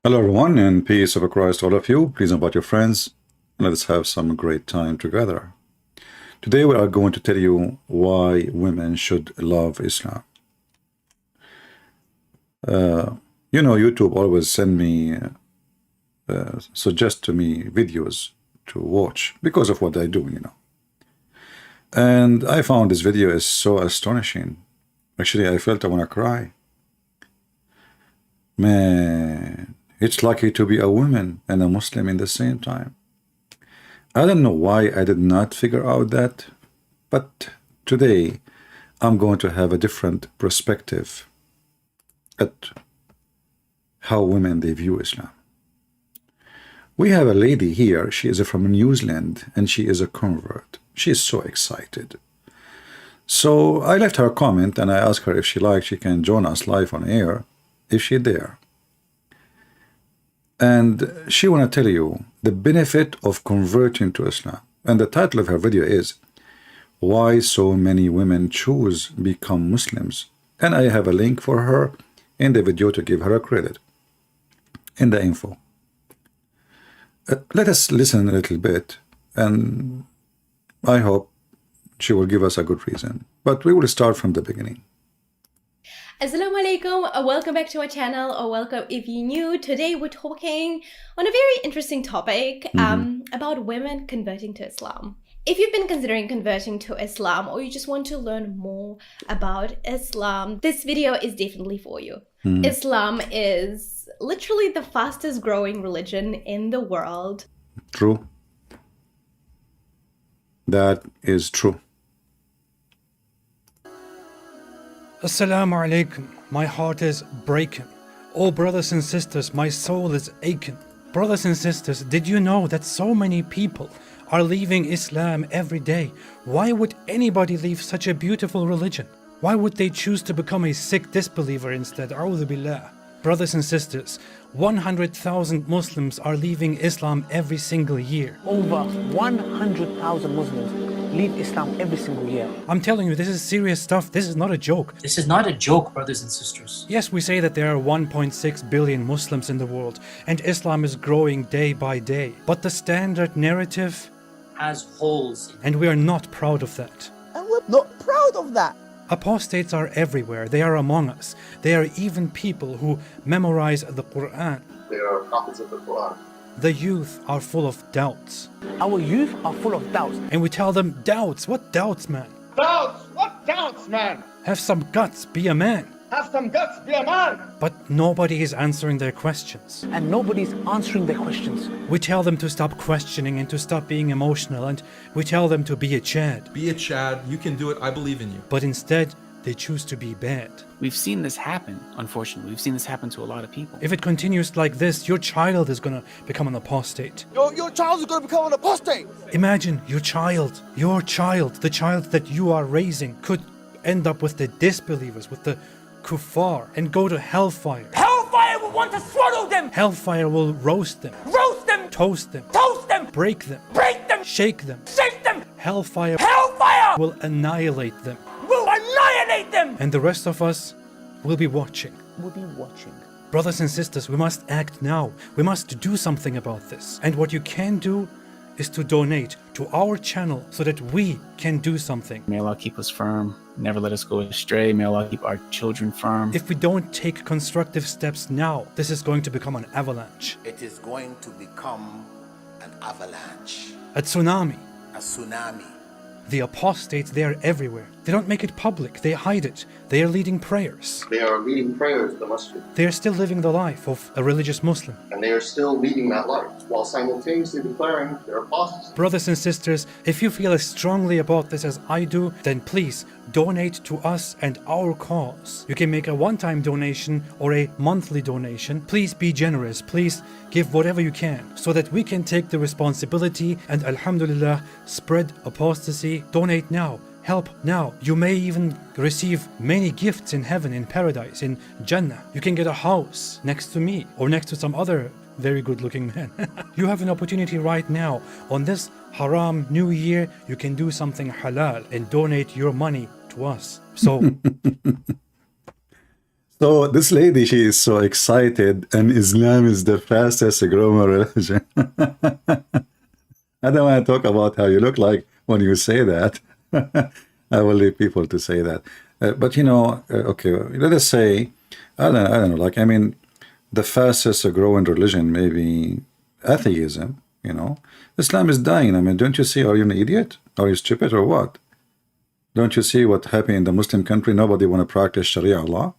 Hello, everyone, and peace of Christ to all of you. Please invite your friends, and let's have some great time together. Today, we are going to tell you why women should love Islam. YouTube always send me, suggest to me videos to watch because of what I do. And I found this video is so astonishing. Actually, I felt I want to cry. Man, it's lucky to be a woman and a Muslim in the same time. I don't know why I did not figure out that, but today I'm going to have a different perspective at how women they view Islam. We have a lady here, she is from New Zealand, and she is a convert. She is so excited. So I left her a comment and I asked her if she liked, she can join us live on air, if she dare. And she want to tell you the benefit of converting to Islam. And the title of her video is, Why So Many Women Choose Become Muslims. And I have a link for her in the video to give her a credit in the info. Let us listen a little bit, and I hope she will give us a good reason. But we will start from the beginning. Assalamu alaikum, welcome back to our channel, or welcome if you're new. Today we're talking on a very interesting topic about women converting to Islam. If you've been considering converting to Islam, or you just want to learn more about Islam, this video is definitely for you. Islam is literally the fastest growing religion in the world. True. That is true. Assalamu alaikum. My heart is breaking. Oh, brothers and sisters, my soul is aching. Brothers and sisters, did you know that so many people are leaving Islam every day? Why would anybody leave such a beautiful religion? Why would they choose to become a sick disbeliever instead? A'udhu billah. Brothers and sisters, 100,000 Muslims are leaving Islam every single year. Over 100,000 Muslims leave Islam every single year. I'm telling you, this is serious stuff. This is not a joke. This is not a joke, brothers and sisters. Yes, we say that there are 1.6 billion Muslims in the world, and Islam is growing day by day. But the standard narrative, Has holes in it. and we are not proud of that. And we're not proud of that. Apostates are everywhere. They are among us. There are even people who memorize the Quran. They are prophets of the Quran. The youth are full of doubts. Our youth are full of doubts. And we tell them, doubts? What doubts, man? Doubts? What doubts, man? Have some guts, be a man. Have some guts, be a man. But nobody is answering their questions. And nobody's answering their questions. We tell them to stop questioning and to stop being emotional, and we tell them to be a Chad. Be a Chad, you can do it, I believe in you. But instead, they choose to be bad. We've seen this happen, unfortunately. We've seen this happen to a lot of people. If it continues like this, your child is gonna become an apostate. Your child is going to become an apostate. Imagine your child, the child that you are raising, could end up with the disbelievers, with the kuffar, and go to hellfire. Hellfire will want to swallow them. Hellfire will roast them, Roast them. toast them, Toast them. break them, Break them. shake them. Shake them. Hellfire Hellfire will annihilate them. will annihilate them. And the rest of us will be watching. We'll be watching. Brothers and sisters, we must act now. We must do something about this. And what you can do is to donate to our channel so that we can do something. May Allah keep us firm, never let us go astray. May Allah keep our children firm. If we don't take constructive steps now, this is going to become an avalanche, It is going to become an avalanche, a tsunami. a tsunami. The apostates, they are everywhere. They don't make it public, they hide it. They are leading prayers. They are leading prayers in the masjid, They are still living the life of a religious Muslim. and they are still leading that life while simultaneously declaring their apostasy. Brothers and sisters, if you feel as strongly about this as I do, then please donate to us and our cause. You can make a one-time donation or a monthly donation. Please be generous. Please give whatever you can so that we can take the responsibility and, alhamdulillah, spread apostasy. Donate now. Help now. You may even receive many gifts in heaven, in paradise, in Jannah. You can get a house next to me or next to some other very good looking man. You have an opportunity right now. On this haram new year, you can do something halal and donate your money to us. So So this lady, she is so excited, and Islam is the fastest growing religion. I don't want to talk about how you look like when you say that. I will leave people to say that. But you know, okay, let us say, I don't know, like, I mean, the fastest growing religion may be atheism, you know. Islam is dying. I mean, don't you see? Are you an idiot? Are you stupid or what? Don't you see what happened in the Muslim country? Nobody want to practice Sharia law.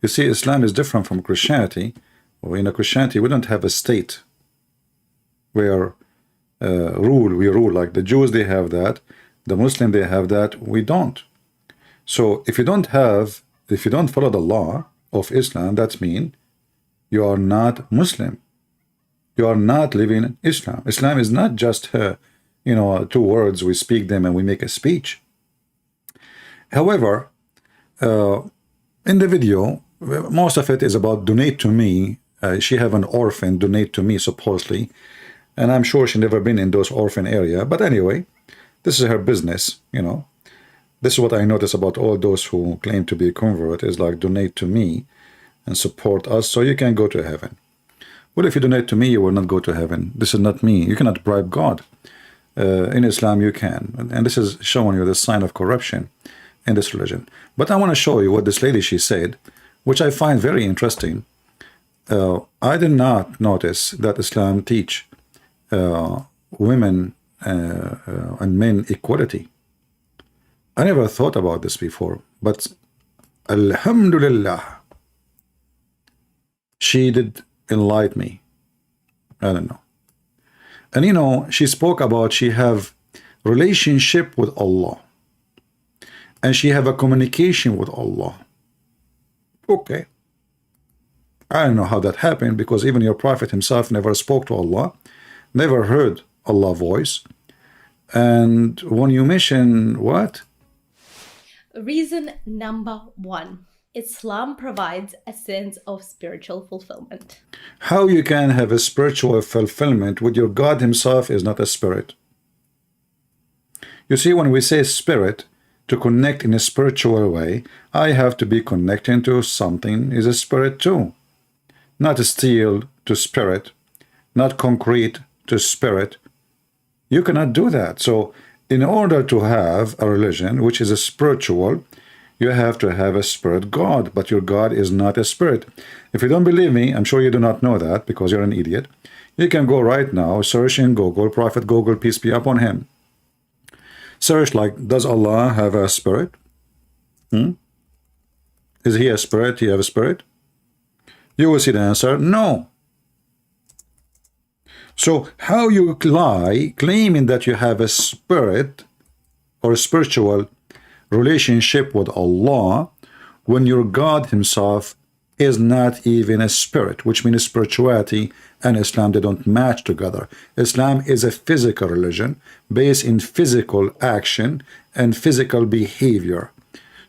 You see, Islam is different from Christianity. Well, in Christianity, we don't have a state where we rule. Like the Jews, they have that. The Muslim, they have that. We don't. So if you don't follow the law of Islam, that means you are not Muslim. You are not living in Islam. Islam is not just, you know, two words, we speak them and we make a speech. However, in the video, most of it is about donate to me. She have an orphan, donate to me, supposedly. And I'm sure she never been in those orphan area. But anyway, this is her business, you know. This is what I notice about all those who claim to be convert, is like donate to me and support us so you can go to heaven. Well, if you donate to me, you will not go to heaven. This is not me. You cannot bribe God. In Islam, you can. And this is showing you the sign of corruption in this religion. But I want to show you what this lady, she said, which I find very interesting. I did not notice that Islam teach women and men equality. I never thought about this before, but Alhamdulillah, she did enlighten me. I don't know. And you know, she spoke about she have relationship with Allah, and she have a communication with Allah. Okay. I don't know how that happened, because even your prophet himself never spoke to Allah, never heard Allah's voice. And when you mention what? Reason number one. Islam provides a sense of spiritual fulfillment. How you can have a spiritual fulfillment with your God himself is not a spirit. You see, when we say spirit, to connect in a spiritual way, I have to be connecting to something is a spirit too. Not steel to spirit, not concrete to spirit. You cannot do that. So in order to have a religion which is a spiritual, you have to have a spirit God, but your God is not a spirit. If you don't believe me, I'm sure you do not know that because you're an idiot. You can go right now, search in Google, Prophet Google, peace be upon him. Search like, does Allah have a spirit? Is he a spirit? He have a spirit? You will see the answer, no. So how you lie, claiming that you have a spirit or a spiritual relationship with Allah when your God himself is not even a spirit, which means spirituality and Islam, they don't match together. Islam is a physical religion based in physical action and physical behavior.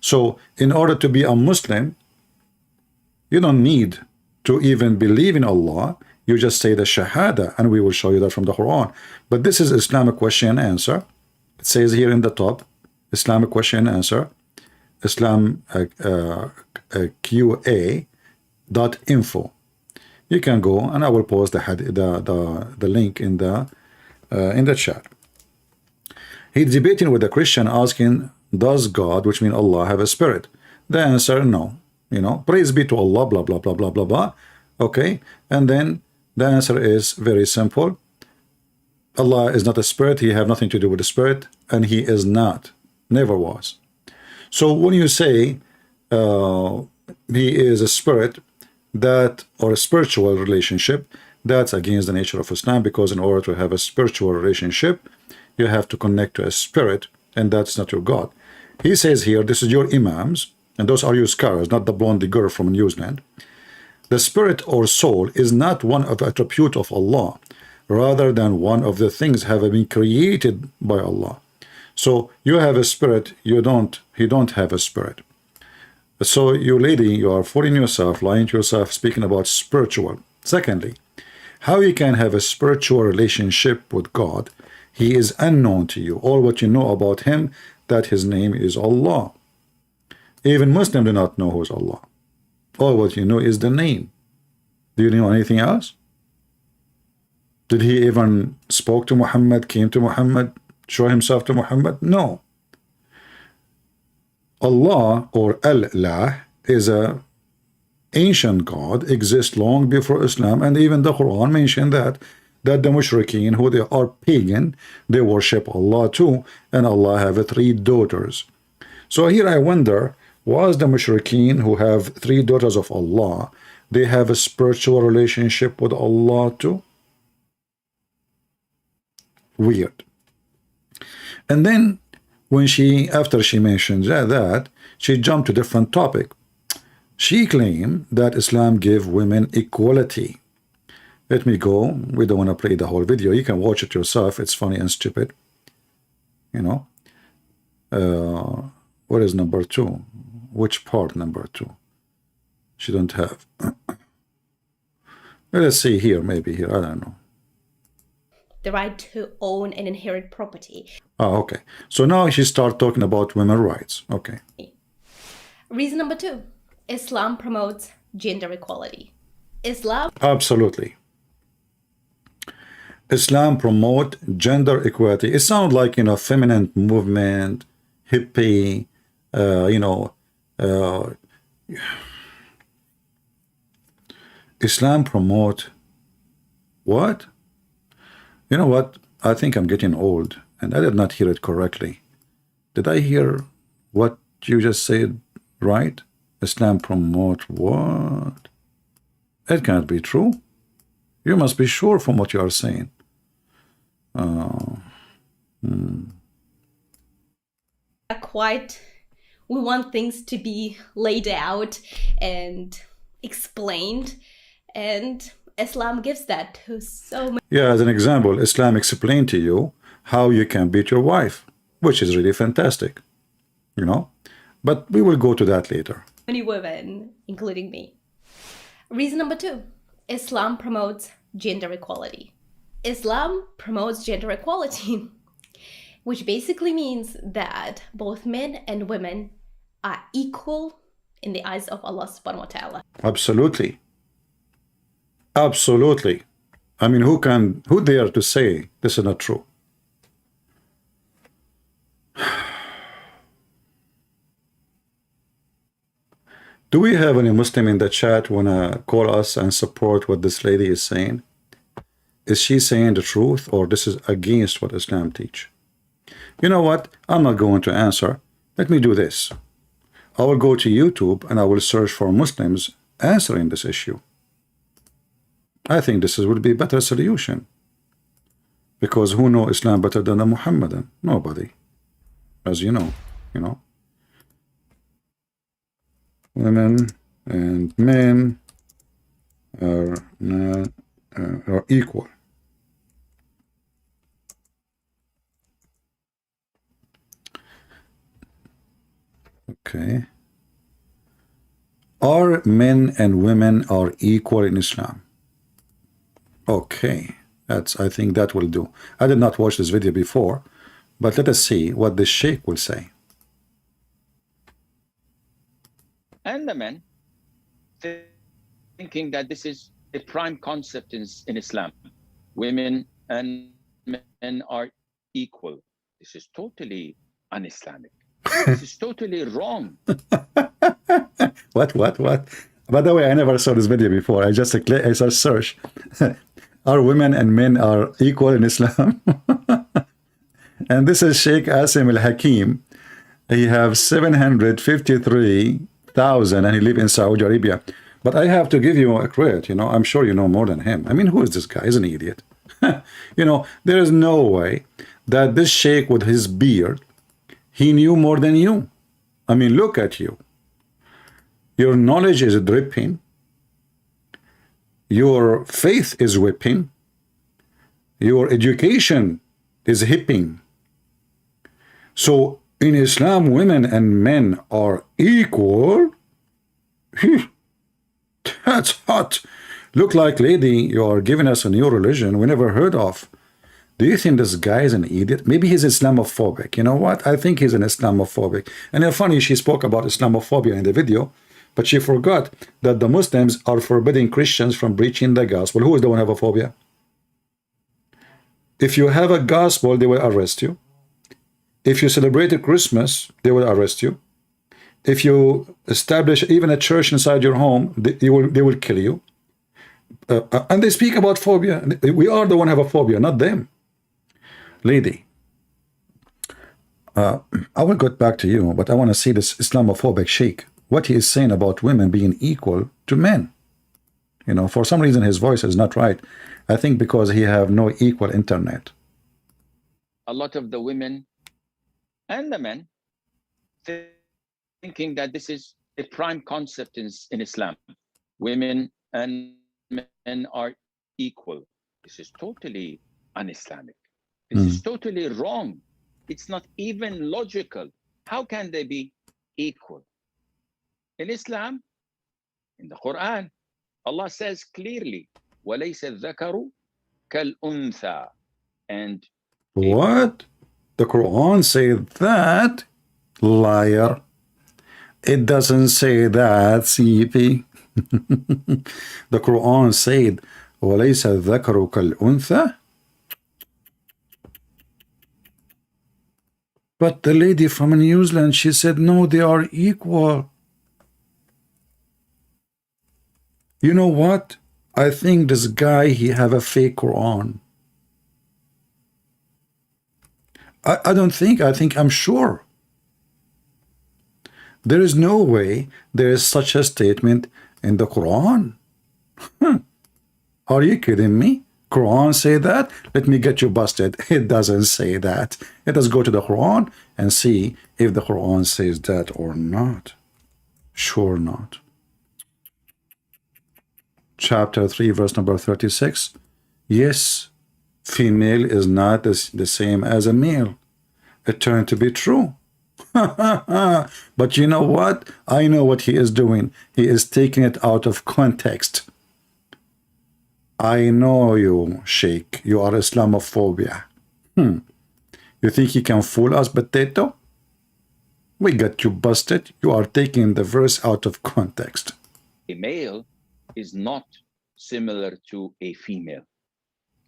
So in order to be a Muslim, you don't need to even believe in Allah. You just say the Shahada, and we will show you that from the Quran. But this is Islamic question and answer. It says here in the top, Islamic question and answer, Islam QA.info. You can go, and I will post the link in the chat. He's debating with a Christian, asking, does God, which means Allah, have a spirit? The answer, no. You know, praise be to Allah, blah blah blah blah blah blah. Okay, and then the answer is very simple. Allah is not a spirit. He have nothing to do with the spirit, and he is not, never was. So when you say he is a spirit, that, or a spiritual relationship, that's against the nature of Islam, because in order to have a spiritual relationship, you have to connect to a spirit, and that's not your God. He says here, this is your imams, and those are your scholars, not the blondie girl from New Zealand. The spirit or soul is not one of the attribute of Allah, rather than one of the things have been created by Allah. So you have a spirit, he don't have a spirit. So you lady, you are fooling yourself, lying to yourself, speaking about spiritual. Secondly, how you can have a spiritual relationship with God? He is unknown to you. All what you know about him, that his name is Allah. Even Muslims do not know who is Allah. All what you know is the name. Do you know anything else? Did he even spoke to Muhammad, came to Muhammad, show himself to Muhammad? No. Allah or Allah is a ancient God, exists long before Islam, and even the Quran mentioned that the mushrikeen, who they are pagan, they worship Allah too, and Allah have 3 daughters. So here I wonder, was the mushrikeen who have 3 daughters of Allah, they have a spiritual relationship with Allah too? Weird. And then when she, after she mentioned that, she jumped to a different topic. She claimed that Islam gave women equality. Let me go. We don't want to play the whole video. You can watch it yourself. It's funny and stupid. You know. What is number 2? Which part number 2? She don't have. Let's see here, maybe here. I don't know. The right to own and inherit property. Oh, okay. So now she started talking about women's rights. Okay. Reason number 2. Islam promotes gender equality. Islam. Absolutely. Islam promote gender equality. It sounds like, you know, feminine movement, hippie, you know, Islam promote what? You know what? I think I'm getting old and I did not hear it correctly. Did I hear what you just said right? Islam promote what? It can't be true. You must be sure from what you are saying. We want things to be laid out and explained, and Islam gives that to so many. Yeah, as an example, Islam explained to you how you can beat your wife, which is really fantastic, you know. But we will go to that later. Many women, including me. Reason number 2, Islam promotes gender equality. Islam promotes gender equality, which basically means that both men and women are equal in the eyes of Allah subhanahu wa ta'ala. Absolutely. Absolutely. I mean, who dare to say this is not true? Do we have any Muslim in the chat wanna call us and support what this lady is saying? Is she saying the truth, or this is against what Islam teach? You know what? I'm not going to answer. Let me do this. I will go to YouTube and I will search for Muslims answering this issue. I think this would be a better solution. Because who know Islam better than a Muhammadan? Nobody. As you know. Women and men are equal. Okay. Are men and women are equal in Islam? Okay. I think that will do. I did not watch this video before, but let us see what the Sheikh will say. And the men thinking that this is a prime concept in Islam. Women and men are equal. This is totally un-Islamic. This is totally wrong. What? By the way, I never saw this video before. I just search. Are women and men are equal in Islam? And this is Sheikh Asim Al-Hakim. He has 753,000 and he lives in Saudi Arabia. But I have to give you a credit, I'm sure you know more than him. I mean, who is this guy? He's an idiot. There is no way that this Sheikh with his beard, he knew more than you. I mean, look at you. Your knowledge is dripping. Your faith is whipping. Your education is hipping. So in Islam, women and men are equal. That's hot. Look like, lady, you are giving us a new religion we never heard of. Do you think this guy is an idiot? Maybe he's Islamophobic. You know what? I think he's an Islamophobic. And it's funny, she spoke about Islamophobia in the video. But she forgot that the Muslims are forbidding Christians from preaching the gospel. Who is the one who have a phobia? If you have a gospel, they will arrest you. If you celebrate Christmas, they will arrest you. If you establish even a church inside your home, they will kill you. And they speak about phobia. We are the one who have a phobia, not them. Lady, I will get back to you, but I want to see this Islamophobic sheikh, what he is saying about women being equal to men. You know, for some reason his voice is not right. I think because he have no equal internet. A lot of the women and the men thinking that this is a prime concept in Islam. Women and men are equal. This is totally un-Islamic. This is totally wrong. It's not even logical. How can they be equal? In Islam, in the Quran, Allah says clearly, وَلَيْسَ الذَّكَرُ كَالْأُنثَى. And what? The Quran says that? Liar. It doesn't say that, CP. The Quran said, وَلَيْسَ الذَّكَرُ كَالْأُنثَى. But the lady from New Zealand, she said, no, they are equal. You know what? I think this guy, he have a fake Quran. I don't think, I'm sure. There is no way there is such a statement in the Quran. Are you kidding me? Quran say that? Let me get you busted. It doesn't say that. Let us go to the Quran and see if the Quran says that or not. Sure not. Chapter 3, verse number 36. Yes, female is not the same as a male. It turned to be true. But you know what? I know what he is doing. He is taking it out of context. I know you, Sheikh. You are Islamophobia. You think he can fool us, potato? We got you busted. You are taking the verse out of context. a male is not similar to a female.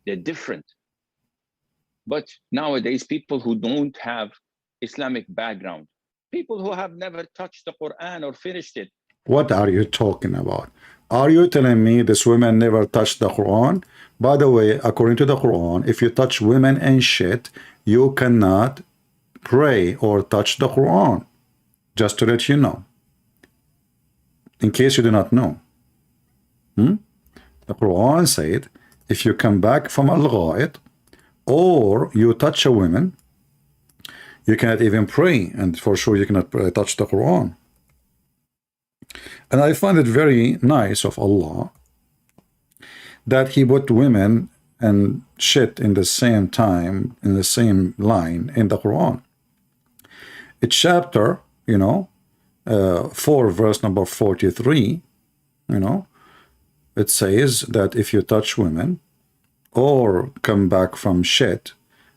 They're different. But nowadays, people who don't have Islamic background, people who have never touched the Quran or finished it. What are you talking about? Are you telling me this woman never touched the Quran? By the way, according to the Quran, if you touch women and shit, you cannot pray or touch the Quran. Just to let you know. In case you do not know. The Quran said, if you come back from al-gha'it, or you touch a woman, you cannot even pray, and for sure you cannot touch the Quran. And I find it very nice of Allah that he put women and shit in the same time, in the same line in the Quran. It's chapter, 4 verse number 43, it says that if you touch women or come back from shit,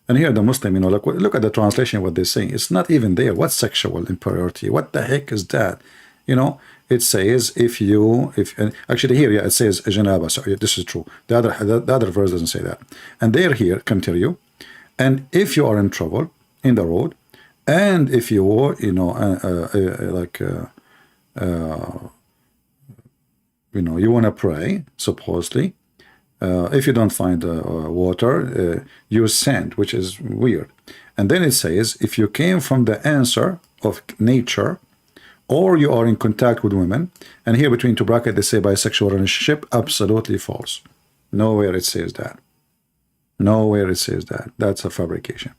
and here the Muslim, look at the translation, what they say. It's not even there. What's sexual impurity? What the heck is that? It says actually here, it says janaba. So this is true. The other verse doesn't say that. And there here continue. And if you are in trouble in the road, and if you were, you want to pray, supposedly, if you don't find water, you sand, which is weird. And then it says, if you came from the answer of nature, or you are in contact with women, and here between two brackets they say bisexual relationship, absolutely false. Nowhere it says that. Nowhere it says that. That's a fabrication.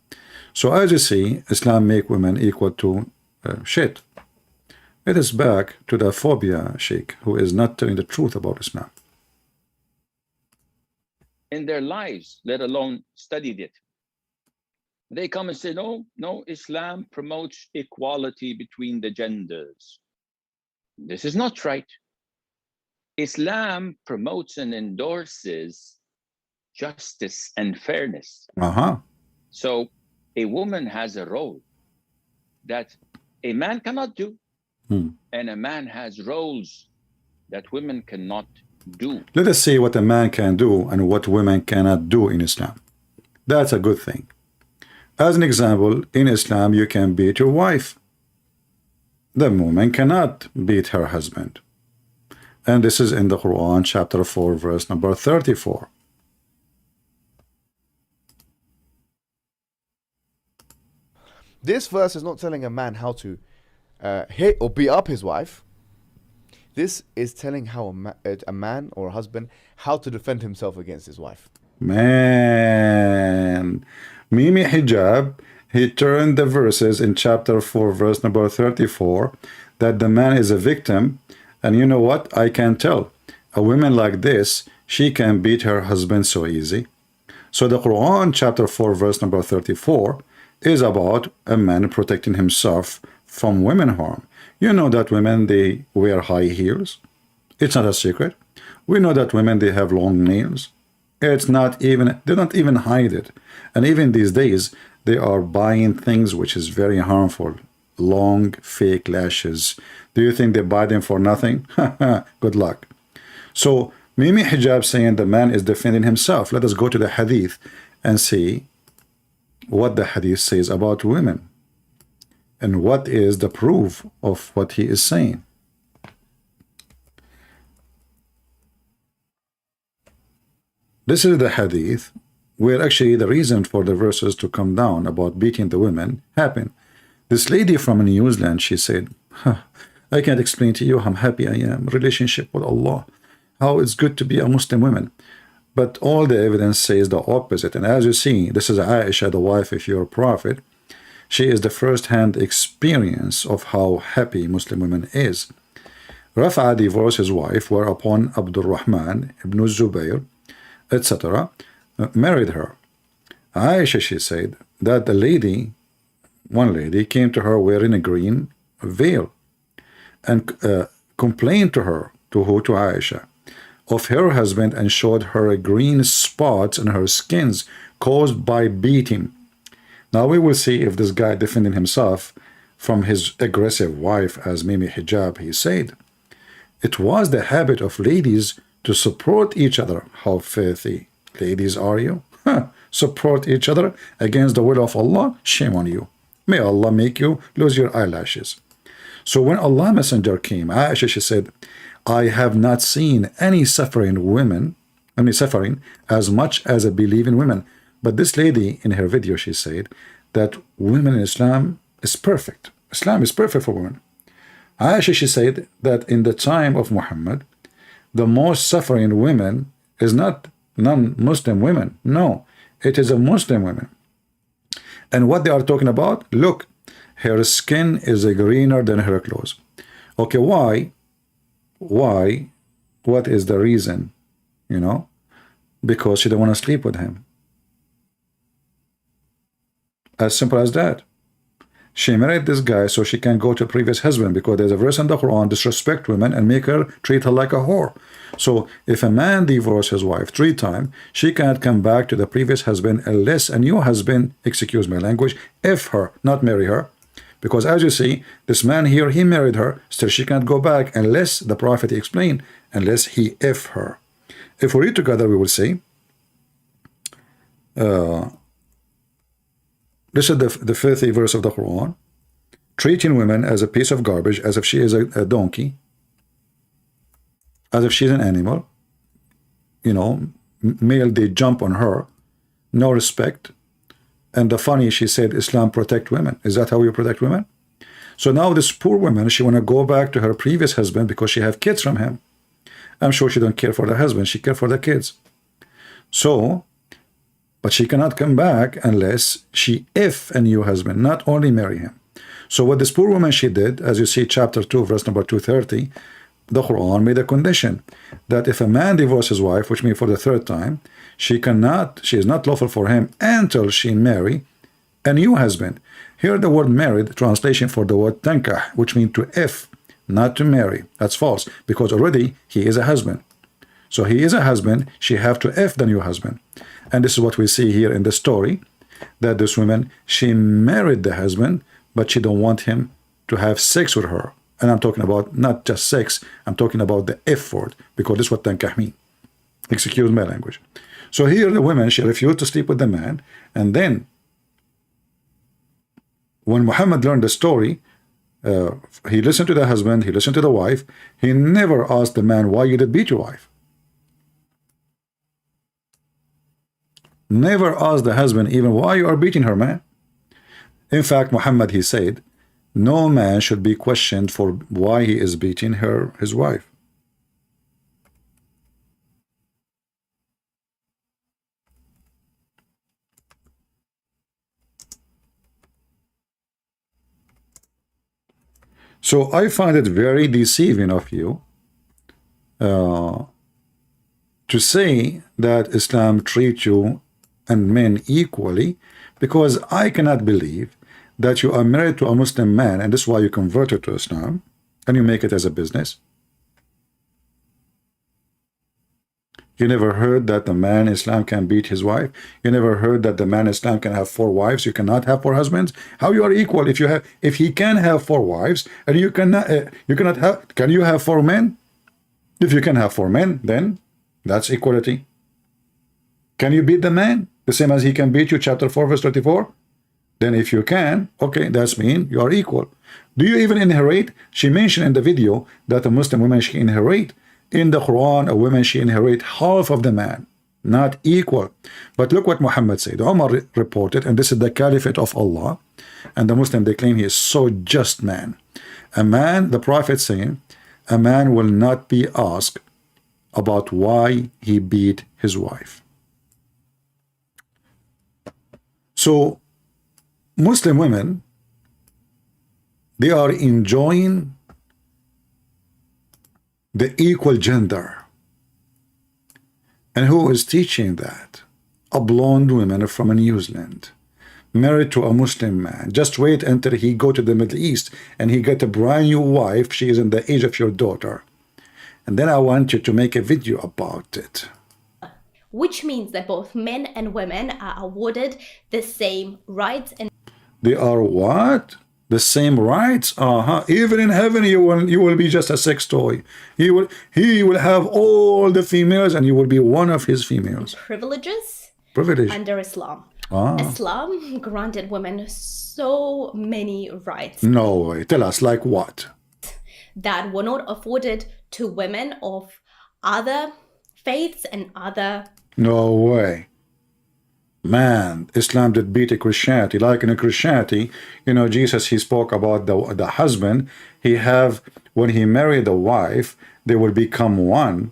So as you see, Islam make women equal to shit. It is back to the phobia sheikh who is not telling the truth about Islam. In their lives, let alone studied it. They come and say, no, Islam promotes equality between the genders. This is not right. Islam promotes and endorses justice and fairness. So a woman has a role that a man cannot do. And a man has roles that women cannot do. Let us see what a man can do and what women cannot do in Islam. That's a good thing. As an example, in Islam, you can beat your wife. The woman cannot beat her husband. And this is in the Quran, chapter 4, verse number 34. This verse is not telling a man how to hit or beat up his wife. This is telling how a man or a husband how to defend himself against his wife. Man, Mimi Hijab, he turned the verses in chapter 4, verse number 34, that the man is a victim. And you know what? I can tell. A woman like this, she can beat her husband so easy. So the Quran, chapter 4, verse number 34, is about a man protecting himself from women harm. You know that women, they wear high heels. It's not a secret. We know that women, they have long nails. It's not even, they don't even hide it. And even these days, they are buying things which is very harmful. Long, fake lashes. Do you think they buy them for nothing? Good luck. So, Mimi Hijab saying the man is defending himself. Let us go to the hadith and see what the hadith says about women. And what is the proof of what he is saying. This is the hadith where actually the reason for the verses to come down about beating the women happened. This lady from New Zealand, she said, I can't explain to you how happy I am, relationship with Allah, how it's good to be a Muslim woman. But all the evidence says the opposite. And as you see, this is Aisha, the wife of your prophet. She is the first-hand experience of how happy Muslim women is. Rafa divorced his wife, whereupon Abdul Rahman ibn Zubayr, etc., married her. Aisha, she said, that the lady, one lady, came to her wearing a green veil and complained to her, to who? To Aisha, of her husband, and showed her a green spots on her skins caused by beating. Now we will see if this guy defending himself from his aggressive wife, as Mimi Hijab, he said. It was the habit of ladies to support each other. How filthy ladies are you? Support each other against the will of Allah? Shame on you. May Allah make you lose your eyelashes. So when Allah Messenger came, Aisha, she said, I have not seen any suffering as much as a believing women. But this lady in her video, she said that women in Islam is perfect. Islam is perfect for women. Aisha, she said that in the time of Muhammad, the most suffering women is not non-Muslim women. No, it is a Muslim women. And what they are talking about, look, her skin is greener than her clothes. Okay, why? Why? What is the reason? You know, because she don't want to sleep with him. As simple as that. She married this guy so she can go to previous husband, because there's a verse in the Quran, disrespect women and make her treat her like a whore. So if a man divorces his wife 3 times, she cannot come back to the previous husband unless a new husband, excuse my language, F her, not marry her. Because as you see, this man here, he married her, still she can't go back unless the Prophet explained, unless he F her. If we read together, we will see. This is the 50th verse of the Quran. Treating women as a piece of garbage, as if she is a donkey, as if she's an animal. You know, male, they jump on her. No respect. And the funny, she said, Islam protect women. Is that how you protect women? So now this poor woman, she want to go back to her previous husband because she have kids from him. I'm sure she don't care for the husband. She care for the kids. So, but she cannot come back unless she F a new husband, not only marry him. So what this poor woman, she did, as you see chapter 2, verse number 230, the Quran made a condition that if a man divorces his wife, which means for the 3rd time, she is not lawful for him until she marry a new husband. Here the word married, translation for the word tankah, which means to F, not to marry. That's false, because already he is a husband. So he is a husband, she have to F the new husband. And this is what we see here in the story, that this woman, she married the husband, but she don't want him to have sex with her And I'm talking about not just sex, I'm talking about the effort, because this is what tankah mean. Excuse my language. So here the woman, she refused to sleep with the man, and then when Muhammad learned the story, he listened to the husband, he listened to the wife. He never asked the man, why you did beat your wife? Never asked the husband even, why you are beating her, man? In fact, Muhammad, he said, no man should be questioned for why he is beating his wife. So I find it very deceiving of you to say that Islam treats you and men equally, because I cannot believe that you are married to a Muslim man and this is why you converted to Islam and you make it as a business. You never heard that the man in Islam can beat his wife. You never heard that the man in Islam can have 4 wives. You cannot have 4 husbands. How you are equal if he can have 4 wives and you cannot have? Can you have 4 men? If you can have 4 men, then that's equality. Can you beat the man the same as he can beat you? Chapter 4 verse 34. Then if you can, okay, that's mean you are equal. Do you even inherit? She mentioned in the video that a Muslim woman, she inherit. In the Quran, a woman, she inherit half of the man, not equal. But look what Muhammad said. Umar reported, and this is the caliphate of Allah, and the Muslim, they claim he is so just man. A man, the Prophet saying, a man will not be asked about why he beat his wife. So Muslim women, they are enjoying the equal gender. And who is teaching that? A blonde woman from New Zealand, married to a Muslim man. Just wait until he go to the Middle East and he get a brand new wife. She is in the age of your daughter. And then I want you to make a video about it. Which means that both men and women are awarded the same rights. And they are what? The same rights? Even in heaven you will be just a sex toy. He will have all the females and you will be one of his females. Privileges Privilege. under Islam. Islam granted women so many rights. No way. Tell us, like what? That were not afforded to women of other faiths and other. No way. Man, Islam did beat Christianity. Like in Christianity, you know, Jesus, he spoke about the husband. When he married the wife, they will become one,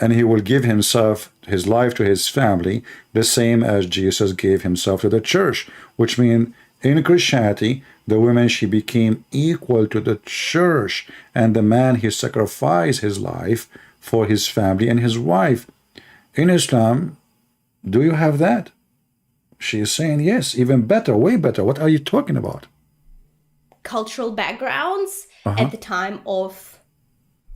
and he will give his life to his family, the same as Jesus gave himself to the church. Which means in Christianity, the woman, she became equal to the church, and the man, he sacrificed his life for his family and his wife. In Islam, do you have that? She is saying yes, even better, way better. What are you talking about? Cultural backgrounds at the time of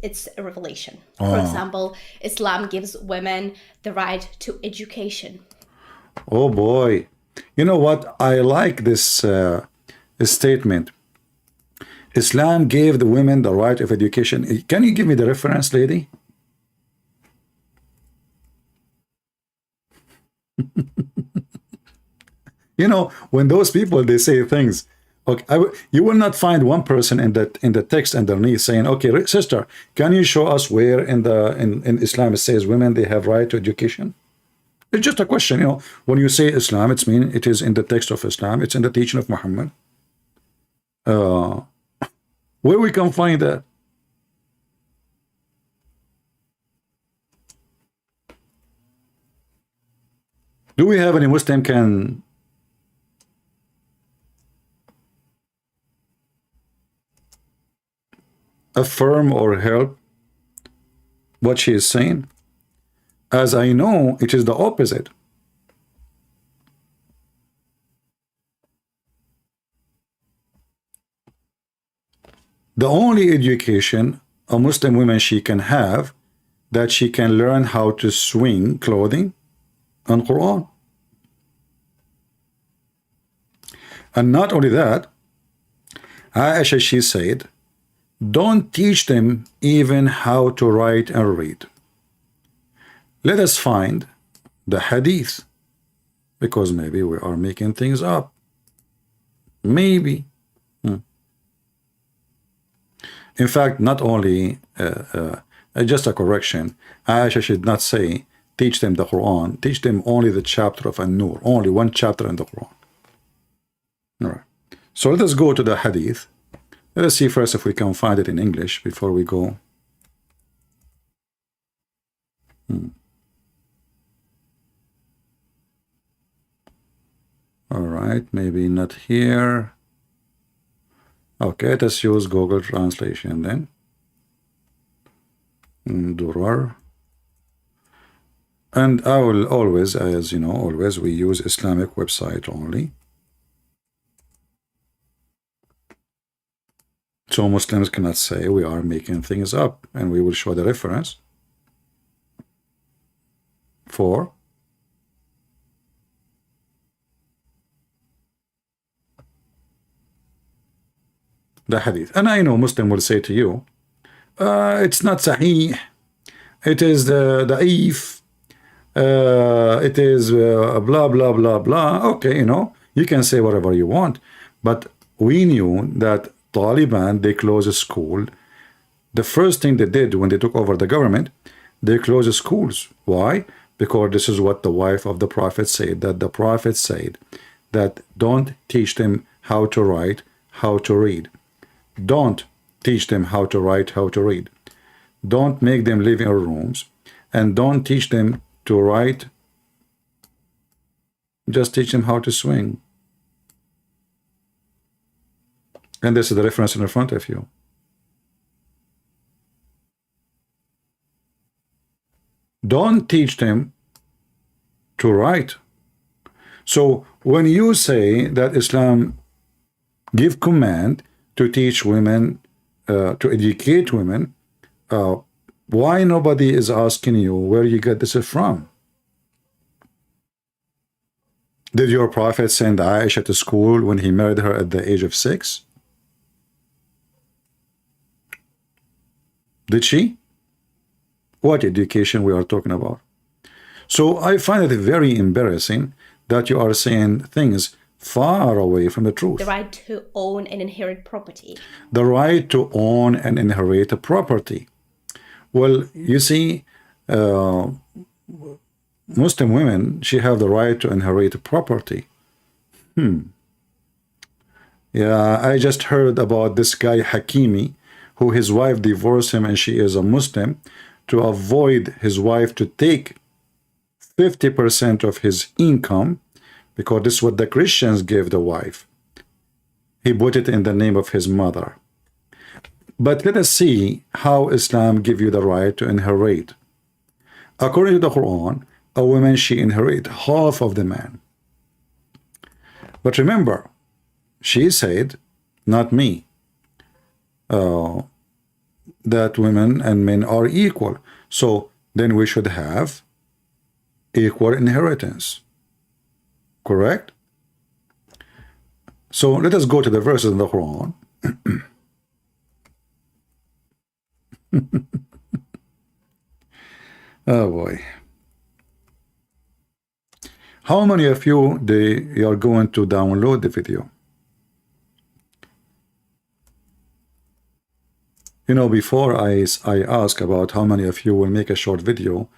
its revelation. For example, Islam gives women the right to education. Oh boy. You know what? I like this statement. Islam gave the women the right of education. Can you give me the reference, lady? You know, when those people, they say things, okay, you will not find one person in the text underneath saying, okay, sister, can you show us where in Islam it says women, they have right to education? It's just a question, you know. When you say Islam, it means it is in the text of Islam. It's in the teaching of Muhammad. Where we can find that? Do we have any Muslim can affirm or help what she is saying? As I know, it is the opposite. The only education a Muslim woman she can have, that she can learn how to swing clothing and Quran. And not only that, Aisha, she said don't teach them even how to write and read. Let us find the hadith, because maybe we are making things up. Maybe. In fact, not only, just a correction, Aisha should not say, teach them the Quran, teach them only the chapter of An-Nur, only one chapter in the Quran. All right. So let us go to the hadith. Let us see first if we can find it in English before we go. All right, maybe not here. Okay, let us use Google Translation then. Durar. And I will always, as you know, always we use Islamic website only. So Muslims cannot say we are making things up, and we will show the reference for the hadith. And I know Muslim will say to you, it's not sahih, it is the da'if, it is blah blah blah blah. Okay, you know, you can say whatever you want, but we knew that Taliban, they closed a school. The first thing they did when they took over the government, they closed schools. Why? Because this is what the wife of the Prophet said, that the Prophet said that don't teach them how to write, how to read. Don't teach them how to write, how to read. Don't make them live in rooms, and don't teach them to write. Just teach them how to swing. And this is the reference in front of you. Don't teach them to write. So when you say that Islam give command to teach women, to educate women, why nobody is asking you where you get this from? Did your Prophet send Aisha to school when he married her at the age of 6? Did she? What education we are talking about? So I find it very embarrassing that you are saying things far away from the truth. The right to own and inherit property. The right to own and inherit a property. Well, you see, Muslim women, she have the right to inherit property. Yeah, I just heard about this guy Hakimi, who his wife divorced him and she is a Muslim, to avoid his wife to take 50% of his income, because this is what the Christians gave the wife. He put it in the name of his mother. But let us see how Islam gives you the right to inherit. According to the Quran, a woman, she inherit half of the man. But remember, she said, not me, that women and men are equal. So then we should have equal inheritance. Correct? So let us go to the verses in the Quran. Oh boy. How many of you are going to download the video? You know, before I ask about how many of you will make a short video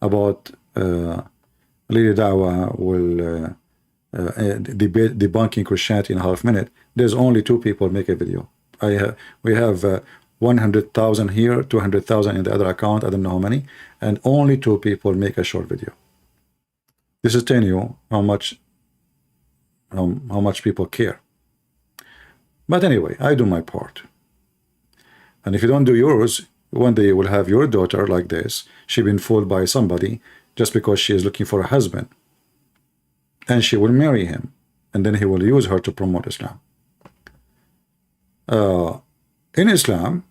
about Lady Dawa will debunking Christianity in a half minute, there's only 2 people make a video. We have 100,000 here, 200,000 in the other account, I don't know how many, and only 2 people make a short video. This is telling you how much people care. But anyway, I do my part. And if you don't do yours, one day you will have your daughter like this. She's been fooled by somebody just because she is looking for a husband. And she will marry him. And then he will use her to promote Islam. In Islam,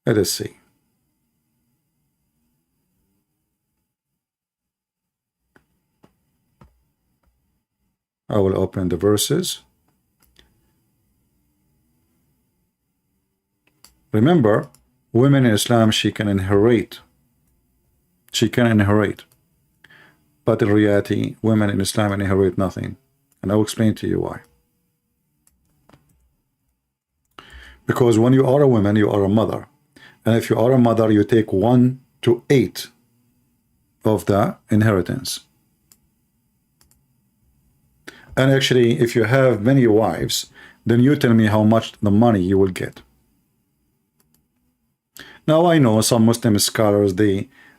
let us see. I will open the verses. Remember, women in Islam, she can inherit. She can inherit. But in reality, women in Islam inherit nothing. And I'll explain to you why. Because when you are a woman, you are a mother. And if you are a mother, you take 1 to 8 of the inheritance. And actually, if you have many wives, then you tell me how much the money you will get. Now, I know some Muslim scholars, they,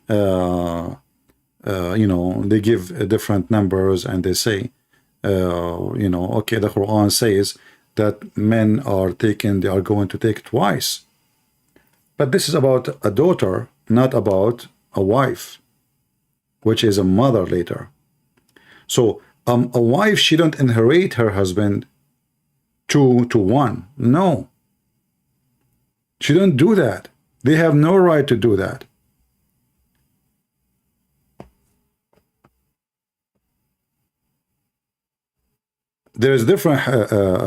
you know, they give different numbers and they say, you know, okay, the Quran says that men are taken, they are going to take twice. But this is about a daughter, not about a wife, which is a mother later. So a wife, she don't inherit her husband 2 to 1. No. She don't do that. They have no right to do that. There is a different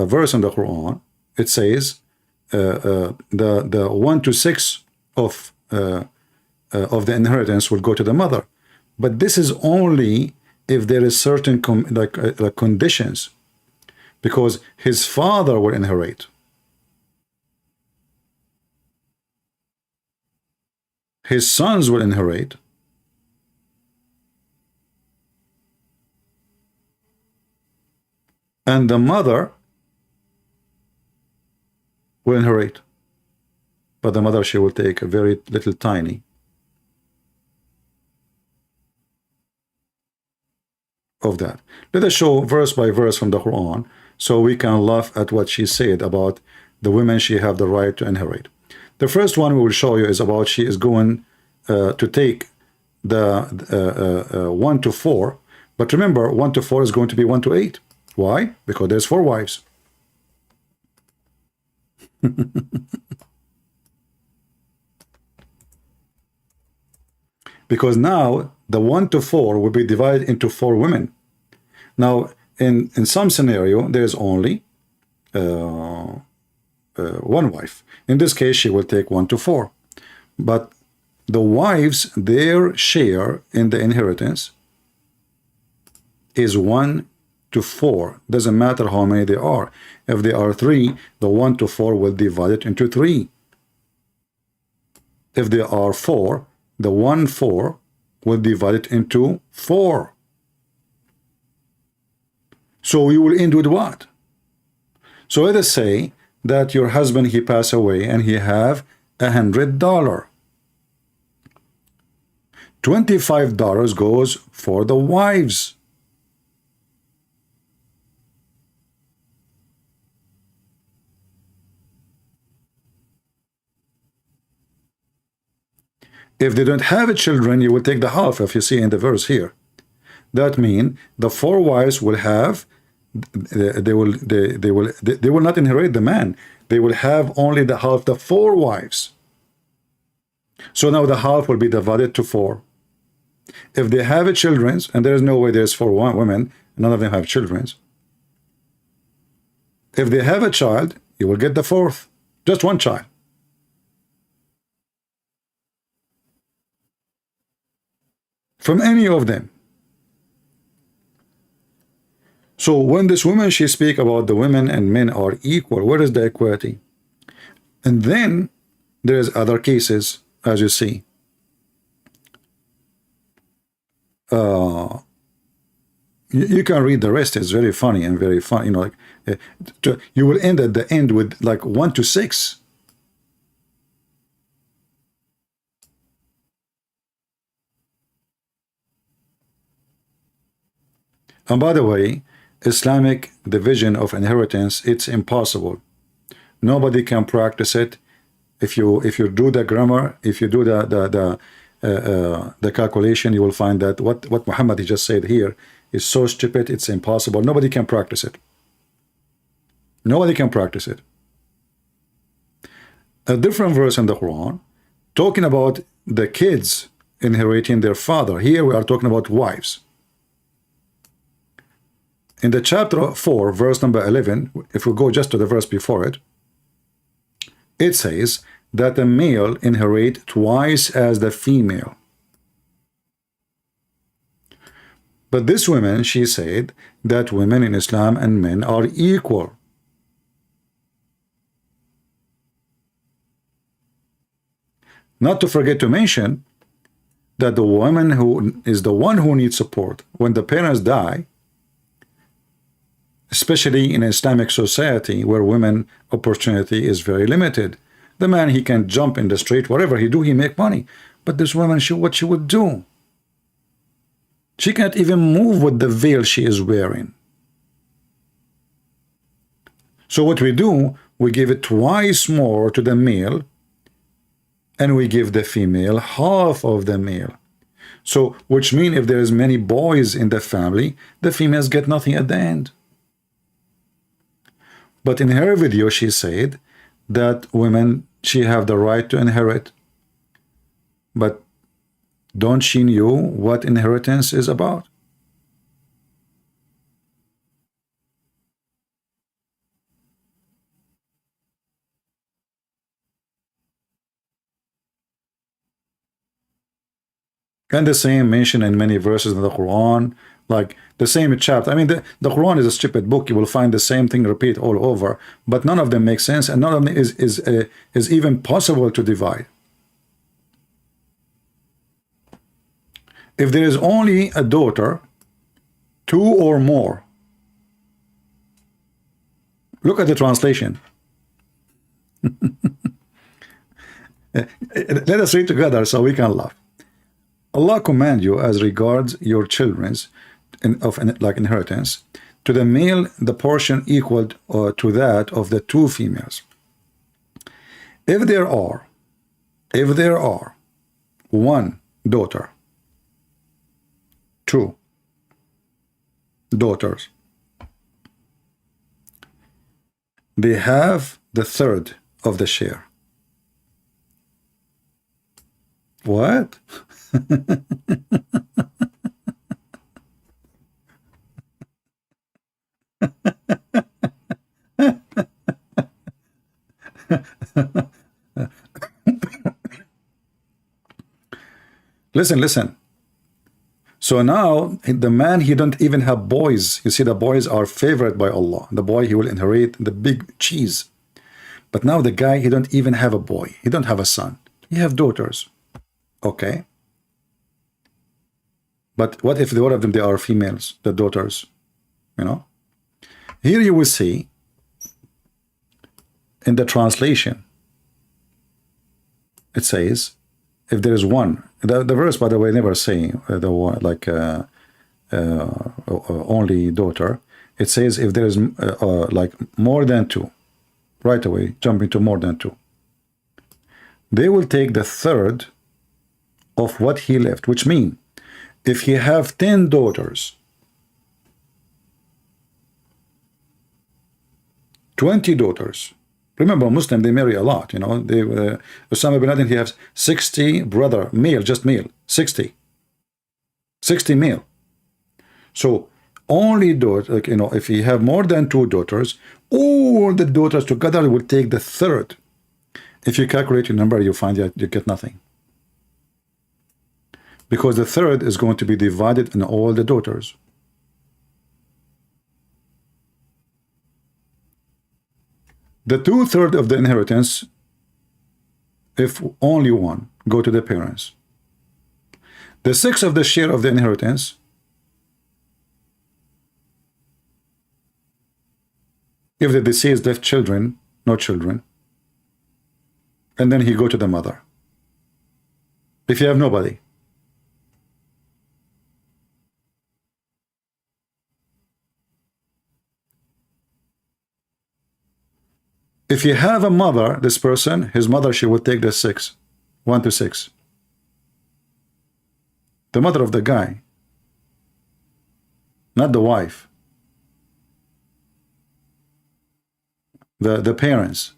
verse in the Quran. It says the 1 to 6 of the inheritance will go to the mother, but this is only if there is certain conditions, because his father will inherit. His sons will inherit. And the mother will inherit. But the mother, she will take a very little tiny of that. Let us show verse by verse from the Quran so we can laugh at what she said about the women she have the right to inherit. The first one we will show you is about she is going to take the 1 to 4. But remember, 1 to 4 is going to be 1 to 8. Why? Because there's 4 wives. Because now the 1 to 4 will be divided into 4 women. Now, in some scenario, there's only 1 wife. In this case, she will take 1 to 4. But the wives, their share in the inheritance is 1 to 4. Doesn't matter how many there are. If there are 3, the 1 to 4 will divide it into 3. If there are 4, the 1/4 will divide it into 4. So you will end with what? So let us say that your husband, he passed away and he have $100. $25 goes for the wives. If they don't have children, you will take the half, if you see in the verse here. That means the 4 wives will have, they will not inherit the man. They will have only the half, the 4 wives. So now the half will be divided to 4. If they have children, and there is no way there's 4 women, none of them have children. If they have a child, you will get the 4th, just 1 child. From any of them. So when this woman, she speak about the women and men are equal, where is the equality? And then there's other cases, as you see. You can read the rest. It's very funny and very fun. You know, like you will end at the end with like 1 to 6. And by the way, Islamic division of inheritance, it's impossible. Nobody can practice it. If you do the grammar, if you do the calculation, you will find that what Muhammad just said here is so stupid, it's impossible. Nobody can practice it. Nobody can practice it. A different verse in the Quran talking about the kids inheriting their father. Here we are talking about wives. In the chapter 4, verse number 11, if we go just to the verse before it, it says that a male inherit twice as the female. But this woman, she said that women in Islam and men are equal. Not to forget to mention that the woman who is the one who needs support when the parents die, especially in an Islamic society where women opportunity is very limited. The man, he can jump in the street, whatever he do, he make money. But this woman, what she would do? She can't even move with the veil she is wearing. So what we do, we give it twice more to the male, and we give the female half of the male. So, which means if there is many boys in the family, the females get nothing at the end. But in her video, she said that women, she have the right to inherit. But don't she know what inheritance is about? And the same mentioned in many verses in the Quran, like the same chapter. I mean, the Quran is a stupid book. You will find the same thing repeat all over, but none of them make sense, and none of them is even possible to divide. If there is only a daughter, 2 or more, look at the translation. Let us read together so we can laugh. Allah command you as regards your children's like inheritance, to the male the portion equal to that of the 2 females. If there are 1 daughter, 2 daughters, they have the third of the share. What? Listen. So now the man, he don't even have boys. You see, the boys are favored by Allah. The boy, he will inherit the big cheese. But now the guy, he don't even have a boy. He don't have a son. He have daughters. Okay. But what if the one of them, they are females, the daughters, you know? Here you will see in the translation, it says, if there is one, the verse, by the way, never say the one, like only daughter. It says if there is like more than 2, right away, jumping to more than 2. They will take the third of what he left, which means if he have 10 daughters, 20 daughters. Remember, Muslim, they marry a lot, you know. They Osama bin Laden, he has 60 brother, male, just male, 60 male. So only daughter, like, you know, if he have more than 2 daughters, all the daughters together will take the third. If you calculate your number, you find that you get nothing, because the third is going to be divided in all the daughters. The 2/3 of the inheritance, if only one, go to the parents. The 6 of the share of the inheritance, if the deceased left children, no children, and then he go to the mother. If you have nobody, if you have a mother, this person, his mother, she would take the 6, 1 to 6. The mother of the guy, not the wife. The parents.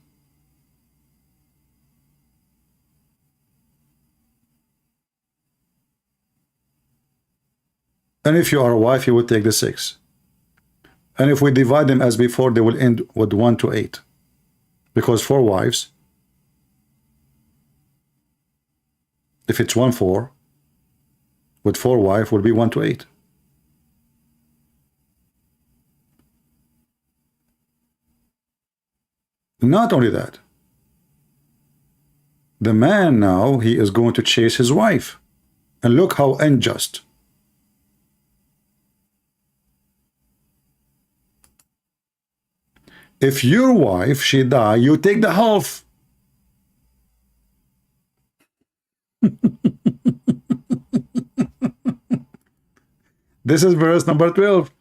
And if you are a wife, you would take the 6. And if we divide them as before, they will end with 1 to 8. Because 4 wives, If it's 1-4, with 4 wife will be 1-8. Not only that, the man now, he is going to chase his wife. And look how unjust. If your wife, she die, you take the half. This is verse number 12.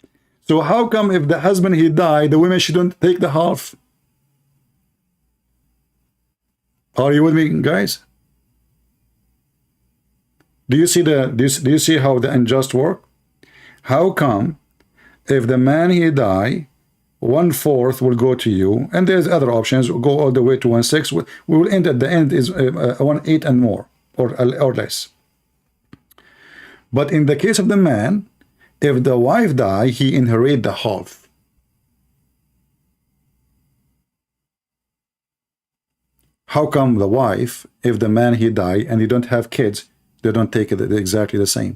So how come if the husband, he died, the women shouldn't take the half? Are you with me, guys? Do you see do you see how the unjust work? How come if the man, he die, 1/4 will go to you, and there's other options, go all the way to 1/6. We will end at the end is 1/8 and more, or less. But in the case of the man, if the wife die, he inherit the half. How come the wife, if the man, he die and he don't have kids, they don't take it exactly the same?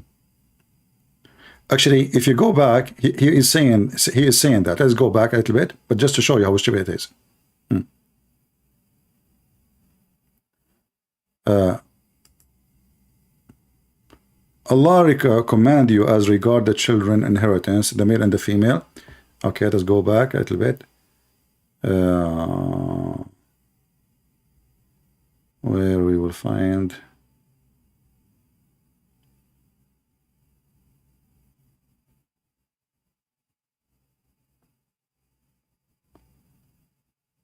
Actually, if you go back, he is saying that. Let's go back a little bit, but just to show you how stupid it is. Allah command you as regard the children inheritance, the male and the female. Okay, let's go back a little bit. Where we will find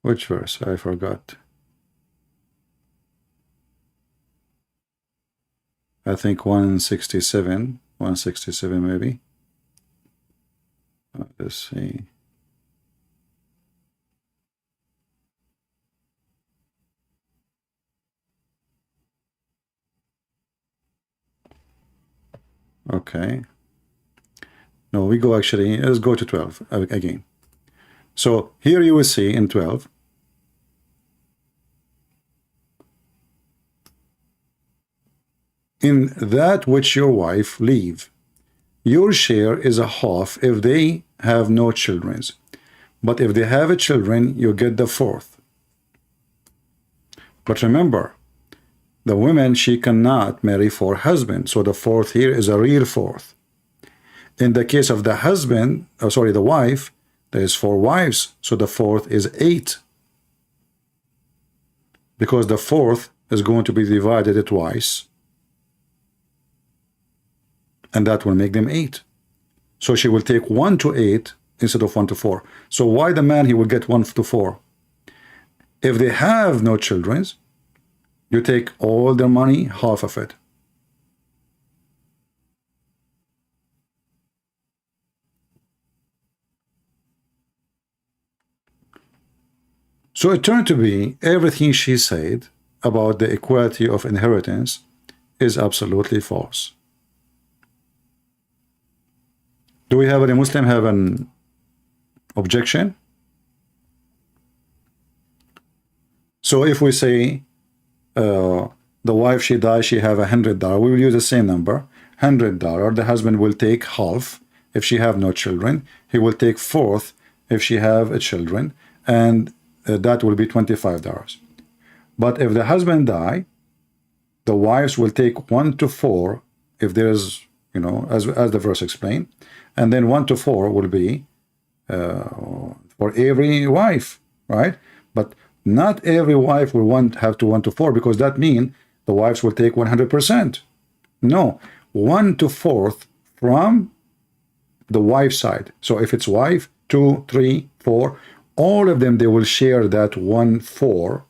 which verse? I forgot. I think 167 maybe. Let's see. Okay. No, we go actually, let's go to 12 again. So here you will see in 12, in that which your wife leave, your share is a half if they have no children. But if they have a children, you get the 4th. But remember, the woman, she cannot marry 4 husbands. So the 4th here is a real 4th. In the case of the husband, the wife, there is 4 wives. So the 4th is 8. Because the 4th is going to be divided twice. And that will make them 8. So she will take 1-8 instead of 1-4. So why the man, he will get 1-4? If they have no children, you take all their money, half of it. So it turned to be everything she said about the equality of inheritance is absolutely false. Do we have any Muslim have an objection? So if we say the wife, she dies, she have $100, we will use the same number, $100. The husband will take half if she have no children. He will take 4th if she have a children, and that will be $25. But if the husband die, the wives will take 1-4 if there's, as the verse explained, and then 1-4 will be for every wife, right? But not every wife will have to 1-4, because that means the wives will take 100%. No, 1/4 from the wife's side. So if it's wife, 2, 3, 4, all of them, they will share that 1/4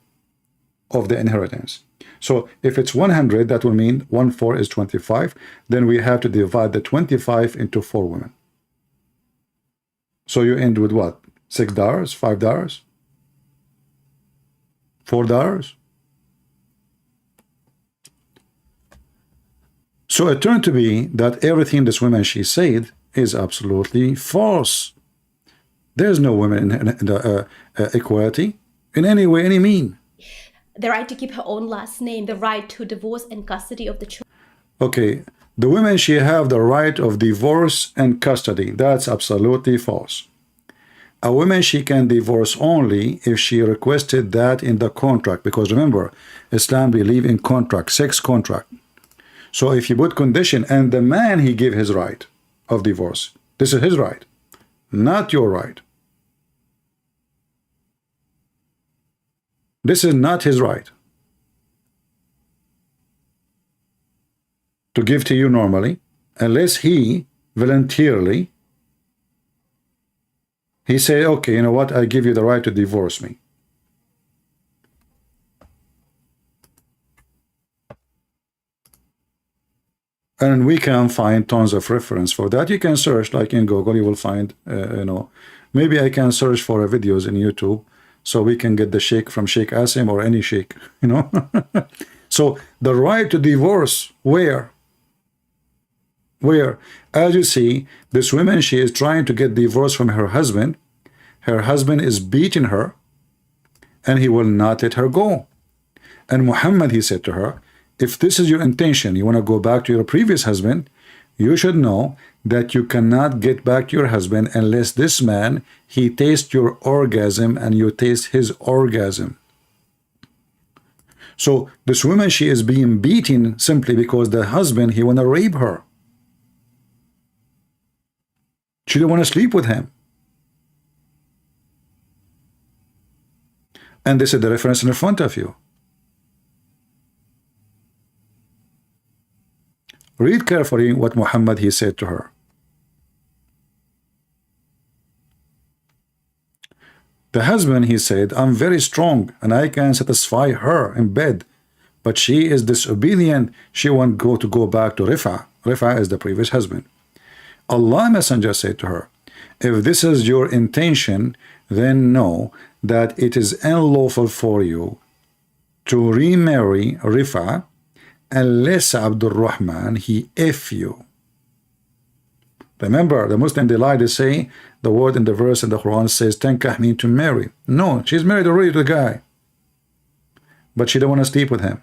of the inheritance. So if it's 100, that will mean 1/4 is 25. Then we have to divide the 25 into 4 women. So you end with what? $6, $5, $4. So it turned to be that everything this woman, she said, is absolutely false. There's no women in the equality in any way, any mean. the right to keep her own last name, the right to divorce and custody of the children. Okay, the women, she have the right of divorce and custody. That's absolutely false. A woman, she can divorce only if she requested that in the contract, because remember, Islam believe in contract, sex contract. So if you put condition, and the man, he give his right of divorce, this is his right, not your right. This is not his right to give to you normally, unless he voluntarily, he say, okay, you know what, I give you the right to divorce me. And we can find tons of reference for that. You can search, like in Google, you will find, you know, maybe I can search for videos in YouTube, so we can get the sheikh from Sheikh Asim or any sheikh, you know. So the right to divorce, where? As you see, this woman, she is trying to get divorced from her husband. Her husband is beating her, and he will not let her go. And Muhammad, he said to her, if this is your intention, you want to go back to your previous husband, you should know that you cannot get back to your husband unless this man, he tastes your orgasm and you taste his orgasm. So this woman, she is being beaten simply because the husband, he want to rape her. She don't want to sleep with him. And this is the reference in front of you. Read carefully what Muhammad, he said to her. The husband, he said, I'm very strong and I can satisfy her in bed, but she is disobedient. She won't go back to Rifa. Rifa is the previous husband. Allah Messenger said to her, if this is your intention, then know that it is unlawful for you to remarry Rifa unless Abdul Rahman, he F you. Remember, the Muslim, they lie, they say, the word in the verse in the Quran says, tankah mean to marry. No, she's married already to the guy. But she don't want to sleep with him.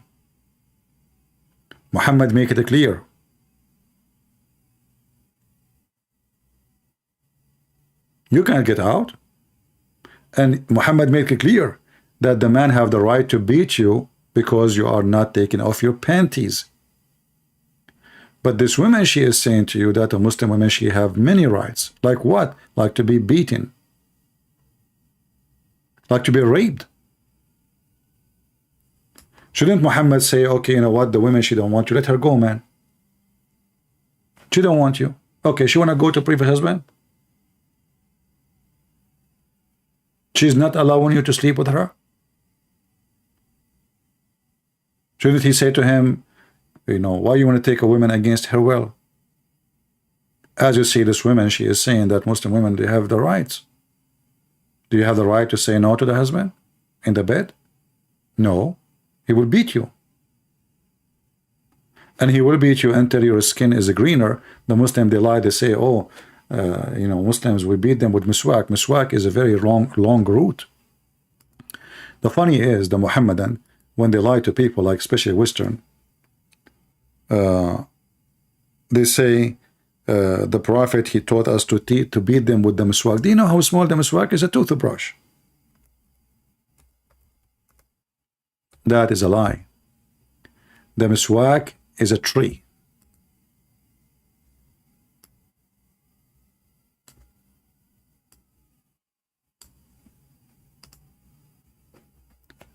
Muhammad make it clear. You can't get out. And Muhammad made it clear that the man have the right to beat you because you are not taking off your panties. But this woman, she is saying to you that a Muslim woman, she have many rights. Like what? Like to be beaten. Like to be raped. Shouldn't Muhammad say, okay, you know what, the woman, she don't want you, let her go, man. She don't want you. Okay, she want to go to previous husband? She's not allowing you to sleep with her? Shouldn't he say to him, you know, why you want to take a woman against her will? As you see, this woman, she is saying that Muslim women, they have the rights. Do you have the right to say no to the husband in the bed? No. He will beat you. And he will beat you until your skin is greener. The Muslim, they lie, they say, oh, you know, Muslims, we beat them with miswak. Miswak is a very long root. The funny is, the Muhammadan, when they lie to people, like especially Western, they say the Prophet, he taught us to beat them with the miswak. Do you know how small the miswak is? A toothbrush. That is a lie. The miswak is a tree.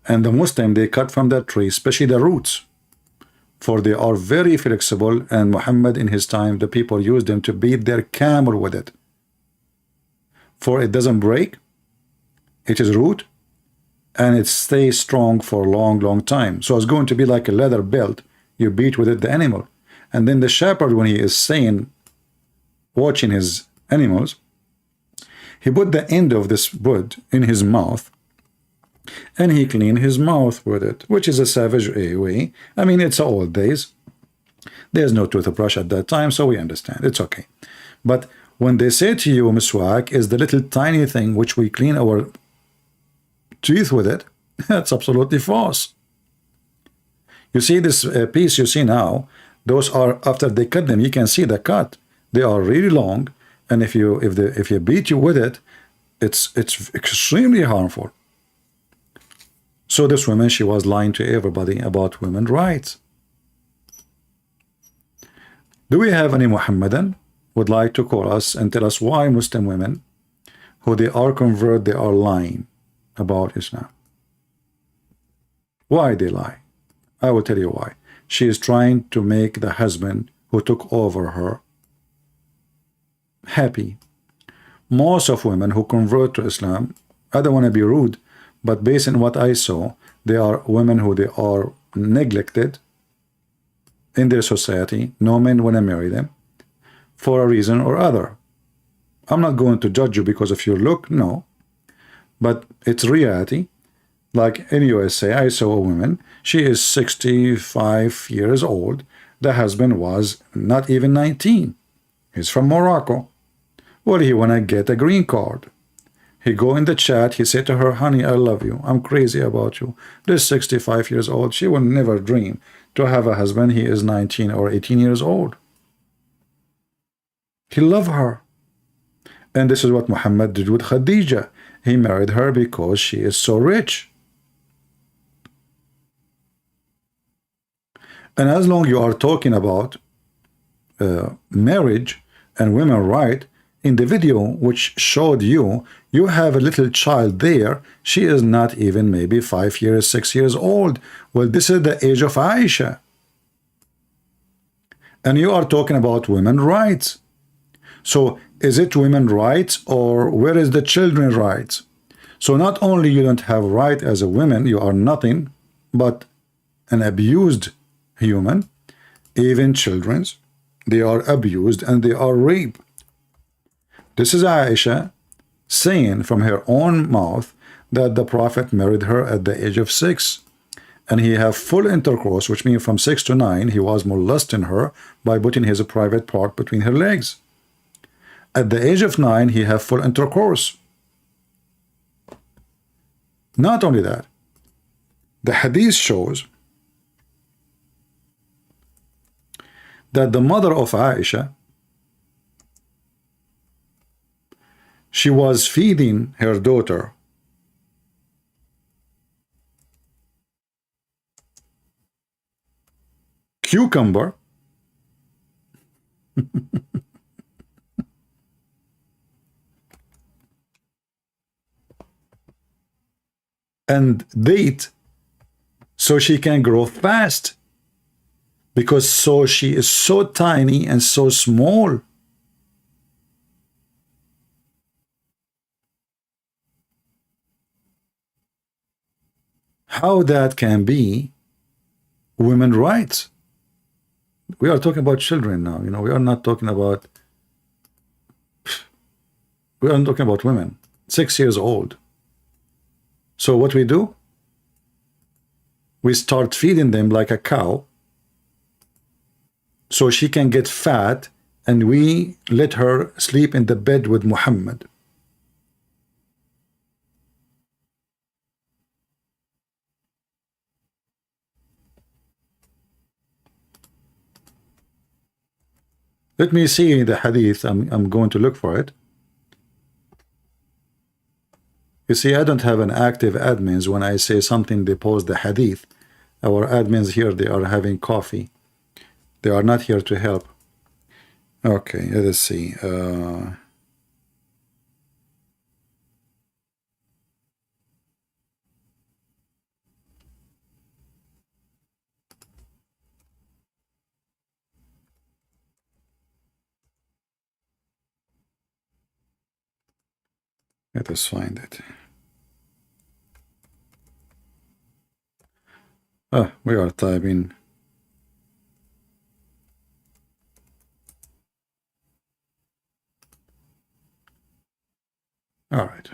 And the Muslim, they cut from that tree, especially the roots, for they are very flexible. And Muhammad, in his time, the people used them to beat their camel with it, for it doesn't break. It is root, and it stays strong for a long time. So it's going to be like a leather belt. You beat with it the animal, and then the shepherd, when he is saying, watching his animals, he put the end of this wood in his mouth, and he cleaned his mouth with it, which is a savage way. I mean, it's old days. There's no toothbrush at that time, so we understand. It's okay. But when they say to you, miswak is the little tiny thing which we clean our teeth with it, that's absolutely false. You see this piece you see now, those are after they cut them, you can see the cut. They are really long, and if you beat you with it, it's extremely harmful. So this woman, she was lying to everybody about women's rights. Do we have any Muhammadan would like to call us and tell us why Muslim women, who they are convert, they are lying about Islam? Why they lie? I will tell you why. She is trying to make the husband who took over her happy. Most of women who convert to Islam, I don't want to be rude, but based on what I saw, they are women who they are neglected in their society. No men want to marry them for a reason or other. I'm not going to judge you because of your look, no, but it's reality. Like in USA, I saw a woman, she is 65 years old. The husband was not even 19. He's from Morocco. Well, he want to get a green card. He go in the chat, he said to her, honey, I love you. I'm crazy about you. This 65 years old, she will never dream to have a husband. He is 19 or 18 years old. He loved her. And this is what Muhammad did with Khadija. He married her because she is so rich. And as long you are talking about marriage and women right, in the video which showed you, you have a little child there. She is not even maybe 5 years, 6 years old. Well, this is the age of Aisha. And you are talking about women's rights. So is it women's rights, or where is the children's rights? So not only you don't have right as a woman, you are nothing but an abused human. Even children's, they are abused and they are raped. This is Aisha saying from her own mouth that the Prophet married her at the age of 6, and he have full intercourse, which means from 6 to 9 he was molesting her by putting his private part between her legs. At the age of 9 he have full intercourse. Not only that, the hadith shows that the mother of Aisha, she was feeding her daughter cucumber and date so she can grow fast, because so she is so tiny and so small. How that can be women's rights? We are talking about children now, you know, we are not talking about women 6 years old. So what we do, we start feeding them like a cow so she can get fat, and we let her sleep in the bed with Muhammad. Let me see the hadith. I'm going to look for it. You see, I don't have an active admins. When I say something, they post the hadith. Our admins here, they are having coffee. They are not here to help. Okay, let us see. Let us find it. We are typing. All right.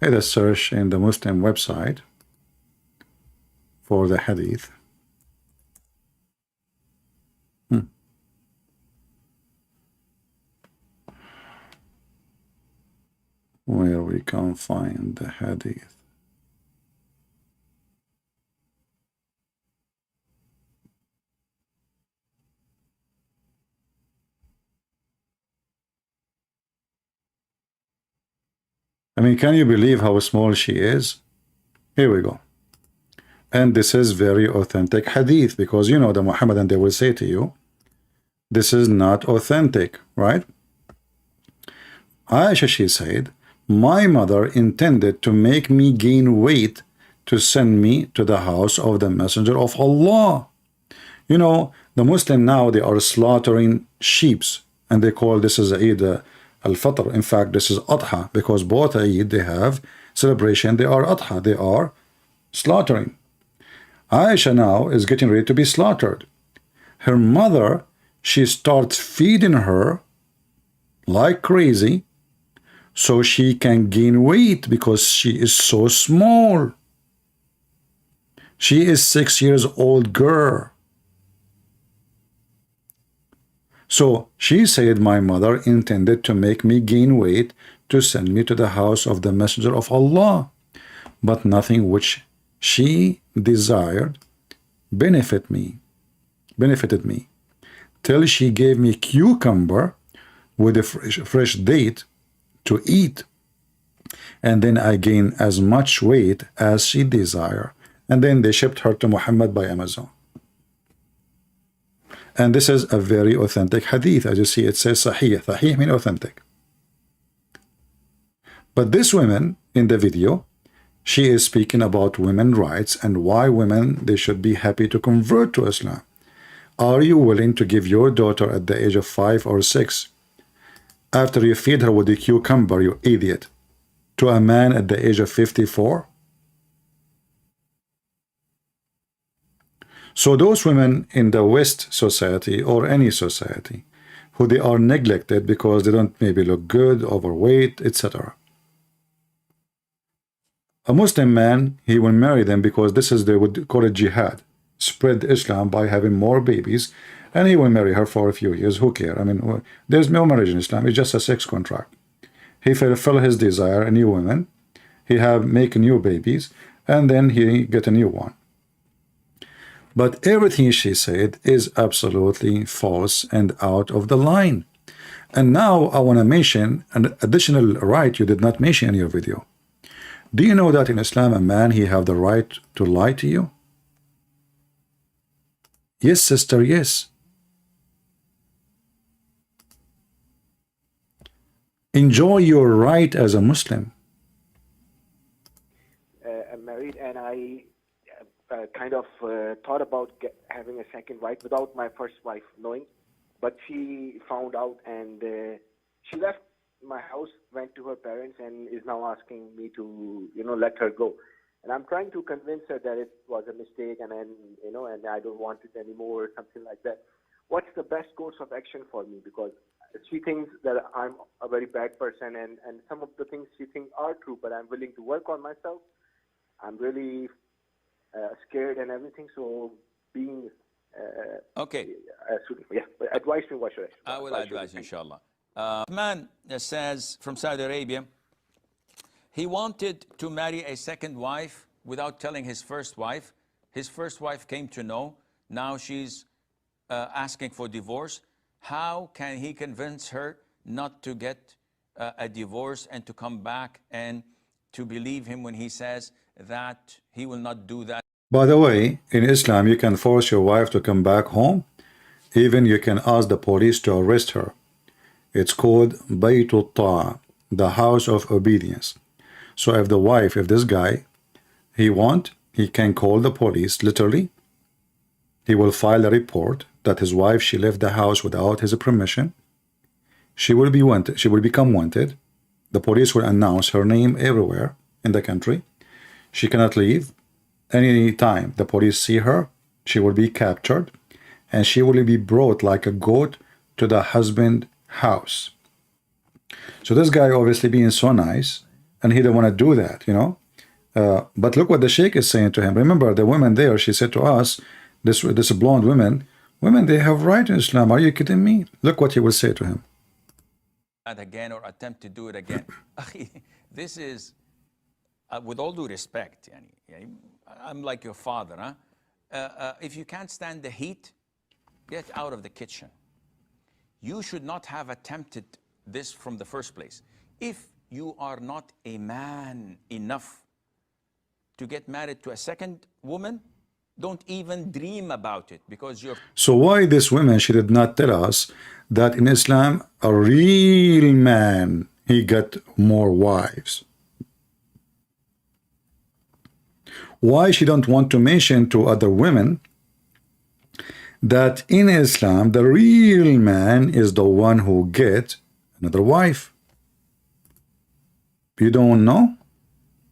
Let us search in the Muslim website for the hadith. Where we can find the hadith. I mean, can you believe how small she is? Here we go. And this is very authentic hadith, because you know the Muhammadan, they will say to you, this is not authentic, right? Aisha, she said, my mother intended to make me gain weight to send me to the house of the Messenger of Allah. You know, the Muslim now, they are slaughtering sheeps, and they call this is Eid al-Fitr. In fact, this is Adha, because both Eid, they have celebration, they are Adha, they are slaughtering. Aisha now is getting ready to be slaughtered. Her mother, she starts feeding her like crazy so she can gain weight because she is so small. She is 6 years old girl. So she said, my mother intended to make me gain weight to send me to the house of the Messenger of Allah, but nothing which she desired benefited me, till she gave me cucumber with a fresh date to eat, and then I gained as much weight as she desired. And then they shipped her to Muhammad by Amazon. And this is a very authentic hadith. As you see, it says Sahih. Sahih means authentic. But this woman in the video, she is speaking about women's rights and why women, they should be happy to convert to Islam. Are you willing to give your daughter at the age of 5 or 6, after you feed her with the cucumber, you idiot, to a man at the age of 54? So those women in the West society or any society who they are neglected because they don't maybe look good, overweight, etc. A Muslim man, he will marry them because this is, they would call it jihad, spread Islam by having more babies, and he will marry her for a few years. Who cares? I mean, there's no marriage in Islam. It's just a sex contract. He fulfill his desire, a new woman. He make new babies, and then he get a new one. But everything she said is absolutely false and out of the line. And now I want to mention an additional right you did not mention in your video. Do you know that in Islam, a man, he have the right to lie to you? Yes, sister, yes. Enjoy your right as a Muslim. I'm married, and I kind of thought about having a second wife without my first wife knowing, but she found out, and she left my house, went to her parents, and is now asking me to, let her go. And I'm trying to convince her that it was a mistake, and then, and I don't want it anymore, or something like that. What's the best course of action for me? Because she thinks that I'm a very bad person, and some of the things she thinks are true, but I'm willing to work on myself. I'm really scared and everything, so being okay. Advise me, what should I will advise you, inshallah. A man says from Saudi Arabia, he wanted to marry a second wife without telling his first wife. His first wife came to know. Now she's asking for divorce. How can he convince her not to get a divorce and to come back and to believe him when he says that he will not do that? By the way, in Islam, you can force your wife to come back home. Even you can ask the police to arrest her. It's called Baytul Ta'a, the house of obedience. So if the wife, if this guy, he can call the police, literally. He will file a report that his wife, she left the house without his permission. She will be wanted. She will become wanted. The police will announce her name everywhere in the country. She cannot leave. Any time the police see her, she will be captured, and she will be brought like a goat to the husband's house. So this guy obviously being so nice, and he didn't want to do that, but look what the sheikh is saying to him. Remember, the woman there, she said to us, this blonde women, they have right in Islam. Are you kidding me? Look what he will say to him. Again, or attempt to do it again. This is, with all due respect, I'm like your father, huh? If you can't stand the heat, get out of the kitchen. You should not have attempted this from the first place. If you are not a man enough to get married to a second woman, don't even dream about it, because you're... So why this woman, she did not tell us that in Islam, a real man, he got more wives? Why she don't want to mention to other women that in Islam, the real man is the one who gets another wife? You don't know?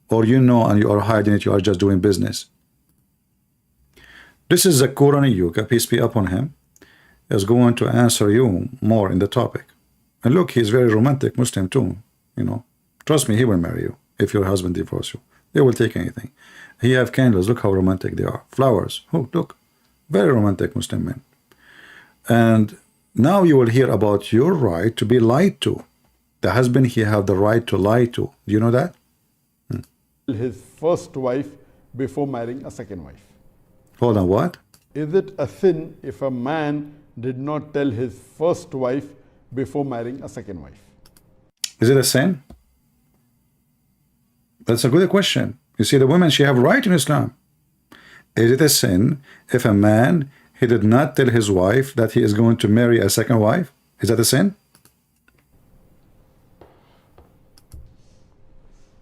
Or you know and you are hiding it, you are just doing business. This is Zakkur Niyuka, peace be upon him, is going to answer you more in the topic. And look, he's very romantic Muslim too, you know. Trust me, he will marry you if your husband divorces you. They will take anything. He have candles, look how romantic they are. Flowers, oh, look, very romantic Muslim men. And now you will hear about your right to be lied to. The husband, he have the right to lie to. Do you know that? His first wife before marrying a second wife. Hold on, what? Is it a sin if a man did not tell his first wife before marrying a second wife? Is it a sin? That's a good question. You see, the woman, she have right in Islam. Is it a sin if a man, he did not tell his wife that he is going to marry a second wife? Is that a sin?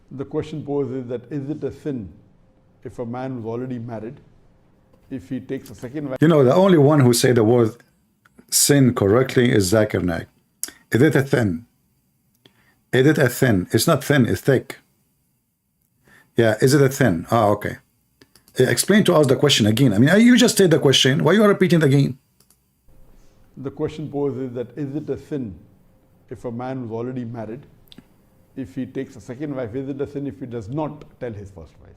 The question posed is that is it a sin if a man who's already married, if he takes a second wife? You know, the only one who say the word sin correctly is Zakir Naik. Is it a thin? Is it a thin? It's not thin, it's thick. Yeah, is it a thin? Ah, okay. Explain to us the question again. I mean, you just said the question. Why you are repeating it again? The question posed is that is it a sin if a man who's already married, if he takes a second wife, is it a sin if he does not tell his first wife?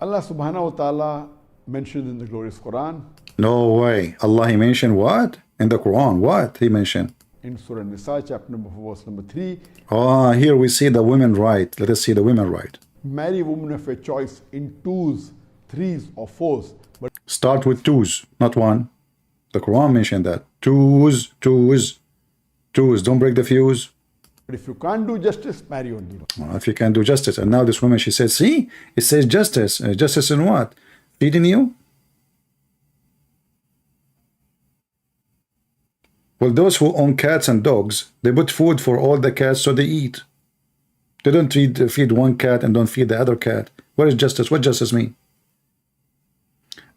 Allah subhanahu wa ta'ala mentioned in the glorious Quran. No way. Allah, he mentioned what? In the Quran, what he mentioned? In Surah Nisa, chapter number 4, verse number 3. Ah, here we see the women right. Let us see the women right. Marry a woman of your choice in twos, threes, or fours. But start with twos, not one. The Quran mentioned that. Twos, twos, twos. Don't break the fuse. But if you can't do justice, marry only one. Well, if you can do justice. And now this woman, she said, see, it says justice. Justice in what? Feeding you? Well, those who own cats and dogs, they put food for all the cats so they eat. They don't feed one cat and don't feed the other cat. What is justice? What justice mean?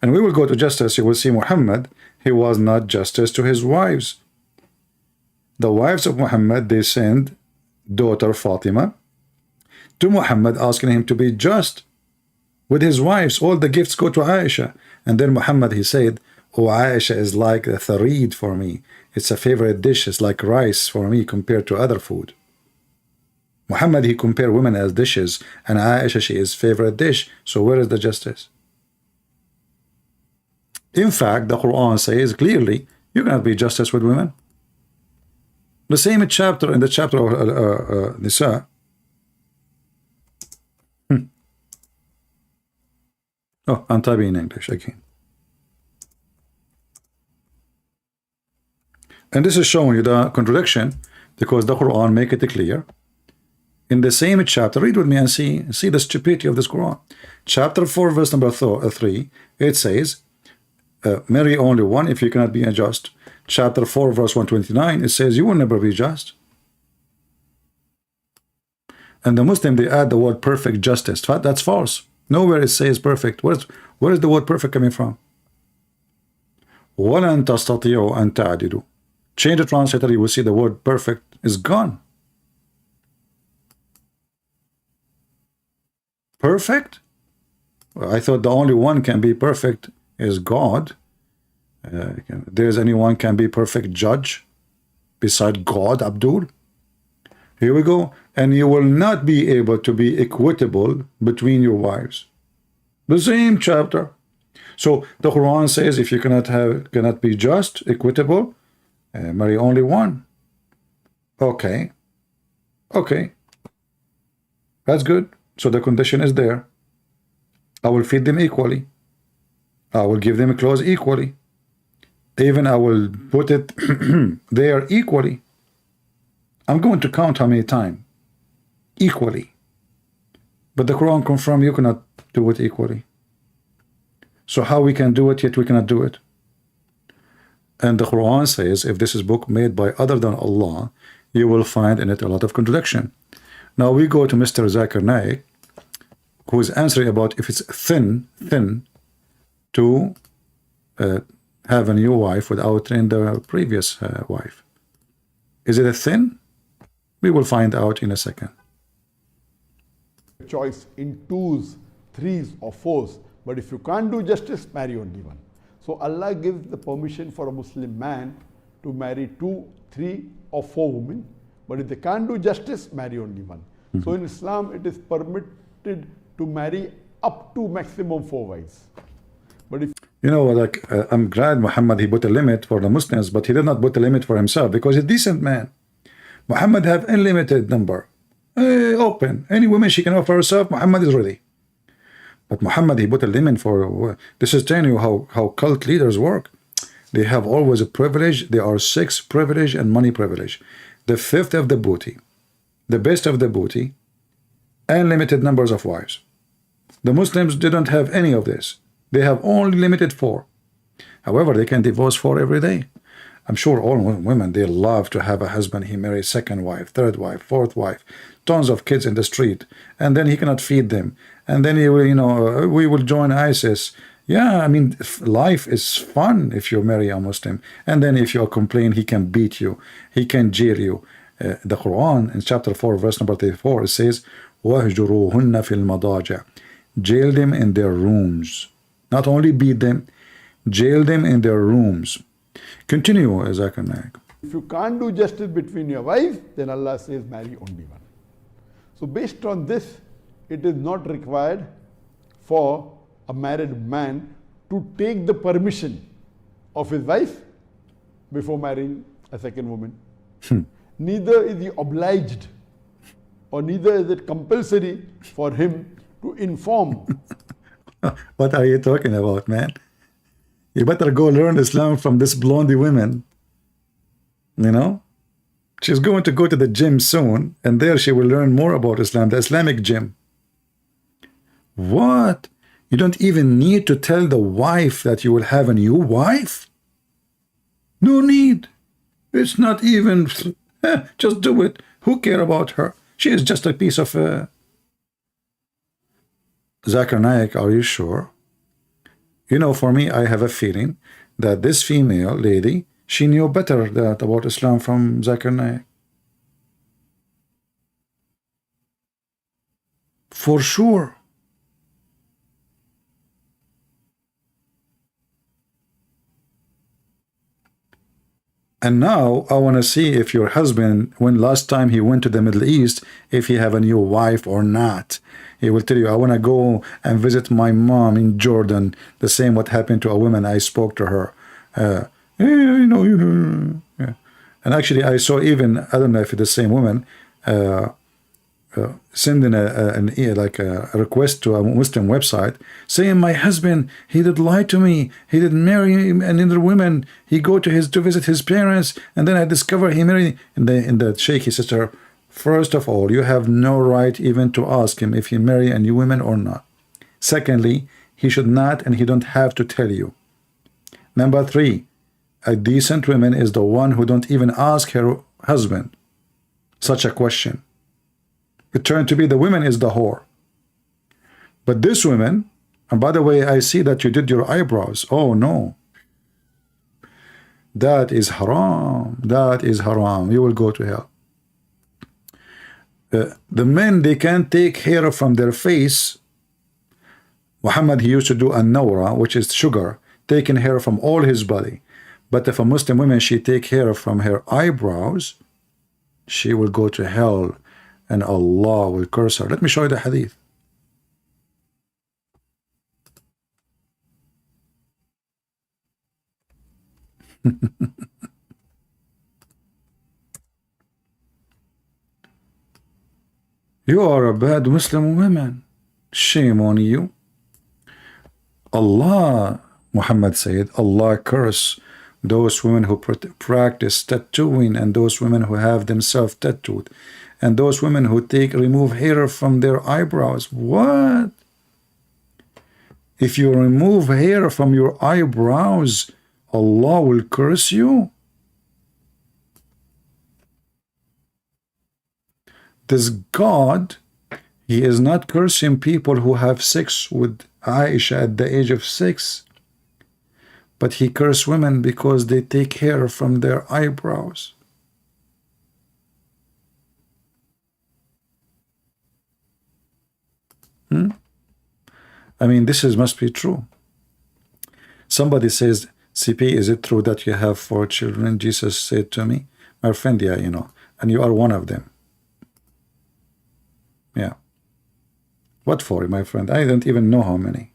And we will go to justice. You will see Muhammad, he was not justice to his wives. The wives of Muhammad, they sent daughter Fatima to Muhammad asking him to be just with his wives. All the gifts go to Aisha. And then Muhammad, he said, oh, Aisha is like a tharid for me. It's a favorite dish. It's like rice for me compared to other food. Muhammad, he compared women as dishes, and Aisha, she is favorite dish. So where is the justice? In fact, the Quran says clearly, you cannot be justice with women. The same chapter, in the chapter of Nisa. Oh, I'm typing in English again. And this is showing you the contradiction, because the Quran make it clear. In the same chapter, read with me and see the stupidity of this Quran. Chapter 4, verse number 3, it says, marry only one if you cannot be unjust. Chapter 4, verse 129, it says, you will never be just. And the Muslim, they add the word perfect justice. That's false. Nowhere it says perfect. Where is the word perfect coming from? وَلَن تَسْتَطِيعُوا أَن تَعْدِلُوا. Change the translator, you will see the word perfect is gone. Perfect? Well, I thought the only one can be perfect is God. There's anyone can be perfect judge beside God, Abdul. Here we go. And you will not be able to be equitable between your wives. The same chapter. So the Quran says if you cannot be just, equitable, marry only one. Okay. Okay. That's good. So the condition is there. I will feed them equally. I will give them clothes equally. Even I will put it there equally. I'm going to count how many times. Equally. But the Quran confirms you cannot do it equally. So how we can do it, yet we cannot do it? And the Quran says, if this is book made by other than Allah, you will find in it a lot of contradiction. Now we go to Mr. Zakir Naik, who is answering about if it's thin to have a new wife without in the previous wife. Is it a thin? We will find out in a second. Choice in 2s, 3s or 4s. But if you can't do justice, marry only one. So Allah gives the permission for a Muslim man to marry 2, 3 or 4 women. But if they can't do justice, marry only one. So in Islam, it is permitted to marry up to maximum 4 wives. But if you know, like I'm glad Muhammad he put a limit for the Muslims, but he did not put a limit for himself because he's a decent man. Muhammad have unlimited number, open. Any woman she can offer herself, Muhammad is ready. But Muhammad he put a limit for. This is telling you how cult leaders work. They have always a privilege. There are 6 privilege and money privilege. The 5th of the booty, the best of the booty, unlimited numbers of wives. The Muslims didn't have any of this. They have only limited 4. However, they can divorce 4 every day. I'm sure all women, they love to have a husband. He marries 2nd wife, 3rd wife, 4th wife, tons of kids in the street, and then he cannot feed them. And then he will, you know, we will join ISIS. Yeah, I mean, life is fun if you marry a Muslim. And then if you complain, he can beat you. He can jail you. The Quran in chapter 4, verse number 34, it says, وَهْجُرُوهُنَّ فِي الْمَضَاجِعِ. Jail them in their rooms. Not only beat them, jail them in their rooms. Continue, Zakir Naik. If you can't do justice between your wives, then Allah says marry only one. So based on this, it is not required for a married man to take the permission of his wife before marrying a 2nd woman. Neither is he obliged or neither is it compulsory for him to inform. What are you talking about, man? You better go learn Islam from this blondie woman. You know? She's going to go to the gym soon, and there she will learn more about Islam, the Islamic gym. What? You don't even need to tell the wife that you will have a new wife? No need. It's not even... just do it. Who cares about her? She is just a piece of... Zakir Naik, are you sure? You know, for me, I have a feeling that this female lady, she knew better about Islam from Zakir Naik. For sure. And now I want to see if your husband, when last time he went to the Middle East, if he have a new wife or not. He will tell you, I want to go and visit my mom in Jordan. The same what happened to a woman. I spoke to her. Yeah. And actually, I saw even, I don't know if it's the same woman, sending a request to a Muslim website saying, my husband, he did lie to me. He did marry another woman. He go to visit his parents, and then I discover he married. In the sheikh, he says to her, first of all, you have no right even to ask him if he marry a new woman or not. Secondly, he should not and he don't have to tell you. Number 3, a decent woman is the one who don't even ask her husband such a question. It turned to be the woman is the whore. But this woman, and by the way, I see that you did your eyebrows. Oh no. That is haram. That is haram. You will go to hell. The men, they can't take hair from their face. Muhammad, he used to do a nawra, which is sugar, taking hair from all his body. But if a Muslim woman, she take hair from her eyebrows, she will go to hell and Allah will curse her. Let me show you the hadith. You are a bad Muslim woman. Shame on you. Allah, Muhammad said, Allah curse those women who practice tattooing, and those women who have themselves tattooed, and those women who remove hair from their eyebrows. What? If you remove hair from your eyebrows, Allah will curse you? This God, He is not cursing people who have sex with Aisha at the age of 6, but He cursed women because they take hair from their eyebrows. I mean, this must be true. Somebody says, CP, is it true that you have 4 children? Jesus said to me, my friend, yeah, you know, and you are one of them. Yeah. What 4, my friend? I don't even know how many.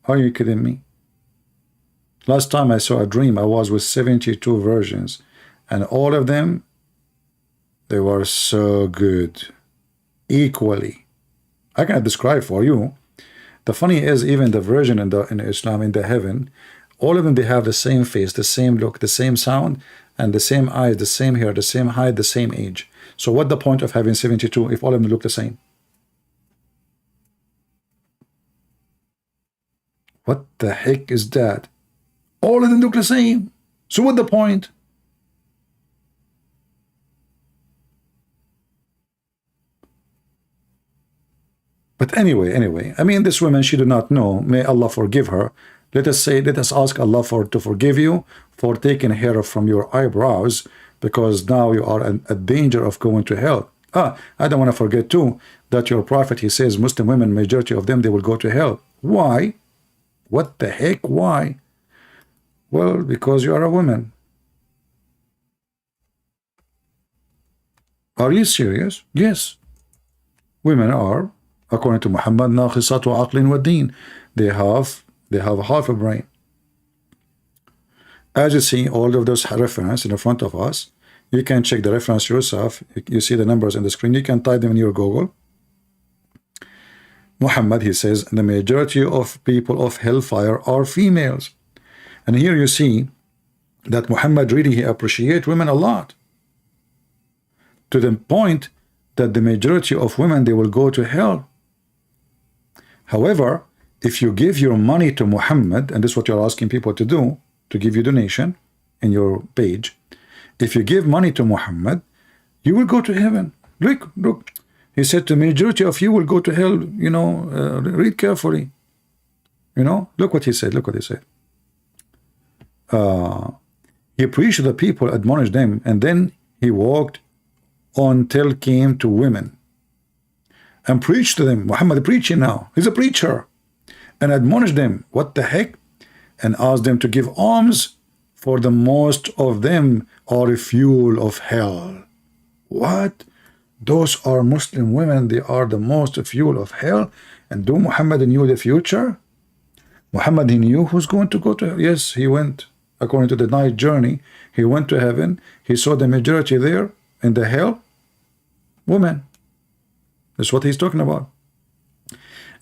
Are you kidding me? Last time I saw a dream, I was with 72 virgins, and all of them, they were so good, equally. I cannot describe for you. The funny is, even the virgin in Islam, in the heaven, all of them, they have the same face, the same look, the same sound, and the same eyes, the same hair, the same height, the same age. So what the point of having 72 if all of them look the same? What the heck is that? All of them look the same. So what the point? But anyway, I mean, this woman, she did not know. May Allah forgive her. Let us ask Allah to forgive you for taking hair from your eyebrows, because now you are in a danger of going to hell. I don't want to forget too that your prophet, he says Muslim women, majority of them, they will go to hell. Why? What the heck? Why? Well, because you are a woman. Are you serious? Yes. Women are, according to Muhammad, ناقصات عقل ودين. They have half a brain. As you see all of those references in front of us, you can check the reference yourself. You see the numbers on the screen. You can type them in your Google. Muhammad, he says, the majority of people of hellfire are females. And here you see that Muhammad really, he appreciates women a lot, to the point that the majority of women, they will go to hell. However, if you give your money to Muhammad, and this is what you're asking people to do, to give you donation in your page, if you give money to Muhammad, you will go to heaven. Look, he said the majority of you will go to hell. You know, read carefully. You know, look what he said. Look what he said. He preached to the people, admonished them, and then he walked until came to women and preached to them. Muhammad preaching now. He's a preacher. And admonished them. What the heck? And asked them to give alms, for the most of them are a fuel of hell. What? Those are Muslim women. They are the most fuel of hell. And do Muhammad knew the future? Muhammad, he knew who's going to go to hell. Yes, he went. According to the night journey, he went to heaven. He saw the majority there in the hell. Women. That's what he's talking about.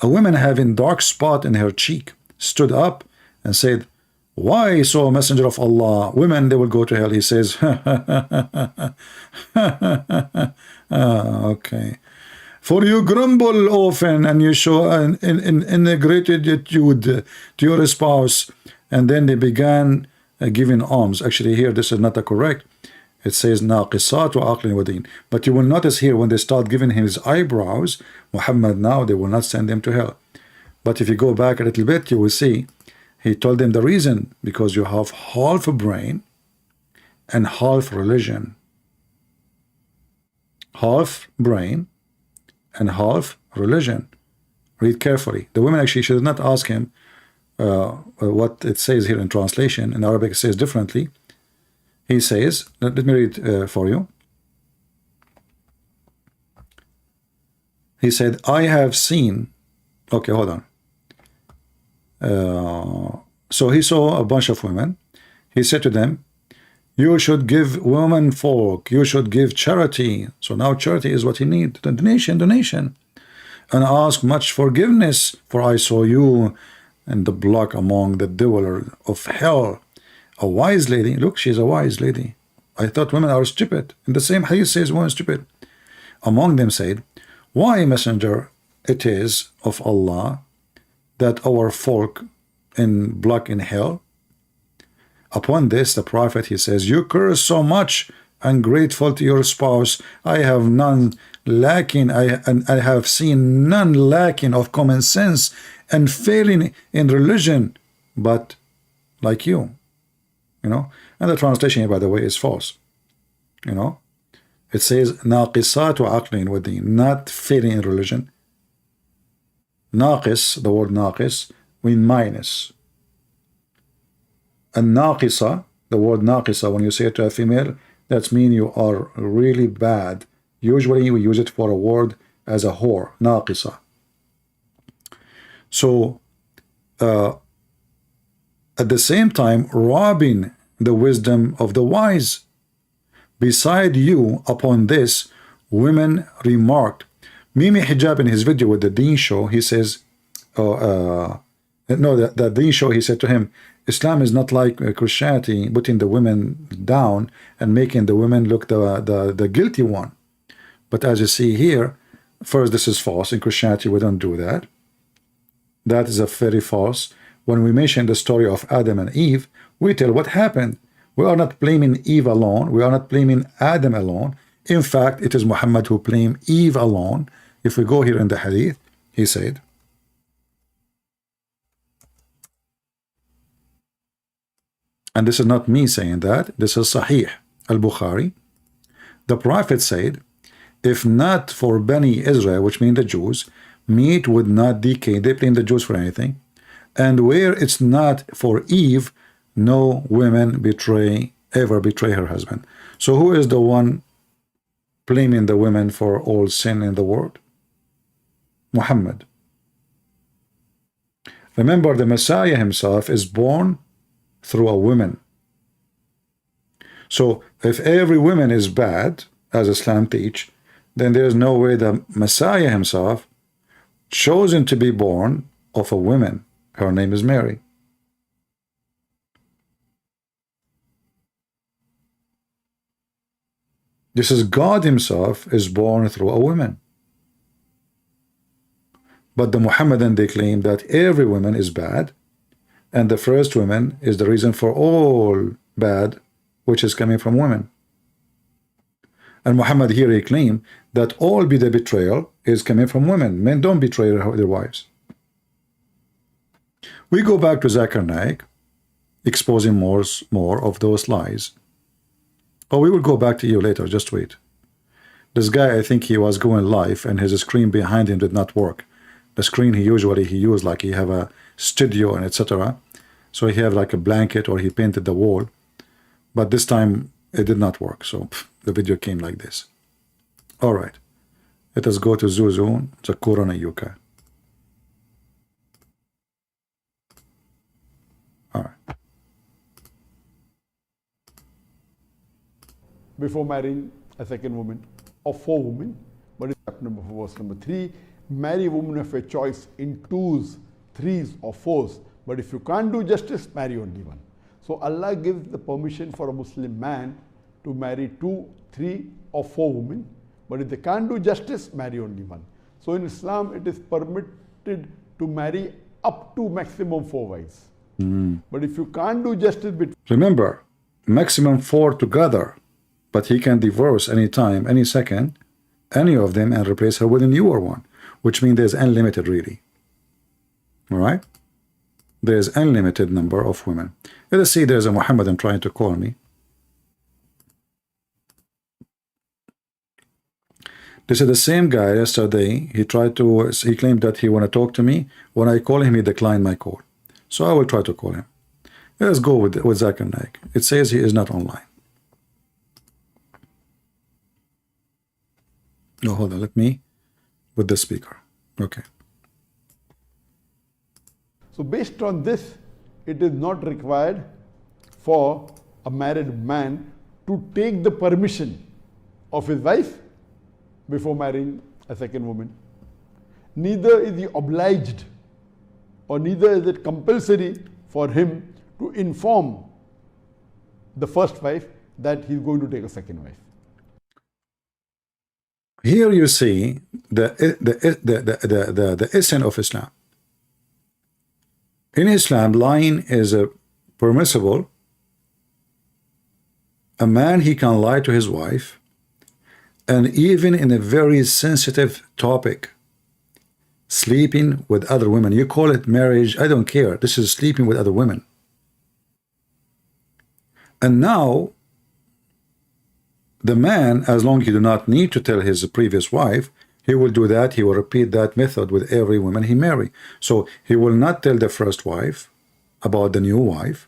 A woman having dark spot in her cheek stood up and said, why, so messenger of Allah, women, they will go to hell? He says, okay. For you grumble often and you show an ingratitude to your spouse. And then they began giving alms. Actually, here, this is not correct. It says, ناقصات وعقل ودين. But you will notice here, when they start giving him his eyebrows, Muhammad, now they will not send them to hell. But if you go back a little bit, you will see, he told them the reason, because you have half a brain and half religion. Half brain and half religion. Read carefully. The women, actually, should not ask him what it says here in translation. In Arabic, it says differently. He says, let me read for you. He said, I have seen, okay, hold on. So he saw a bunch of women. He said to them, you should give women folk, you should give charity. So now charity is what he needs, donation. And ask much forgiveness, for I saw you in the block among the dweller of hell. A wise lady, look, she's a wise lady. I thought women are stupid. In the same hadith says women are stupid. Among them said, why, messenger, it is of Allah that our folk in block in hell? Upon this, the prophet, he says, you curse so much, ungrateful to your spouse. I have none lacking, I have seen none lacking of common sense and failing in religion, but like you. You know, and the translation here, by the way, is false. You know, it says naqisatu aqlin wa din, not failing in religion. Naqis, the word naqis, means minus. And naqisa, the word naqisa, when you say it to a female, that means you are really bad. Usually we use it for a word as a whore, naqisa. So, at the same time, robbing the wisdom of the wise. Beside you, upon this, women remarked. Mimi Hijab, in his video with the Deen Show, he says, the Deen Show, he said to him, Islam is not like Christianity, putting the women down and making the women look the guilty one. But as you see here, first, this is false. In Christianity, we don't do that. That is a very false. When we mention the story of Adam and Eve, we tell what happened. We are not blaming Eve alone. We are not blaming Adam alone. In fact, it is Muhammad who blamed Eve alone. If we go here in the hadith, he said, and this is not me saying that, this is Sahih al-Bukhari. The Prophet said, if not for Bani Israel, which means the Jews, meat would not decay. They blame the Jews for anything. And where it's not for Eve, no woman ever betray her husband. So who is the one blaming the women for all sin in the world? Muhammad. Remember, the Messiah himself is born through a woman. So if every woman is bad, as Islam teach, then there's no way the Messiah himself chosen to be born of a woman. Her name is Mary. This is God himself is born through a woman. But the Muhammadan, they claim that every woman is bad, and the first woman is the reason for all bad, which is coming from women. And Muhammad here, he claimed that all the betrayal is coming from women. Men don't betray their wives. We go back to Zakir Naik, exposing more of those lies. Oh, we will go back to you later, just wait. This guy, I think he was going live and his screen behind him did not work. The screen he used, like he have a studio and etc. So he have like a blanket or he painted the wall. But this time it did not work. So the video came like this. All right. Let us go to Zuzu, Zakura Nayuka. All right. Before marrying a second woman or 4 women, but it's chapter number 4, verse number 3, marry women of your choice in 2s, 3s or 4s, but if you can't do justice, marry only one. So Allah gives the permission for a Muslim man to marry 2, 3 or 4 women, but if they can't do justice, marry only one. So in Islam, it is permitted to marry up to maximum 4 wives. But if you can't do justice between... Remember, maximum 4 together, but he can divorce any time, any second, any of them and replace her with a newer one, which means there's unlimited really. All right? There's unlimited number of women. Let us see, there's a Muhammadan trying to call me. This is the same guy yesterday. He claimed that he want to talk to me. When I call him, he declined my call. So I will try to call him. Let us go with Zakir Naik. It says he is not online. No, hold on. Let me with the speaker. Okay. So based on this, it is not required for a married man to take the permission of his wife before marrying a second woman. Neither is he obliged or neither is it compulsory for him to inform the first wife that he's going to take a second wife. Here you see the essence of Islam. In Islam, lying is permissible. A man, he can lie to his wife, and even in a very sensitive topic, sleeping with other women. You call it marriage, I don't care. This is sleeping with other women. And now, the man, as long as he do not need to tell his previous wife, he will do that. He will repeat that method with every woman he marry. So he will not tell the first wife about the new wife.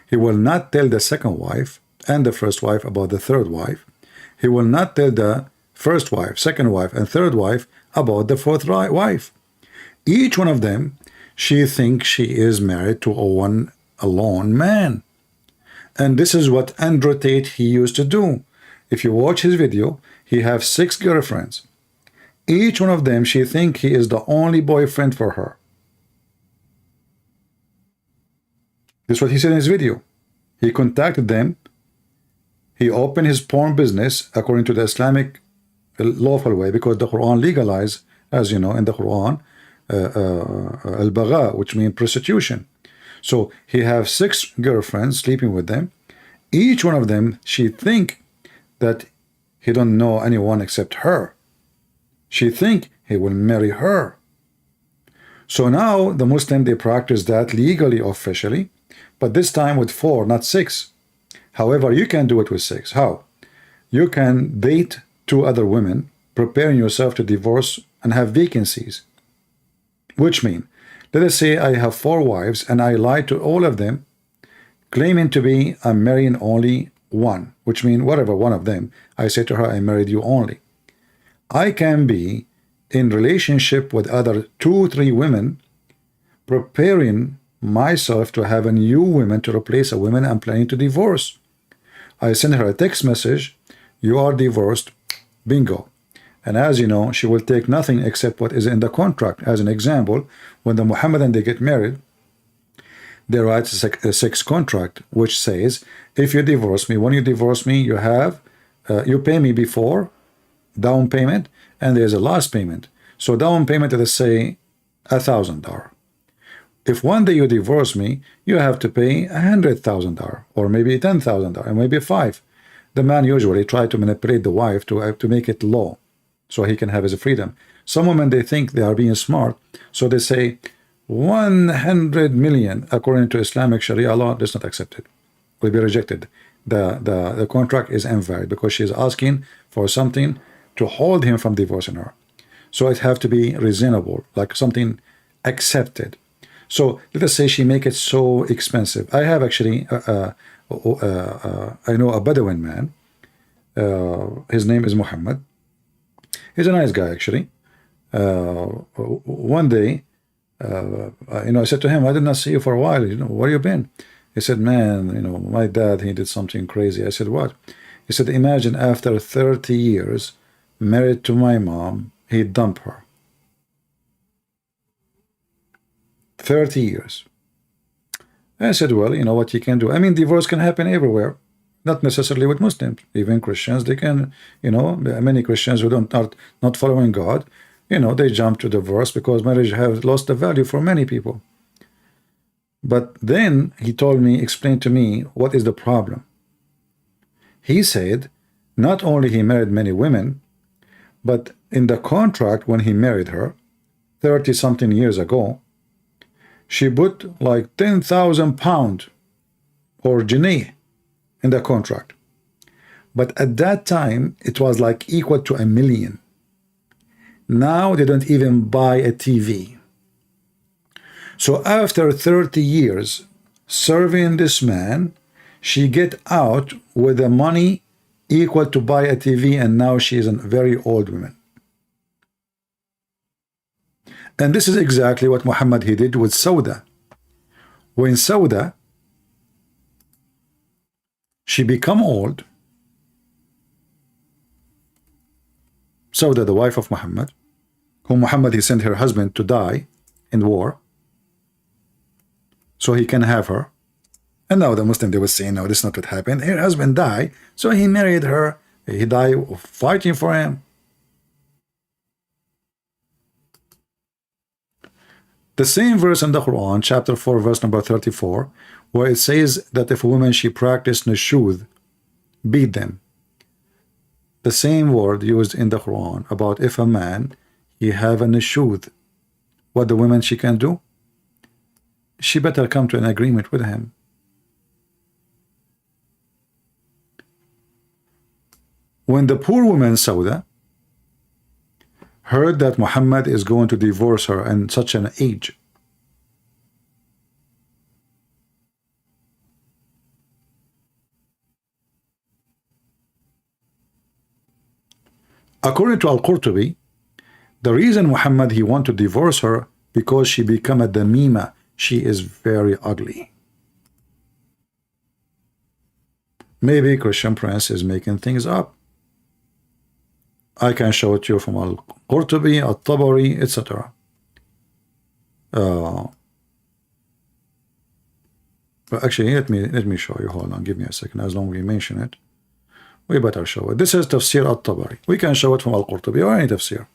He will not tell the second wife and the first wife about the third wife. He will not tell the first wife, second wife, and third wife about the fourth wife. Each one of them, she thinks she is married to a lone man. And this is what Andrew Tate, he used to do. If you watch his video, he have 6 girlfriends. Each one of them, she think he is the only boyfriend for her. This is what he said in his video. He contacted them. He opened his porn business according to the Islamic lawful way, because the Quran legalized, as you know, in the Quran, al-bagha, which means prostitution. So he have 6 girlfriends sleeping with them. Each one of them, she think that he don't know anyone except her. She think he will marry her. So now the Muslim, they practice that legally, officially, but this time with 4, not 6. However, you can do it with 6. How? You can date 2 other women, preparing yourself to divorce and have vacancies. Which mean, let us say I have 4 wives and I lie to all of them, claiming to be I'm marrying only one, which means whatever one of them, I say to her, I married you only. I can be in relationship with other 2, 3 women, preparing myself to have a new woman to replace a woman I'm planning to divorce. I send her a text message, you are divorced, bingo. And as you know, she will take nothing except what is in the contract. As an example, when the Muhammadan, they get married, they write a 6 contract, which says, if you divorce me, when you divorce me, you have, you pay me before, down payment, and there's a last payment. So down payment, let's say $1,000. If one day you divorce me, you have to pay $100,000, or maybe $10,000, or maybe 5. The man usually try to manipulate the wife to make it law, so he can have his freedom. Some women, they think they are being smart, so they say 100 million according to Islamic Sharia law. That's not accepted, will be rejected. The contract is invalid because she is asking for something to hold him from divorcing her. So it have to be reasonable, like something accepted. So let us say she make it so expensive. I have actually I know a Bedouin man. His name is Muhammad. He's a nice guy, actually. One day, I said to him, I did not see you for a while. Where you been? He said, man, my dad, he did something crazy. I said, what? He said, imagine after 30 years, married to my mom, he dumped her. 30 years. I said, well, you know what you can do. I mean, divorce can happen everywhere. Not necessarily with Muslims, even Christians. They can, many Christians who not following God, they jump to divorce because marriage has lost the value for many people. But then he explained to me what is the problem. He said, not only he married many women, but in the contract when he married her, 30-something years ago, she put like 10,000 pounds or guinea in the contract. But at that time, it was like equal to $1 million. Now they don't even buy a TV. So after 30 years serving this man, she get out with the money equal to buy a TV, and now she is a very old woman. And this is exactly what Muhammad, he did with Sauda. When Sauda, she become old, Sauda, the wife of Muhammad, whom Muhammad, he sent her husband to die in war, so he can have her. And now the Muslim, they were saying, no, this is not what happened. Her husband died, so he married her. He died fighting for him. The same verse in the Quran, chapter 4, verse number 34, where it says that if a woman, she practiced nushud, beat them. The same word used in the Quran about if a man, he have a nushud, what the woman, she can do? She better come to an agreement with him. When the poor woman Sauda heard that Muhammad is going to divorce her in such an age, according to Al-Qurtubi, the reason Muhammad, he want to divorce her because she become a damima. She is very ugly. Maybe Christian Prince is making things up. I can show it to you from Al-Qurtubi, Al-Tabari, etc. But actually, let me show you. Hold on, give me a second. As long as we mention it, we better show it. This is Tafsir Al-Tabari. We can show it from Al-Qurtubi or any Tafsir.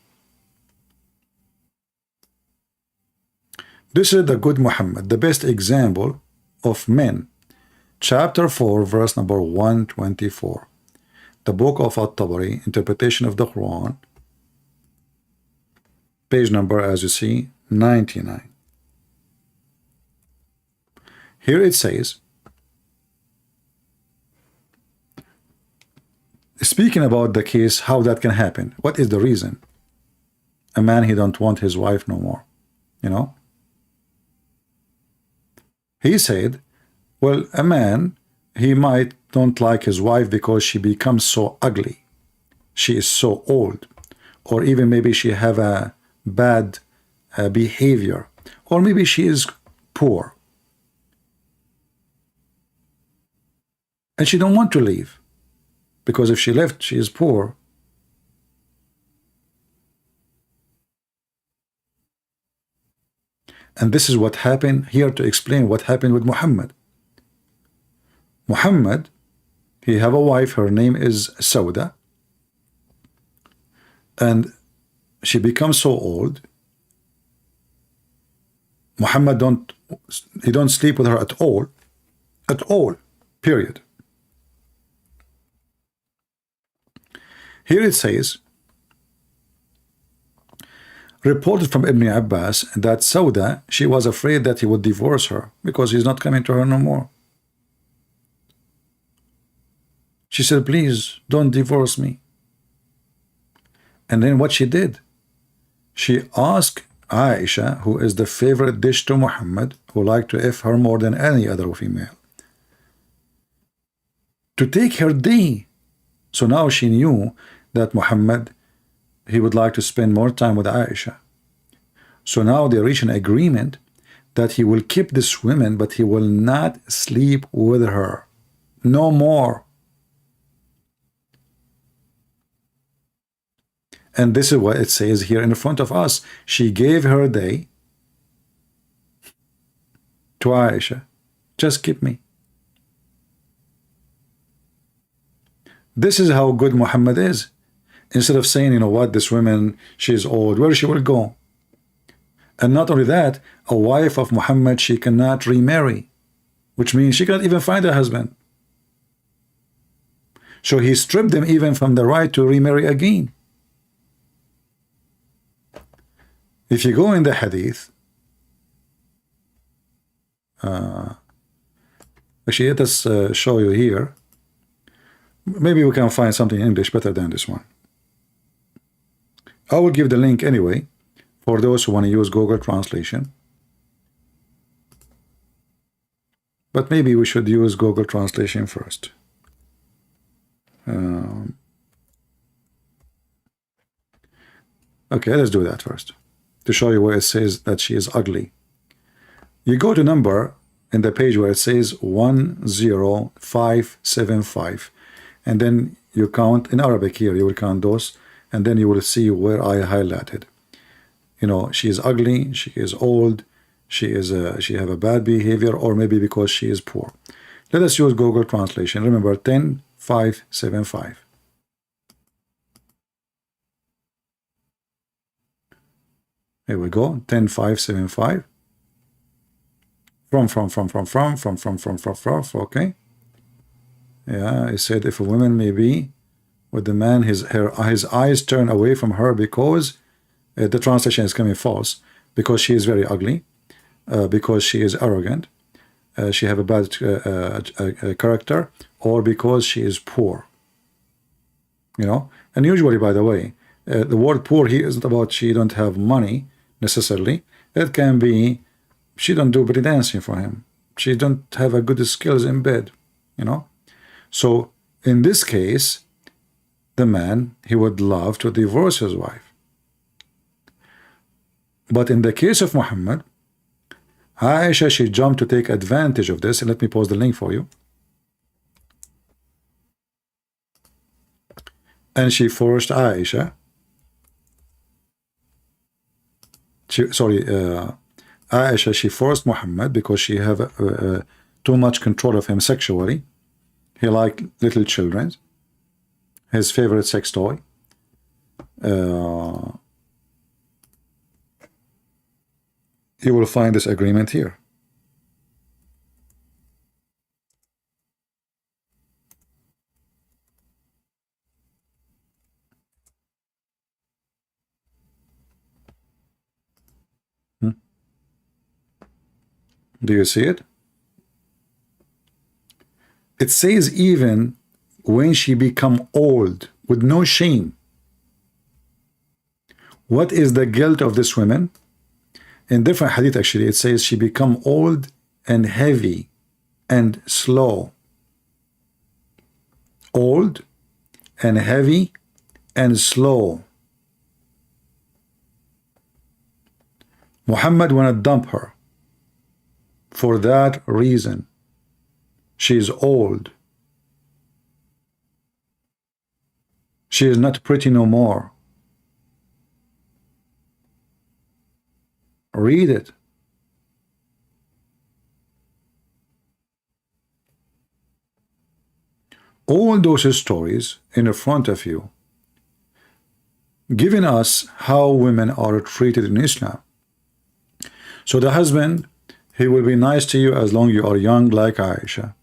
This is the good Muhammad, the best example of men. Chapter 4, verse number 124. The book of At-Tabari, interpretation of the Quran, page number, as you see, 99. Here it says, speaking about the case, how that can happen. What is the reason? A man, he don't want his wife no more, you know. He said, well, a man, he might don't like his wife because she becomes so ugly. She is so old. Or even maybe she have a bad behavior. Or maybe she is poor. And she don't want to leave. Because if she left, she is poor. And this is what happened here to explain what happened with Muhammad. Muhammad, he have a wife, her name is Sauda, and she becomes so old. Muhammad don't sleep with her at all, period. Here it says, reported from Ibn Abbas that Sauda, she was afraid that he would divorce her because he's not coming to her no more. She said, please don't divorce me. And then what she did, she asked Aisha, who is the favorite dish to Muhammad, who liked to F her more than any other female, to take her day. So now she knew that Muhammad, he would like to spend more time with Aisha. So now they reach an agreement that he will keep this woman, but he will not sleep with her. No more. And this is what it says here in front of us. She gave her day to Aisha. Just keep me. This is how good Muhammad is. Instead of saying, you know what, this woman, she's old, where she will go? And not only that, a wife of Muhammad, she cannot remarry, which means she cannot even find a husband. So he stripped them even from the right to remarry again. If you go in the hadith, actually let us show you here. Maybe we can find something in English better than this one. I will give the link anyway for those who want to use Google Translation. But maybe we should use Google Translation first. Okay, let's do that first, to show you where it says that she is ugly. You go to number in the page where it says 10575, and then you count in Arabic here, you will count those, and then you will see where I highlighted. You know, she is ugly, she is old, she have a bad behavior, or maybe because she is poor. Let us use Google Translation. Remember 10575. Here we go. 10575. From. Okay. Yeah, it said if a woman may be with the man, his eyes turn away from her because the translation is coming false, because she is very ugly, because she is arrogant, she have a bad character, or because she is poor. You know, and usually, by the way, the word poor here isn't about she don't have money necessarily. It can be she don't do belly dancing for him. She don't have a good skills in bed. You know, so in this case, the man, he would love to divorce his wife. But in the case of Muhammad, Aisha, she jumped to take advantage of this. And let me post the link for you. And she forced Aisha. Aisha, she forced Muhammad because she have too much control of him sexually. He liked little children. His favorite sex toy. You will find this agreement here. Do you see it? It says even when she become old with no shame. What is the guilt of this woman? In different hadith, actually, it says she become old and heavy and slow. Old and heavy and slow. Muhammad wanna dump her for that reason. She is old. She is not pretty no more. Read it. All those stories in front of you, giving us how women are treated in Islam. So the husband, he will be nice to you as long as you are young like Aisha.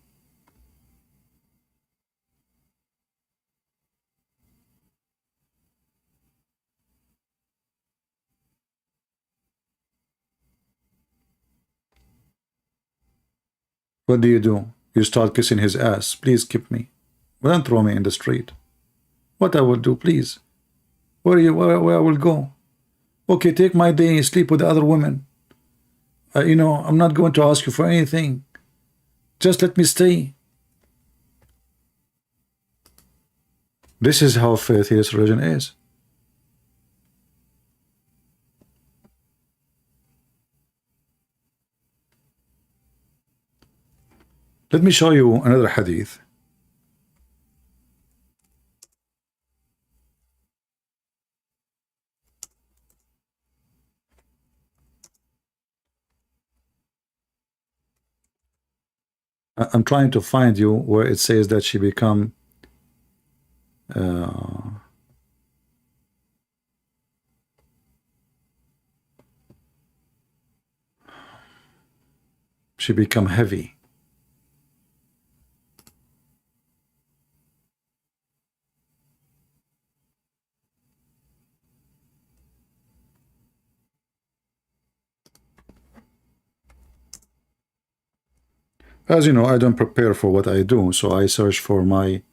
What do? You start kissing his ass. Please keep me. Well, don't throw me in the street. What I will do, please? Where I will go? Okay, take my day and sleep with the other women. You know, I'm not going to ask you for anything. Just let me stay. This is how faith-based religion is. Let me show you another hadith. I'm trying to find you where it says that she become heavy. As you know, I don't prepare for what I do, so I search for my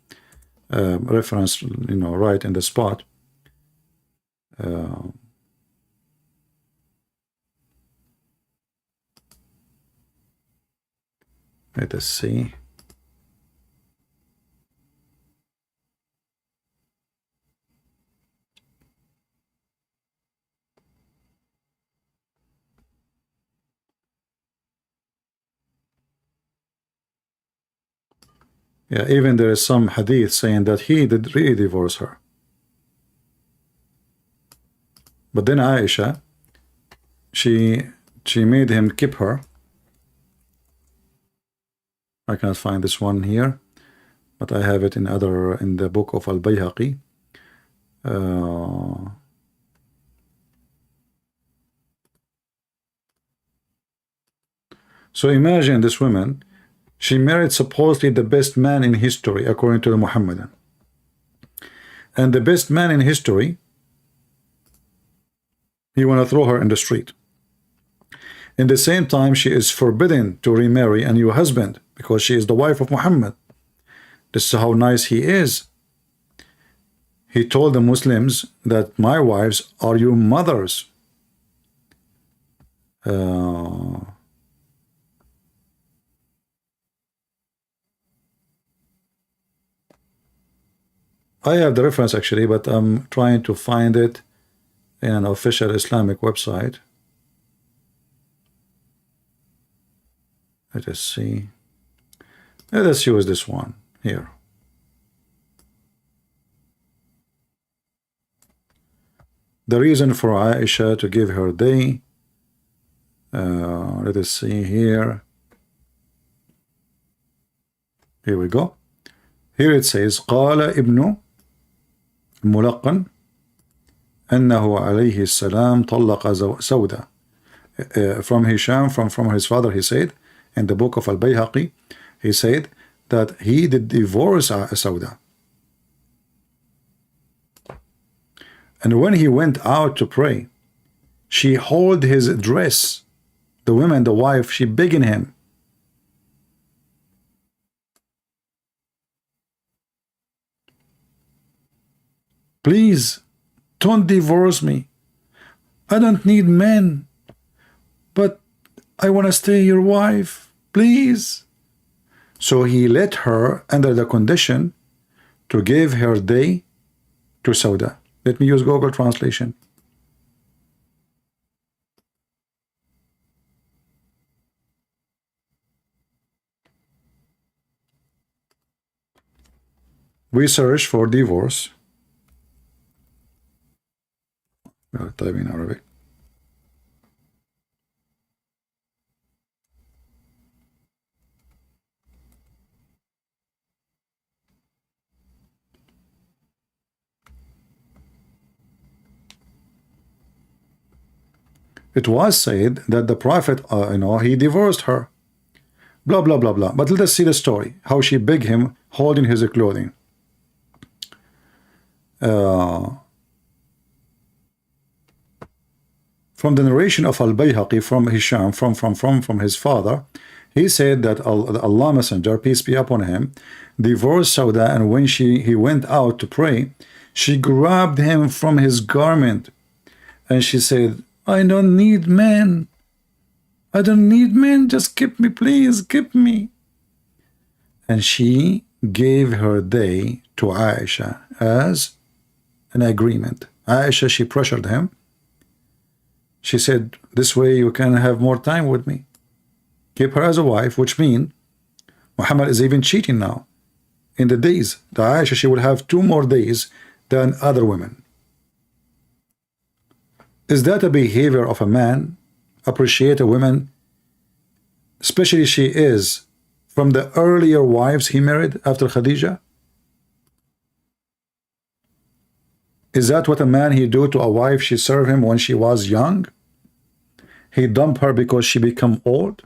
reference, you know, right in the spot. Let us see. Yeah, even there is some hadith saying that he did really divorce her. But then Aisha, she made him keep her. I cannot find this one here, but I have it in the book of Al-Bayhaqi. So imagine this woman, she married supposedly the best man in history according to the Muhammadan. And the best man in history, he want to throw her in the street. In the same time, she is forbidden to remarry a new husband because she is the wife of Muhammad. This is how nice he is. He told the Muslims that my wives are your mothers. I have the reference actually, but I'm trying to find it in an official Islamic website. Let us see. Let us use this one here. The reason for Aisha to give her day. Let us see here. Here we go. Here it says قال ابن الملقن أنه عليه السلام طلق سودة. From Hisham, from his father, he said in the book of Al-Bayhaqi, he said that he did divorce Sauda. And when he went out to pray, she held his dress. The woman, the wife, she begging him. Please, don't divorce me. I don't need men, but I want to stay your wife. Please. So he let her under the condition to give her day to Sauda. Let me use Google translation. We search for divorce. I'll type in Arabic. It was said that the Prophet, he divorced her. Blah, blah, blah, blah. But let us see the story. How she begged him holding his clothing. From the narration of Al-Bayhaqi from Hisham, from his father, he said that Allah Messenger, peace be upon him, divorced Sauda, and when he went out to pray, she grabbed him from his garment and she said, I don't need men. I don't need men. Just keep me, please. Keep me. And she gave her day to Aisha as an agreement. Aisha, she pressured him. She said, this way you can have more time with me. Keep her as a wife, which means Muhammad is even cheating now. In the days, the Aisha, she will have 2 more days than other women. Is that a behavior of a man? Appreciate a woman, especially she is from the earlier wives he married after Khadija? Is that what a man he do to a wife she served him when she was young? He dumped her because she become old?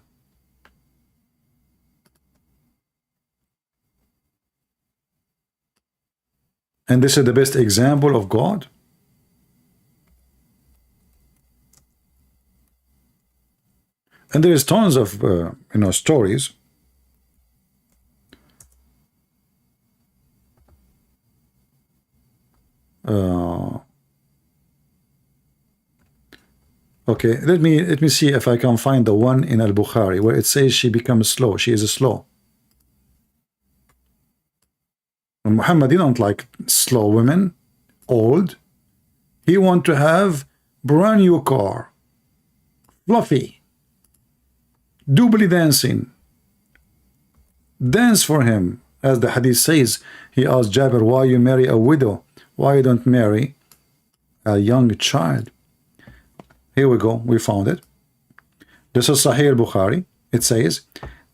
And this is the best example of God? And there is tons of stories. Okay, let me see if I can find the one in Al-Bukhari where it says she becomes slow. She is slow. And Muhammad didn't like slow women, old. He want to have brand new car, fluffy, doubly dancing. Dance for him, as the hadith says. He asked Jabir, why you marry a widow? Why you don't marry a young child? Here we go, we found it. This is Sahih al-Bukhari. It says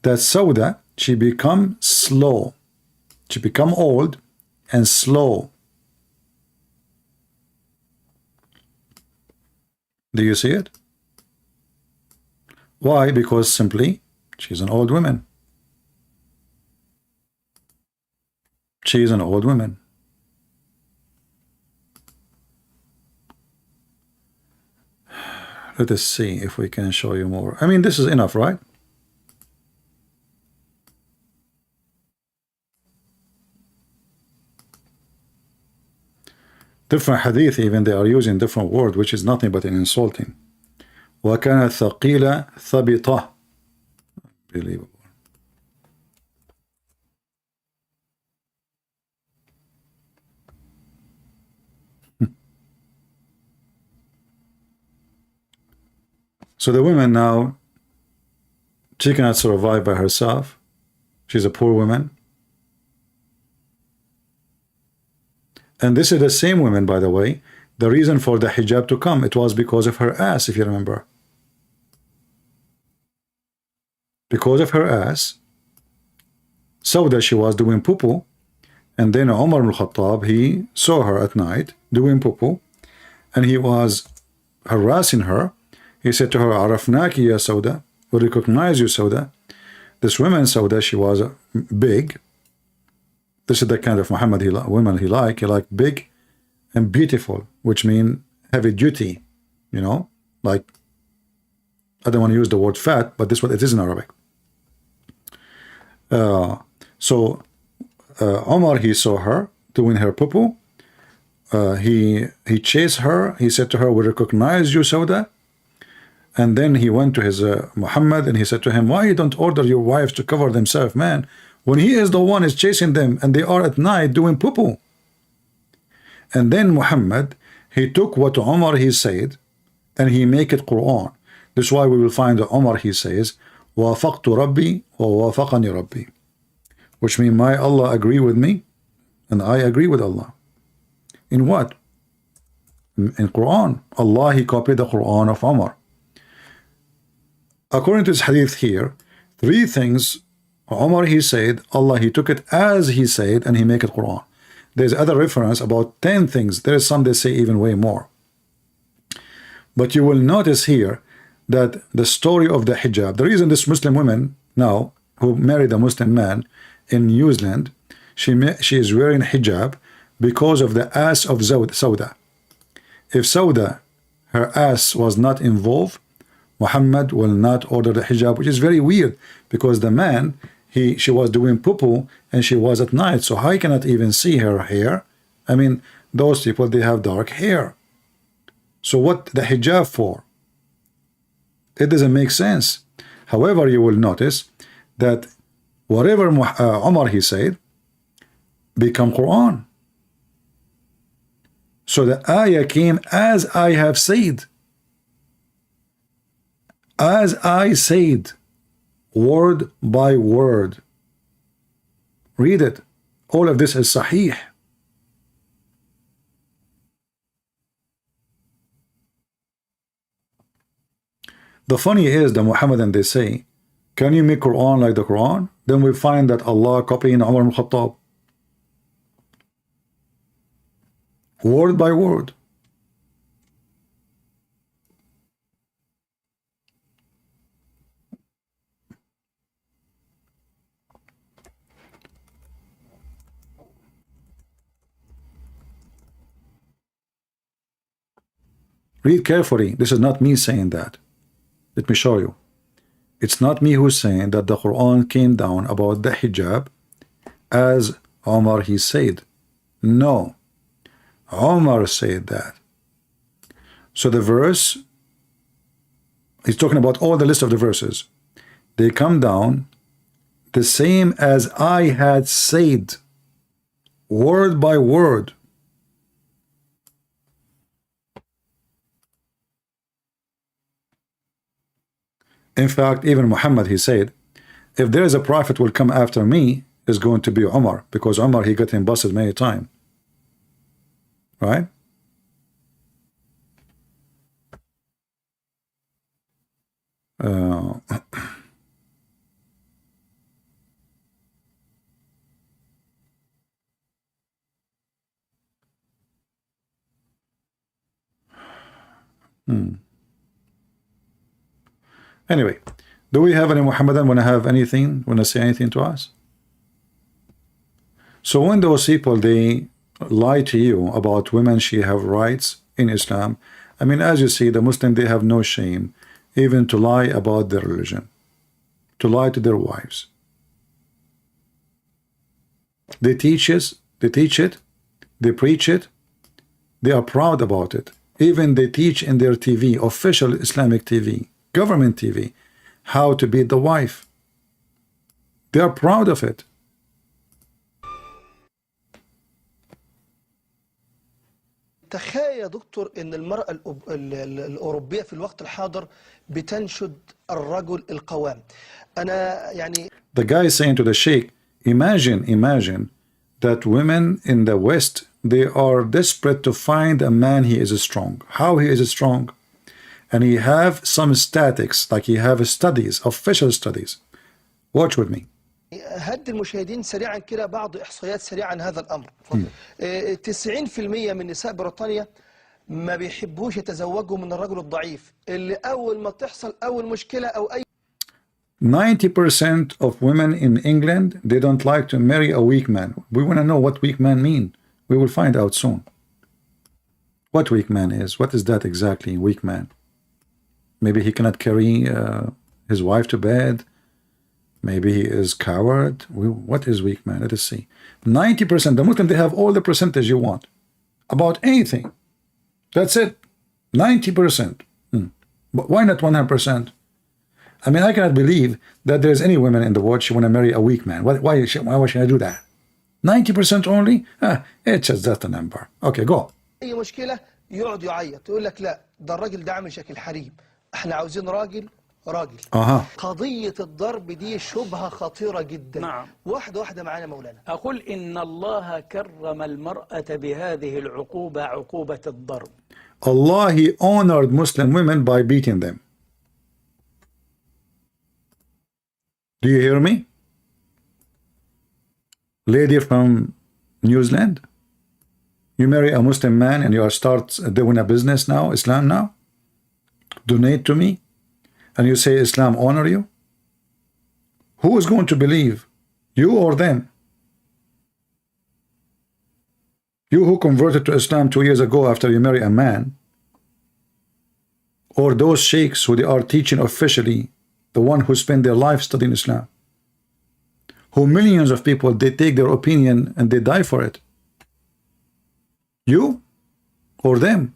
that Sauda she become slow. She become old and slow. Do you see it? Why? Because simply she's an old woman. She is an old woman. Let us see if we can show you more. I mean, this is enough, right? Different hadith, even they are using different word, which is nothing but an insulting. وَكَانَ ثَقِيلَ ثَبِطَةً. Unbelievable. So the woman now, she cannot survive by herself. She's a poor woman. And this is the same woman, by the way. The reason for the hijab to come, it was because of her ass, if you remember. Because of her ass, Sauda, she was doing poo-poo. And then Umar ibn Khattab, he saw her at night doing poo-poo. And he was harassing her. He said to her, Arafnaki ya Sauda, we recognize you, Sauda. This woman, Sauda, she was big. This is the kind of Muhammad women he liked. He liked big and beautiful, which mean heavy duty, you know, like, I don't want to use the word fat, but this is what it is in Arabic. Omar, he saw her doing her poo-poo. He chased her. He said to her, we recognize you, Sauda. And then he went to his Muhammad and he said to him, why you don't order your wives to cover themselves, man, when he is the one is chasing them and they are at night doing poo-poo. And then Muhammad, he took what Umar he said and he make it Quran. This is why we will find that Umar he says, وَافَقْتُ رَبِّي وَوَافَقَنِي رَبِّي, which means my Allah agree with me and I agree with Allah. In what? In Quran. Allah, he copied the Quran of Umar. According to this hadith here, 3 things Umar he said, Allah he took it as he said and he make it Quran. There's other reference about 10 things. There is some they say even way more. But you will notice here that the story of the hijab, the reason this Muslim woman now who married a Muslim man in New Zealand, she is wearing hijab because of the ass of Sauda. If Sauda, her ass was not involved, Muhammad will not order the hijab, which is very weird because the man, she was doing poo-poo and she was at night, so I cannot even see her hair. I mean, those people, they have dark hair. So what the hijab for? It doesn't make sense. However, you will notice that whatever Umar he said become Quran. So the ayah came as I have said. As I said, word by word. Read it. All of this is sahih. The funny is the Muhammadan, they say, can you make Quran like the Quran? Then we find that Allah copying Umar ibn Khattab. Word by word. Read carefully. This is not me saying that. Let me show you. It's not me who's saying that the Quran came down about the hijab as Omar he said. No. Omar said that. So the verse, he's talking about all the list of the verses. They come down the same as I had said, word by word. In fact, even Muhammad, he said, if there is a prophet will come after me, is going to be Umar, because Umar, he got him busted many times. Right? Anyway, do we have any Muhammadan want to have anything, want to say anything to us? So when those people, they lie to you about women, she have rights in Islam. I mean, as you see, the Muslim, they have no shame even to lie about their religion, to lie to their wives. They teach it, they preach it, they are proud about it. Even they teach in their TV, official Islamic TV, government TV, how to beat the wife. They are proud of it. تخيل يا دكتور ان المرأة الأوروبية في الوقت الحاضر بتنشد الرجل القوام. أنا يعني The guy is saying to the sheikh, imagine that women in the West, they are desperate to find a man he is strong. How he is strong? And he have some statics, like he have studies, official studies. Watch with me. هدي المشاهدين سريعا كده بعض إحصائيات سريعة عن هذا الأمر. 90% من نساء بريطانيا ما بيحبوش يتزوجوا من الرجل الضعيف اللي أول ما تحصل أول مشكلة أو أي 90% of women in England, they don't like to marry a weak man. We want to know what weak man mean. We will find out soon. What weak man is. What is that exactly, weak man? Maybe he cannot carry his wife to bed. Maybe he is coward. What is weak man? Let us see. 90%. The Muslim, they have all the percentage you want. About anything. That's it. 90%. But why not 100%? I mean, I cannot believe that there's any women in the world she want to marry a weak man. Why should I do that? 90% only? It's just that a number. Okay, go. أي مشكلة يقعد يعيط يقول لك لا ده الراجل ده عامل شكل حريم. احنا عاوزين راجل. قضية الضرب دي شبهة خطيرة جدا. نعم. واحدة معانا مولانا. أقول إن الله كرم المرأة بهذه العقوبة عقوبة الضرب. Allah, he honored Muslim women by beating them. Do you hear me? Lady from New Zealand, you marry a Muslim man and you start doing a business now, Islam now? Donate to me? And you say Islam honor you? Who is going to believe? You or them? You who converted to Islam 2 years ago after you marry a man, or those sheikhs who they are teaching officially, the one who spend their life studying Islam, who millions of people, they take their opinion and they die for it. You or them?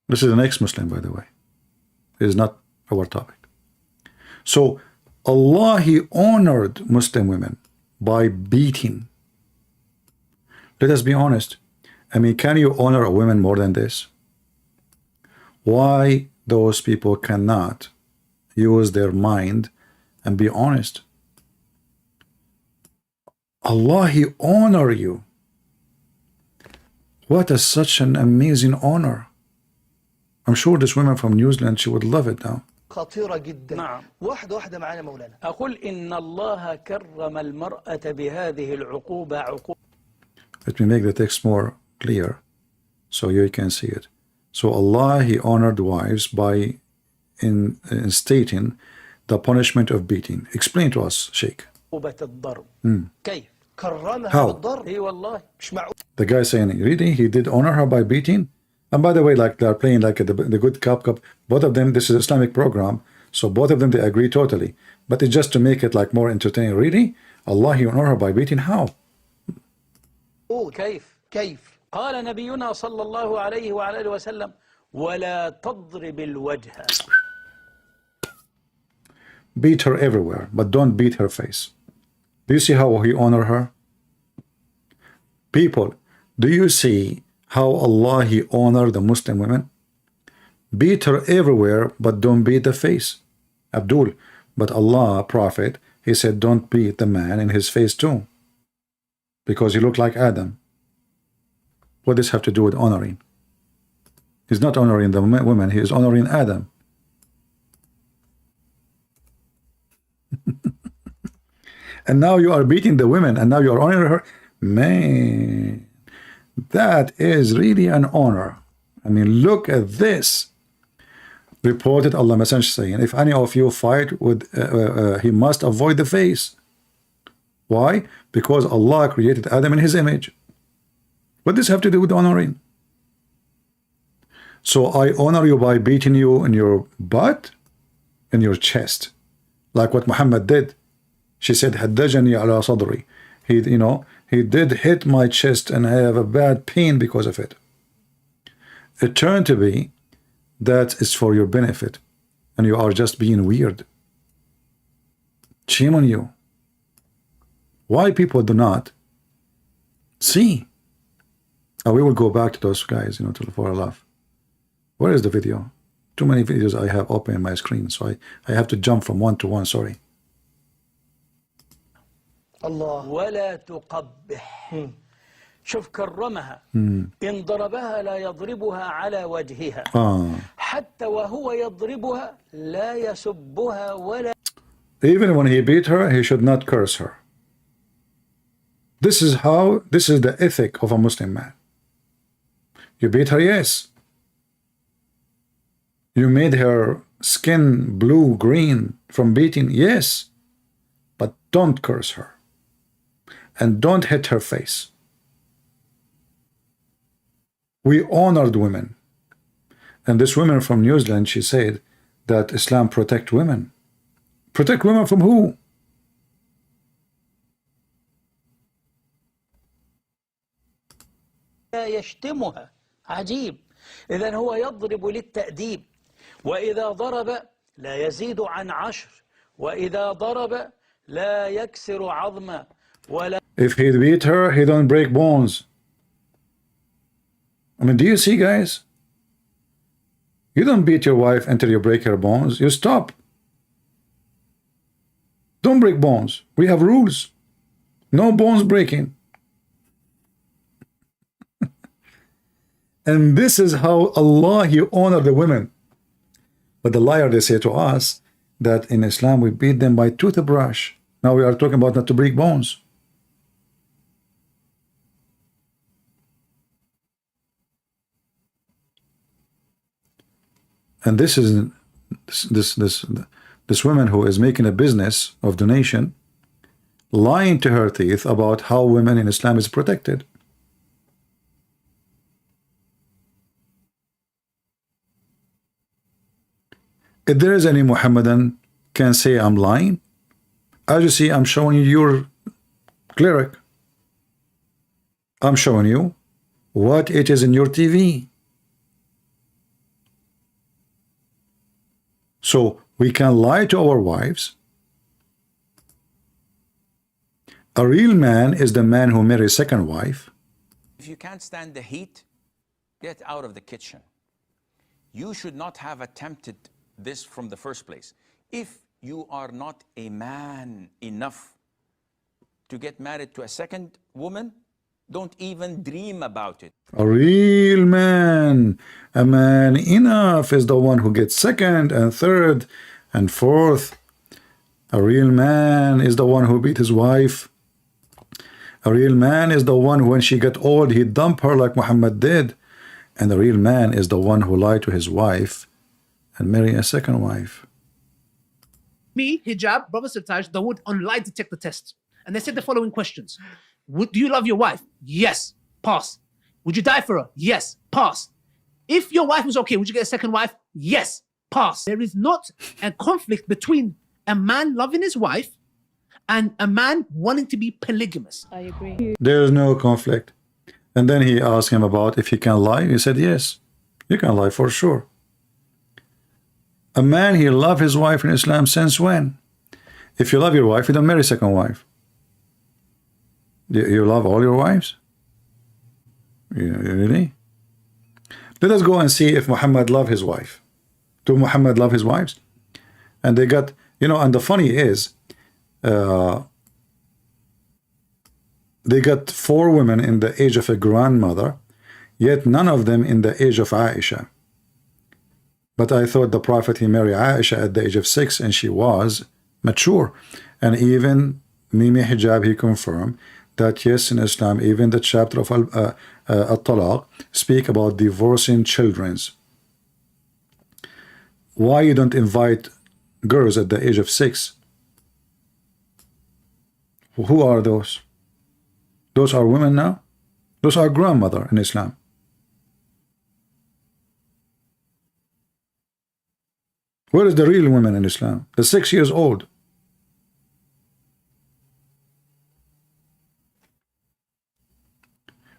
This is an ex-Muslim, by the way. It is not our topic. So Allah, he honored Muslim women by beating. Let us be honest. I mean, can you honor a woman more than this? Why those people cannot use their mind and be honest? Allah, he honor you. What is such an amazing honor. I'm sure this woman from New Zealand, she would love it now. خطيرة جدا. نعم. واحدة معانا مولانا. أقول إن الله كرم المرأة بهذه العقوبة عقوبة. Let me make the text more clear so you can see it. So Allah, he honored wives by stating the punishment of beating. Explain to us, Sheikh. عقوبة الضرب. كيف؟ كرمها How? بالضرب. إي والله مش معقول. The guy saying, really? He did honor her by beating? And by the way, like they're playing like the good cup. Both of them, this is an Islamic program. So both of them, they agree totally. But it's just to make it like more entertaining. Really? Allah, he honor her by beating? How? كيف قال نبينا صلى الله عليه وعلى آله وسلم ولا تضرب الوجه. Beat her everywhere, but don't beat her face. Do you see how he honor her? People, do you see how Allah, he honor the Muslim women? Beat her everywhere, but don't beat the face. Abdul, but Allah, Prophet, he said don't beat the man in his face too, because he looked like Adam. What does this have to do with honoring? He's not honoring the women, he is honoring Adam. And now you are beating the women, and now you are honoring her. Man, that is really an honor. I mean, look at this. Reported Allah Messenger saying, if any of you fight with, he must avoid the face. Why? Because Allah created Adam in his image. What does this have to do with honoring? So I honor you by beating you in your butt, in your chest, like what Muhammad did. She said, "Haddajani ala sadri." He, you know, he did hit my chest, and I have a bad pain because of it. It turned to be that is for your benefit, and you are just being weird. Shame on you. Why people do not see? We will go back to those guys, you know, for a laugh. Where is the video? Too many videos I have open in my screen, so I have to jump from one to one. Sorry. الله ولا تقبح شوف كرمها إن ضربها لا يضربها على وجهها حتى وهو يضربها لا يسبها ولا. Even when he beat her, he should not curse her. This is the ethic of a Muslim man. You beat her, yes. You made her skin blue, green from beating, yes. But don't curse her. And don't hit her face. We honored women. And this woman from New Zealand, she said that Islam protect women. Protect women from who? لا يشتمها عجيب. إذن هو يضرب للتأديب وإذا ضرب لا يزيد عن 10 وإذا ضرب لا يكسر عظما ولا. If he beat her, he don't break bones. I mean, do you see, guys? You don't beat your wife until you break her bones. You stop. Don't break bones. We have rules. No bones breaking. And this is how Allah, He honored the women. But the liar, they say to us that in Islam we beat them by toothbrush. Now we are talking about not to break bones. And this is this woman who is making a business of donation, lying to her teeth about how women in Islam is protected. If there is any Muhammadan can say I'm lying, as you see, I'm showing you your cleric. I'm showing you what it is in your TV. So we can lie to our wives. A real man is the man who marries a second wife. If you can't stand the heat, get out of the kitchen. You should not have attempted this from the first place. If you are not a man enough to get married to a second woman, don't even dream about it. A real man, a man enough is the one who gets second and third and fourth. A real man is the one who beat his wife. A real man is the one who, when she got old, he dumped her like Muhammad did. And the real man is the one who lied to his wife and marry a second wife. Me, hijab, Brother Sirtaj, Dawood on lie detector test. And they said the following questions. Do you love your wife? Yes. Pass. Would you die for her? Yes. Pass. If your wife was okay, would you get a second wife? Yes. Pass. There is not a conflict between a man loving his wife and a man wanting to be polygamous. I agree. There is no conflict. And then he asked him about if he can lie. He said, yes, you can lie for sure. A man, he loved his wife in Islam since when? If you love your wife, you don't marry a second wife. You love all your wives? Really? Let us go and see if Muhammad loved his wife. Do Muhammad love his wives? And they got, you know, and the funny is, they got 4 women in the age of a grandmother, yet none of them in the age of Aisha. But I thought the Prophet, he married Aisha at the age of 6 and she was mature. And even Mimi Hijab, he confirmed that yes, in Islam, even the chapter of Al-Talaq speak about divorcing children's. Why you don't invite girls at the age of 6? Who are those? Those are women now? Those are grandmother in Islam. Where is the real women in Islam? The 6 years old.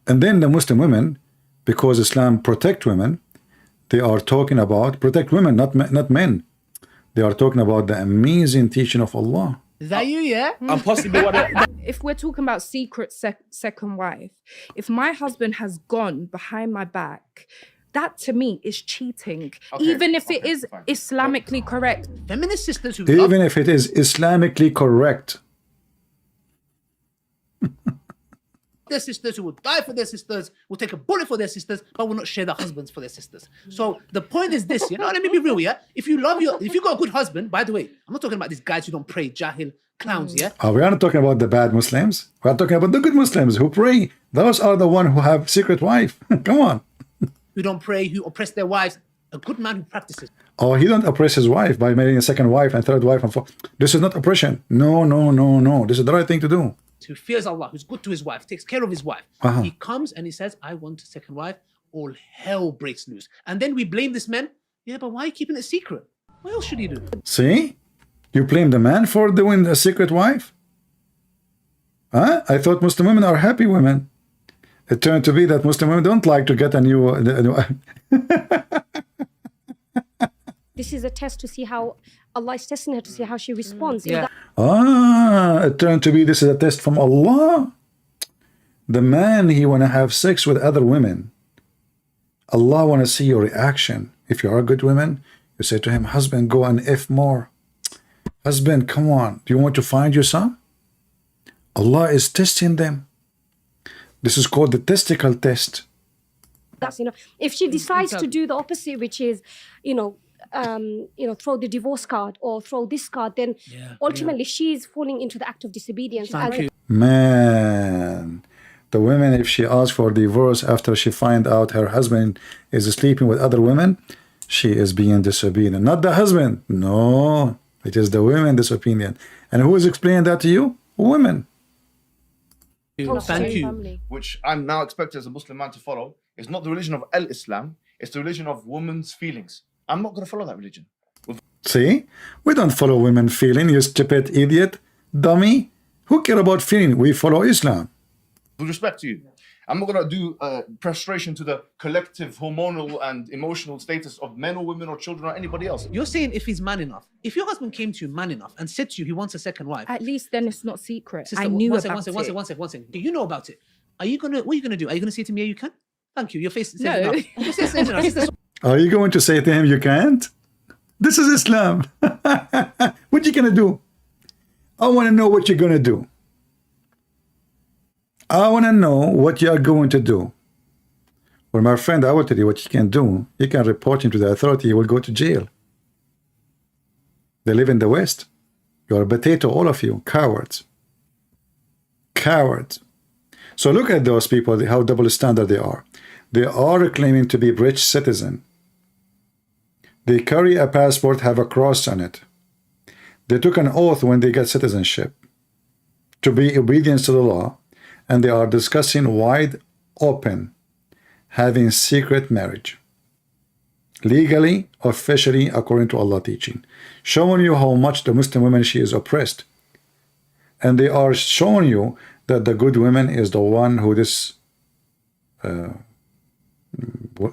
And then the Muslim women, because Islam protect women, they are talking about protect women, not men. They are talking about the amazing teaching of Allah. Is that you, yeah? And possibly if we're talking about secret second wife, if my husband has gone behind my back, that to me is cheating. Even if it is Islamically correct. Feminist sisters who even if it is Islamically correct. Their sisters, who will die for their sisters, will take a bullet for their sisters, but will not share their husbands for their sisters. So the point is this, you know, let me be real, yeah? If you got a good husband, by the way, I'm not talking about these guys who don't pray, jahil, clowns, yeah? We are not talking about the bad Muslims. We are talking about the good Muslims who pray. Those are the ones who have secret wife. Come on. Who don't pray, who oppress their wives. A good man who practices. Oh, he don't oppress his wife by marrying a second wife and third wife and fourth. This is not oppression. No, no, no, no. This is the right thing to do. Who fears Allah, who's good to his wife, takes care of his wife. He comes and he says, I want a second wife. All hell breaks loose. And then we blame this man. Yeah, but why are you keeping it secret? What else should he do? See? You blame the man for doing a secret wife? Huh? I thought Muslim women are happy women. It turned to be that Muslim women don't like to get a new This is a test to see how Allah is testing her, to see how she responds. Yeah. It turned to be this is a test from Allah. The man, he want to have sex with other women. Allah want to see your reaction. If you are a good woman, you say to him, husband, go and F more. Husband, come on. Do you want to find your son? Allah is testing them. This is called the testicle test. That's, if she decides to do the opposite, which is, throw the divorce card or throw this card, then ultimately she's falling into the act of disobedience. Man, the woman, if she asks for divorce after she find out her husband is sleeping with other women, she is being disobedient. Not the husband. No, it is the women disobedient. And who is explaining that to you? Women. Thank you. Which I'm now expected as a Muslim man to follow. It's not the religion of Al-Islam. It's the religion of women's feelings. I'm not going to follow that religion. See? We don't follow women feeling, you stupid idiot, dummy. Who care about feeling? We follow Islam. With respect to you, I'm not going to do prostration to the collective hormonal and emotional status of men or women or children or anybody else. You're saying if he's man enough, if your husband came to you man enough and said to you he wants a second wife. At least then it's not secret. Sister, I knew one about second. One second. Do you know about it? What are you gonna do? Are you gonna say to me, yeah, you can? Thank you. Your face says No. enough. Your face says enough. Sister, Are you going to say to him, you can't? This is Islam. What you gonna do? I want to know what you're gonna do. I want to know what you are going to do. Well, my friend, I will tell you what you can do. You can report him to the authority. You will go to jail. They live in the West. You're a potato, all of you. Cowards. Cowards. So look at those people, how double standard they are. They are claiming to be British citizen. They carry a passport, have a cross on it. They took an oath when they get citizenship to be obedient to the law, and they are discussing wide open having secret marriage. Legally, officially, according to Allah teaching. Showing you how much the Muslim woman, she is oppressed. And they are showing you that the good woman is the one who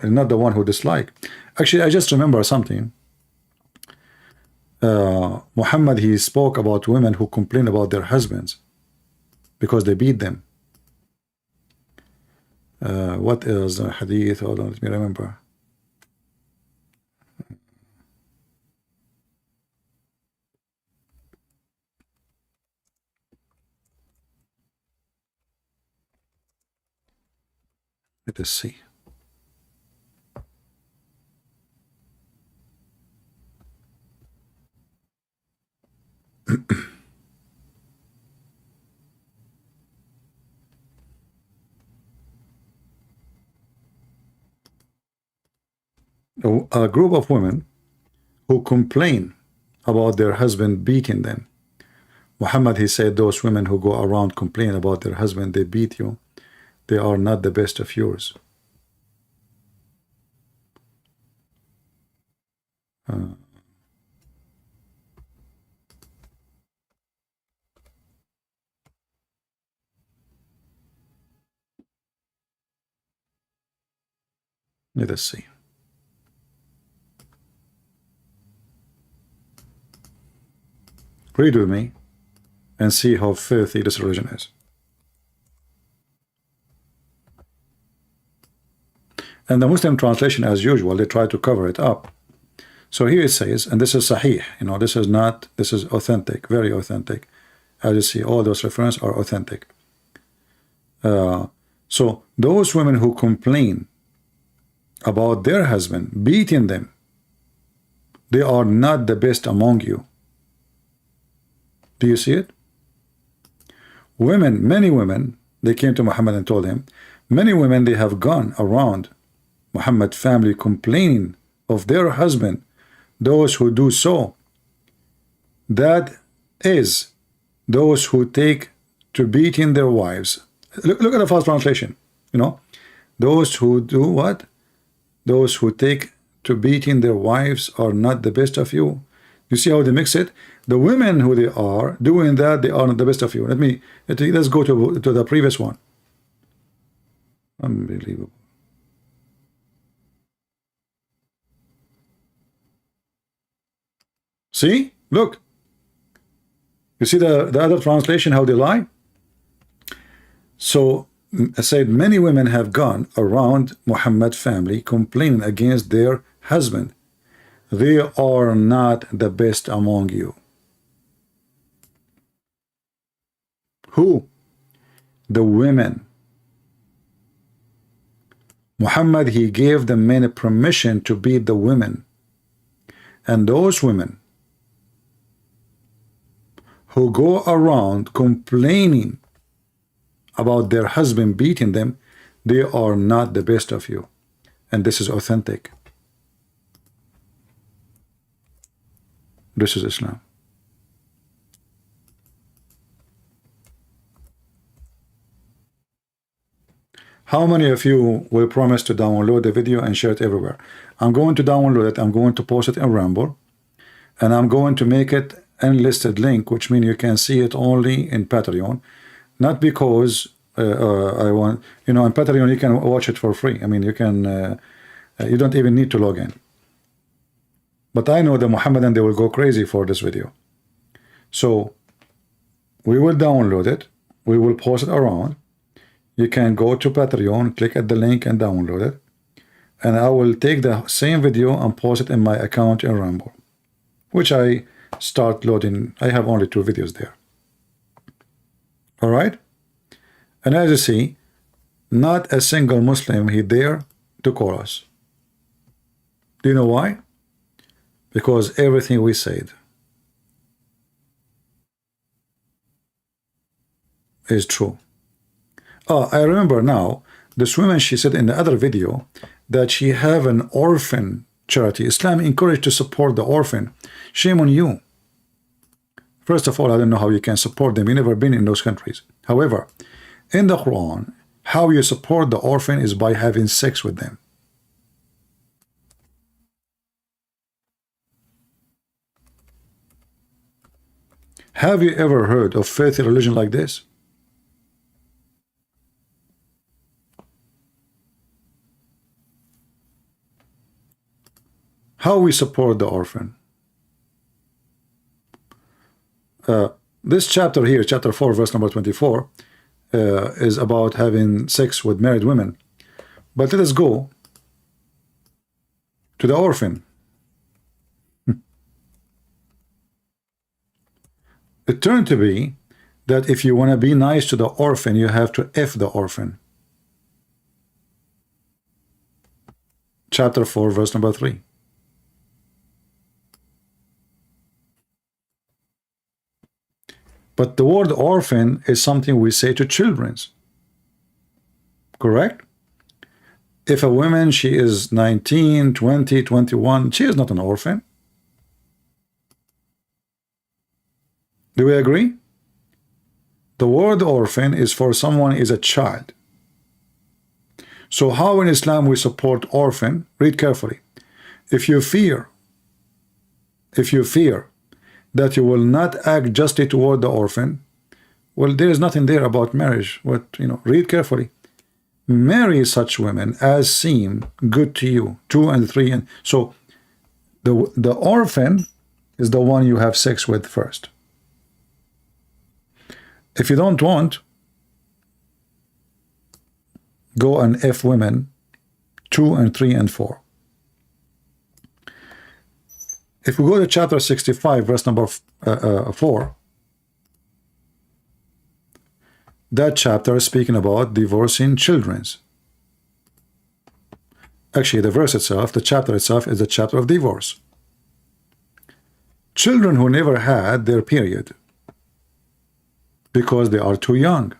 not the one who dislike. Actually, I just remember something. Muhammad, he spoke about women who complain about their husbands because they beat them. What is the hadith? Hold on, let me remember. Let us see. a group of women who complain about their husband beating them. Muhammad, he said, those women who go around complaining about their husband, they beat you, they are not the best of yours. Let us see. Read with me and see how filthy this religion is. And the Muslim translation, as usual, they try to cover it up. So here it says, and this is sahih, you know, this is not, this is authentic, very authentic. As you see, all those references are authentic. So those women who complain about their husband beating them, they are not the best among you. Do you see it? Women, many women, they came to Muhammad and told him, many women, they have gone around Muhammad's family complaining of their husband, those who do so. That is, those who take to beating their wives. Look at the first translation, you know, those who do what? Those who take to beating their wives are not the best of you. You see how they mix it? The women who they are doing that, they are not the best of you. Let's go to the previous one. Unbelievable. See? Look. You see the other translation, how they lie? So I said, many women have gone around Muhammad's family complaining against their husband. They are not the best among you. Who? The women. Muhammad, he gave the men permission to beat the women. And those women who go around complaining about their husband beating them, they are not the best of you. And this is authentic. This is Islam. How many of you will promise to download the video and share it everywhere? I'm going to download it. I'm going to post it in Rumble. And I'm going to make it unlisted link, which means you can see it only in Patreon. Not because I want, you know, on Patreon you can watch it for free. I mean, you can, you don't even need to log in. But I know the Mohammedan, they will go crazy for this video. So we will download it. We will post it around. You can go to Patreon, click at the link and download it. And I will take the same video and post it in my account in Rumble, which I start loading. I have only 2 videos there. All right. And as you see, not a single Muslim he dare to call us. Do you know why? Because everything we said is true. Oh, I remember now, this woman, she said in the other video that she have an orphan charity. Islam encouraged to support the orphan. Shame on you. First of all, I don't know how you can support them. You've never been in those countries. However, in the Quran, how you support the orphan is by having sex with them. Have you ever heard of faith in religion like this? How we support the orphan? This chapter here, chapter 4, verse number 24, is about having sex with married women. But let us go to the orphan. It turned to be that if you want to be nice to the orphan, you have to F the orphan. Chapter 4, verse number 3. But the word orphan is something we say to children. Correct? If a woman, she is 19, 20, 21, she is not an orphan. Do we agree? The word orphan is for someone is a child. So how in Islam we support orphan? Read carefully. If you fear that you will not act justly toward the orphan, well, there is nothing there about marriage. What, read carefully. Marry such women as seem good to you, 2 and 3, and so the orphan is the one you have sex with first. If you don't want, go and F women 2 and 3 and 4. If we go to chapter 65, verse number 4, that chapter is speaking about divorcing children. Actually, the verse itself, the chapter itself, is a chapter of divorce. Children who never had their period because they are too young.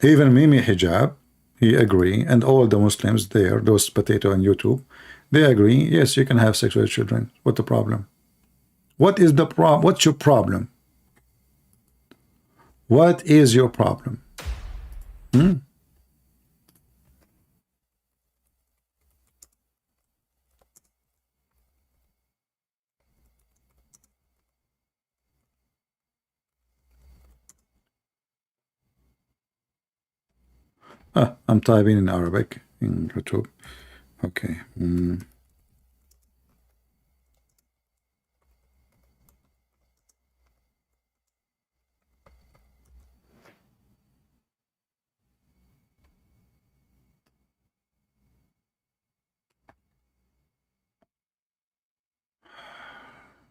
Even Mimi Hijab, he agree, and all the Muslims there, those potato on YouTube, they agree, yes, you can have sex with children. What's the problem? What is the problem? What's your problem? What is your problem? I'm typing in Arabic in YouTube. Okay.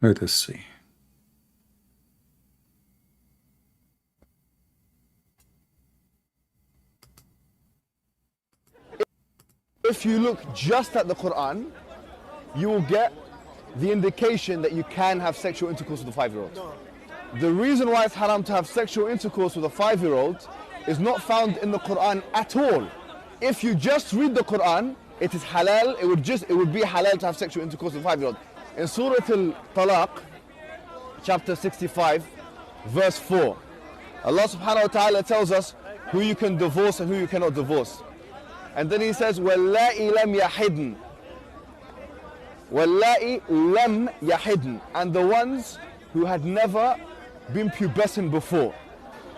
Let us see. If you look just at the Quran, you will get the indication that you can have sexual intercourse with a 5-year-old. The reason why it's haram to have sexual intercourse with a 5-year-old is not found in the Quran at all. If you just read the Quran, it is halal, it would be halal to have sexual intercourse with a 5-year-old. In Surah Al-Talaq, chapter 65, verse 4, Allah subhanahu wa ta'ala tells us who you can divorce and who you cannot divorce. And then he says, وَاللَّائِ لَمْ يَحِدْنَ. وَاللَّائِ لَمْ يَحِدْنَ. And the ones who had never been pubescent before.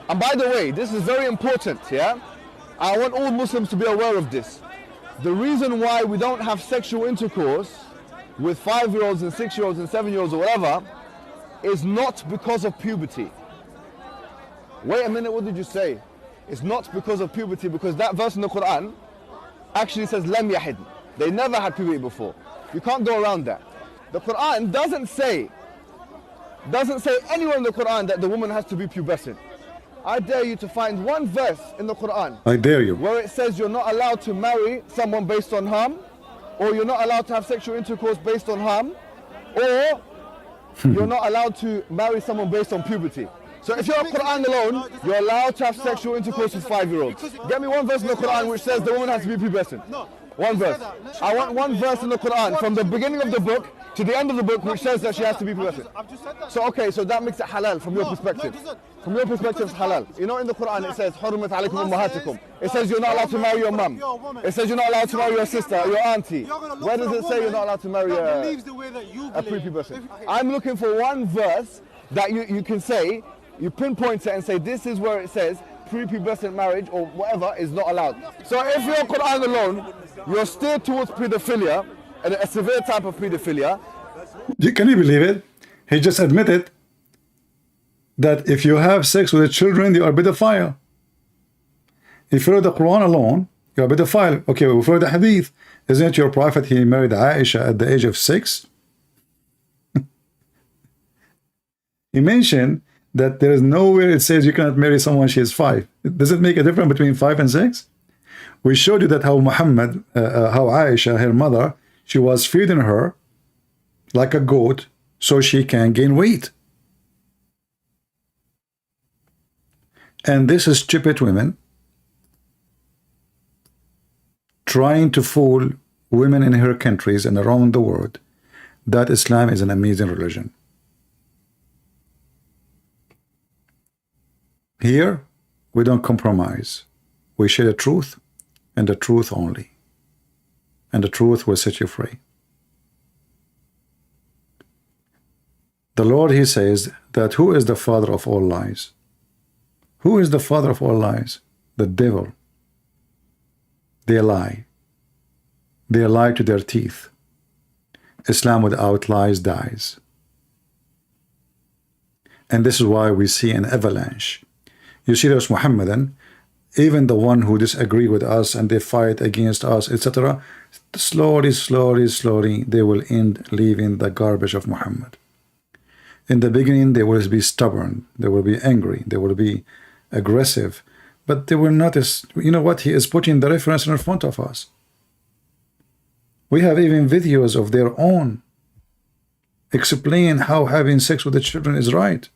And by the way, this is very important, yeah? I want all Muslims to be aware of this. The reason why we don't have sexual intercourse with 5-year-olds and 6-year-olds and 7-year-olds or whatever is not because of puberty. Wait a minute, what did you say? It's not because of puberty, because that verse in the Quran actually says lam yahid. They never had puberty before. You can't go around that. The Quran doesn't say anywhere in the Quran that the woman has to be pubescent. I dare you to find one verse in the Quran. I dare you. Where it says you're not allowed to marry someone based on harm, or you're not allowed to have sexual intercourse based on harm, or you're not allowed to marry someone based on puberty. So if you're on Quran alone, you're allowed to have sexual intercourse with 5-year-olds. Get me one verse in the Quran which says the woman has to be pubescent. One verse. I want one verse in the Quran from the beginning of the book to the end of the book which says that she has to be pubescent. So okay, so that makes it halal from your perspective. From your perspective, it's halal. You know in the Quran it says, حُرِّمَتْ عَلَيْكُمْ أُمَّهَاتِكُمْ. It says you're not allowed to marry your mum. It says you're not allowed to marry your sister or your auntie. Where does it say you're not allowed to marry a prepubescent? I'm looking for one verse that you can say, you pinpoint it and say this is where it says prepubescent marriage or whatever is not allowed. So if you're Quran alone, you're steered towards pedophilia, and a severe type of pedophilia. Can you believe it? He just admitted that if you have sex with the children, you are a pedophile. If you read the Quran alone, you're a pedophile. Okay, we follow the hadith. Isn't it your prophet, he married Aisha at the age of 6? He mentioned that there is nowhere it says you cannot marry someone she is 5. Does it make a difference between 5 and 6? We showed you that how Muhammad, how Aisha, her mother, she was feeding her like a goat so she can gain weight. And this is stupid women trying to fool women in her countries and around the world that Islam is an amazing religion. Here, we don't compromise. We share the truth and the truth only. And the truth will set you free. The Lord, He says that who is the father of all lies? Who is the father of all lies? The devil. They lie. They lie to their teeth. Islam without lies dies. And this is why we see an avalanche. You see those Muhammadan, even the one who disagree with us and they fight against us, etc., slowly, slowly, slowly, they will end leaving the garbage of Muhammad. In the beginning, they will be stubborn, they will be angry, they will be aggressive, but they will notice, you know what, he is putting the reference in front of us. We have even videos of their own explain how having sex with the children is right.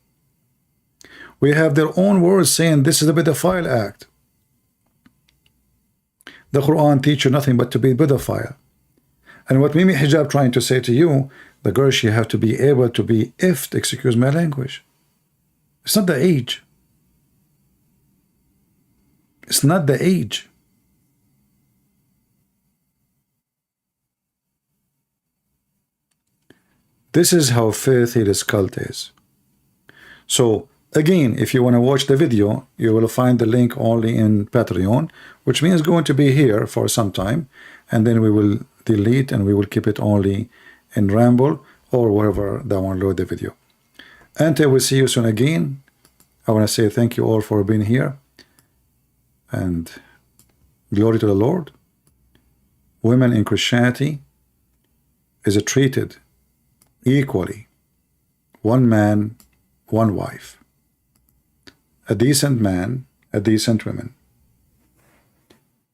We have their own words saying this is a pedophile act. The Quran teaches nothing but to be pedophile. And what Mimi Hijab trying to say to you, the girl, she have to be able to be ifed, excuse my language. It's not the age. It's not the age. This is how filthy this cult is. So again, if you want to watch the video, you will find the link only in Patreon, which means going to be here for some time, and then we will delete and we will keep it only in Ramble or wherever download the video. Until we see you soon again, I want to say thank you all for being here, and glory to the Lord. Women in Christianity is treated equally, one man, one wife. A decent man, a decent woman.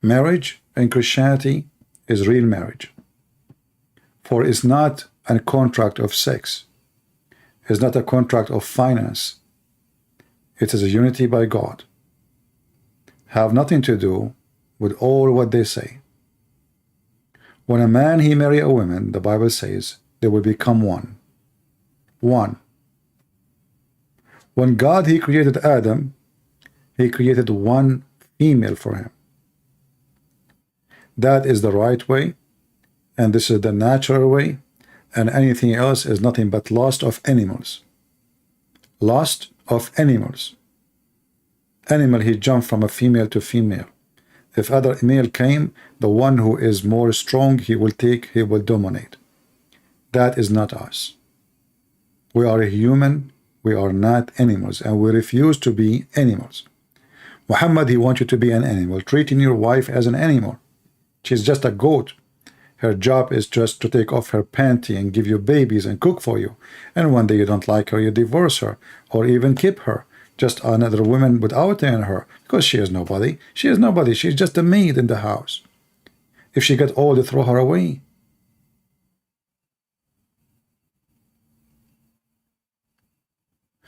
Marriage in Christianity is real marriage. For it's not a contract of sex. It's not a contract of finance. It is a unity by God. Have nothing to do with all what they say. When a man he marry a woman, the Bible says they will become one. One. When God he created Adam, he created one female for him. That is the right way, and this is the natural way, and anything else is nothing but lust of animals. Lust of animals. Animal, he jumped from a female to female. If other male came, the one who is more strong, he will take, he will dominate. That is not us. We are a human, we are not animals, and we refuse to be animals. Muhammad, he wants you to be an animal, treating your wife as an animal. She's just a goat. Her job is just to take off her panty and give you babies and cook for you. And one day you don't like her, you divorce her, or even keep her. Just another woman without her, because she is nobody. She is nobody. She's just a maid in the house. If she got old, you throw her away.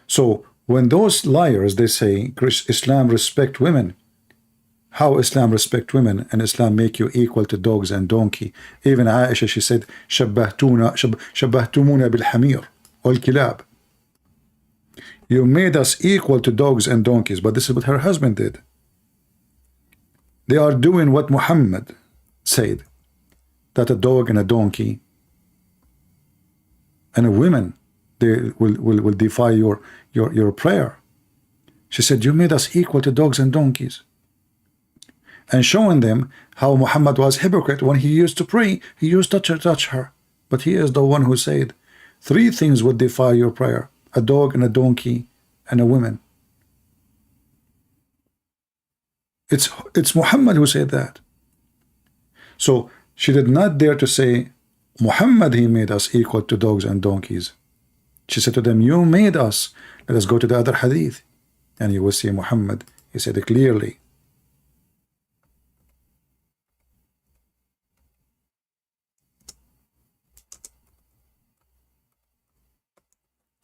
So when those liars, they say Islam respect women, how Islam respect women and Islam make you equal to dogs and donkey? Even Aisha, she said, شبهتمونا بالحمير والكلاب. You made us equal to dogs and donkeys, but this is what her husband did. They are doing what Muhammad said, that a dog and a donkey and a woman, they will defy your prayer. She said, you made us equal to dogs and donkeys. And showing them how Muhammad was hypocrite. When he used to pray, he used to touch her. But he is the one who said, 3 things would defy your prayer: a dog and a donkey and a woman. It's Muhammad who said that. So she did not dare to say, Muhammad, he made us equal to dogs and donkeys. She said to them, you made us. Let us go to the other hadith. And you will see Muhammad, he said it clearly.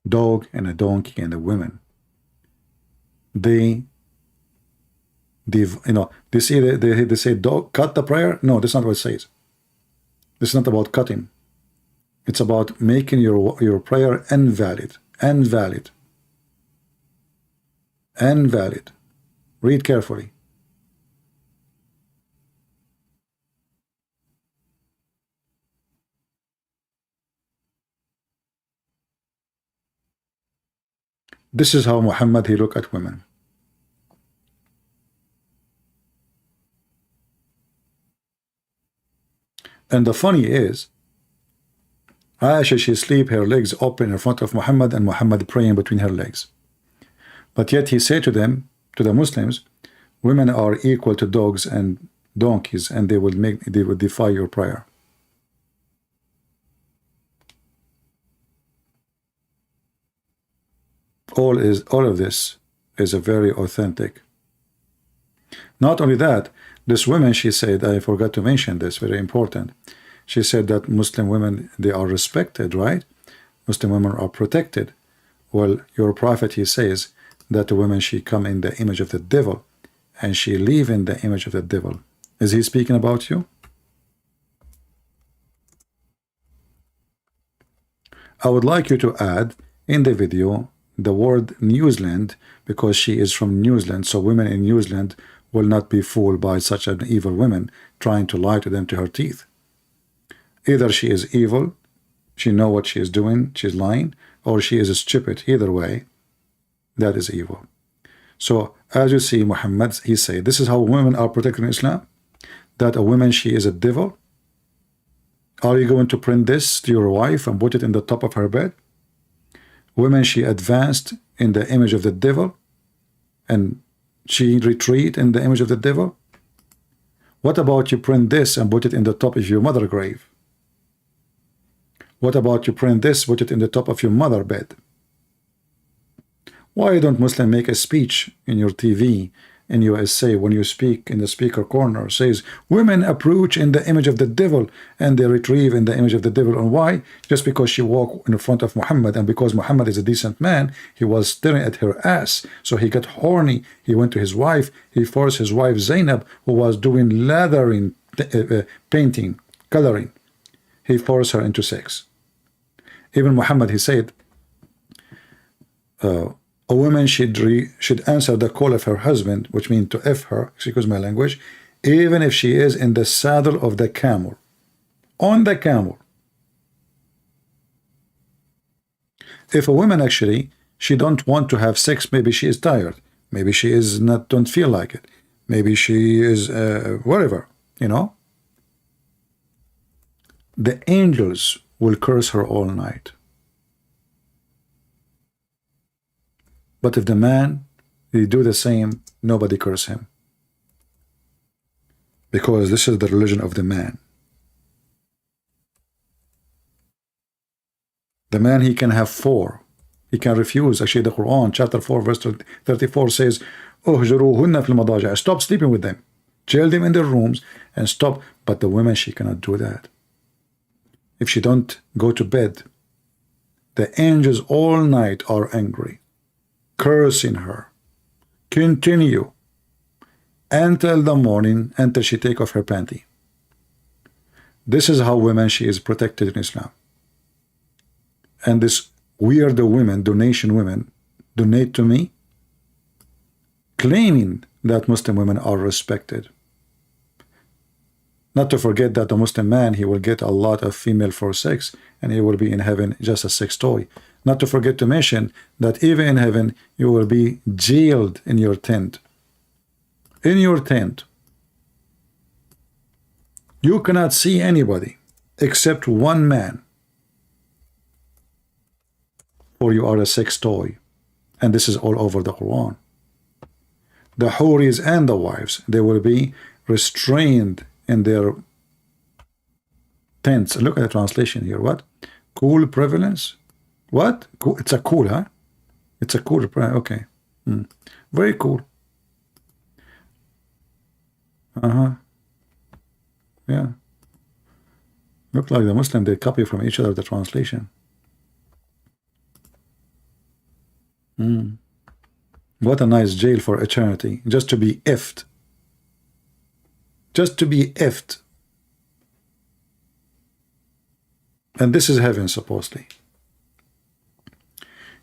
Dog and a donkey and a woman. They They say cut the prayer. No, that's not what it says. This is not about cutting. It's about making your prayer invalid. Read carefully. This is how Muhammad he looked at women. And the funny is, Aisha, she sleep her legs open in front of Muhammad, and Muhammad praying between her legs. But yet he said to them, to the Muslims, women are equal to dogs and donkeys, and they will defy your prayer. All of this is a very authentic. Not only that, this woman, she said, I forgot to mention this, very important. She said that Muslim women, they are respected, right? Muslim women are protected. Well, your prophet, he says that the woman, she come in the image of the devil, and she live in the image of the devil. Is he speaking about you? I would like you to add in the video the word New Zealand, because she is from New Zealand, so women in New Zealand will not be fooled by such an evil woman trying to lie to them to her teeth. Either she is evil, she know what she is doing, she's lying, or she is stupid. Either way, that is evil. So as you see, Muhammad, he said, this is how women are protected in Islam, that a woman, she is a devil. Are you going to print this to your wife and put it in the top of her bed? Women, she advanced in the image of the devil, and she retreat in the image of the devil. What about you print this and put it in the top of your mother grave? What about you print this, put it in the top of your mother bed? Why don't Muslim make a speech in your TV, in USA, when you speak in the speaker corner, says women approach in the image of the devil and they retrieve in the image of the devil? And why? Just because she walked in front of Muhammad, and because Muhammad is a decent man, he was staring at her ass, so he got horny. He went to his wife, he forced his wife Zainab, who was doing lathering, painting, coloring, he forced her into sex. Even Muhammad, he said, a woman should answer the call of her husband, which means to F her, excuse my language, even if she is in the saddle of the camel, on the camel. If a woman actually, she don't want to have sex, maybe she is tired, maybe she is not, don't feel like it, maybe she is whatever, you know, the angels will curse her all night. But if the man, he do the same, nobody curse him. Because this is the religion of the man. The man, he can have 4. He can refuse. Actually, the Quran, chapter 4, verse 34 says, "Uhjuruhunna fil madaji'." Stop sleeping with them. Jail them in their rooms and stop. But the woman, she cannot do that. If she don't go to bed, the angels all night are angry, cursing her, continue until the morning, until she take off her panty. This is how women, she is protected in Islam. And this weird women, donation women, donate to me, claiming that Muslim women are respected. Not to forget that the Muslim man, he will get a lot of female for sex, and he will be in heaven just a sex toy. Not to forget to mention that even in heaven, you will be jailed in your tent. In your tent. You cannot see anybody except one man, for you are a sex toy. And this is all over the Quran. The houris and the wives, they will be restrained in their tents. Look at the translation here. What? Cool prevalence? What? Cool. It's a cool, huh? It's a cool. Okay. Very cool. Yeah. Look like the Muslim, they copy from each other the translation. What a nice jail for eternity. Just to be effed just to be effed. And this is heaven, supposedly.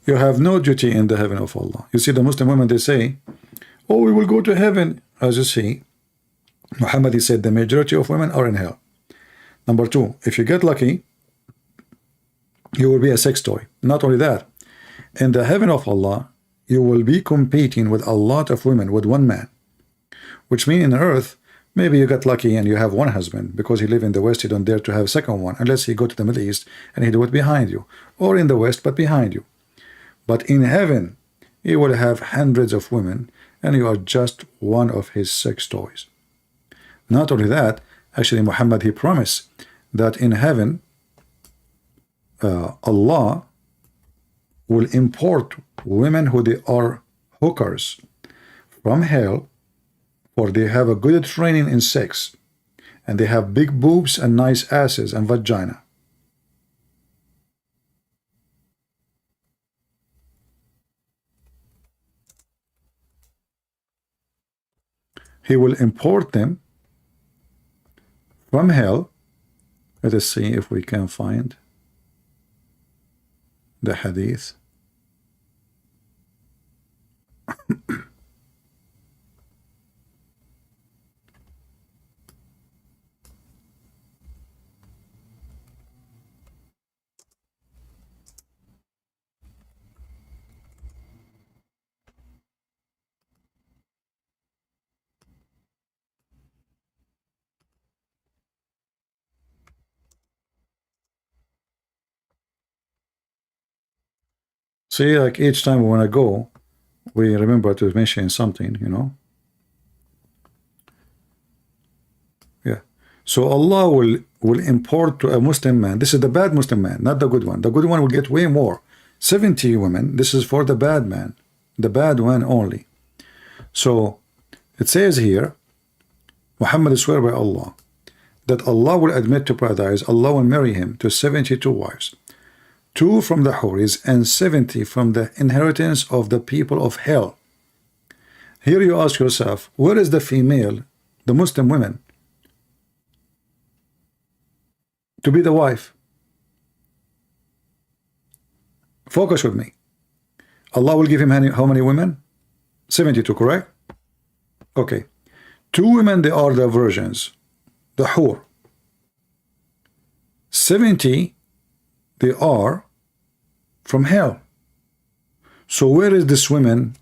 You have no duty in the heaven of Allah. You see, the Muslim women, they say, oh, we will go to heaven. As you see, Muhammad, he said, the majority of women are in hell. Number two, if you get lucky, you will be a sex toy. Not only that, in the heaven of Allah, you will be competing with a lot of women, with one man. Which means in earth, maybe you got lucky and you have one husband. Because he live in the West, you don't dare to have a second one, unless he go to the Middle East and he do it behind you. Or in the West, but behind you. But in heaven, he will have hundreds of women, and you are just one of his sex toys. Not only that, actually Muhammad, he promised that in heaven, Allah will import women who they are hookers from hell, for they have a good training in sex, and they have big boobs and nice asses and vagina. He will import them from hell. Let us see if we can find the hadith. See, like each time when I go, we remember to mention something, you know. Yeah. So Allah will import to a Muslim man. This is the bad Muslim man, not the good one. The good one will get way more. 70 women. This is for the bad man, the bad one only. So it says here, Muhammad swear by Allah that Allah will admit to paradise. Allah will marry him to 72 wives. 2 from the Houris and 70 from the inheritance of the people of hell. Here you ask yourself, where is the female, the Muslim women, to be the wife? Focus with me. Allah will give him how many women? 72, correct? Okay. 2 women, they are the virgins, the Hur. 70, they are from hell. So where is this woman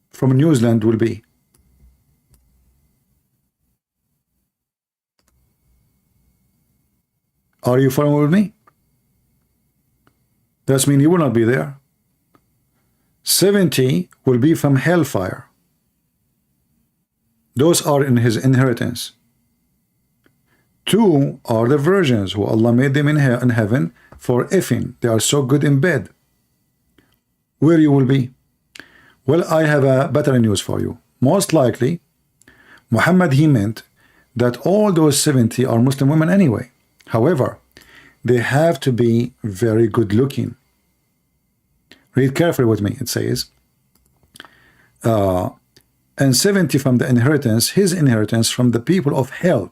from New Zealand will be? Are you following with me? That means you will not be there. 70 will be from hellfire. Those are in his inheritance. 2 are the virgins who Allah made them in heaven for effing. They are so good in bed. Where you will be? Well, I have a better news for you. Most likely, Muhammad, he meant that all those 70 are Muslim women anyway. However, they have to be very good looking. Read carefully with me. It says, and 70 from the inheritance, his inheritance from the people of hell,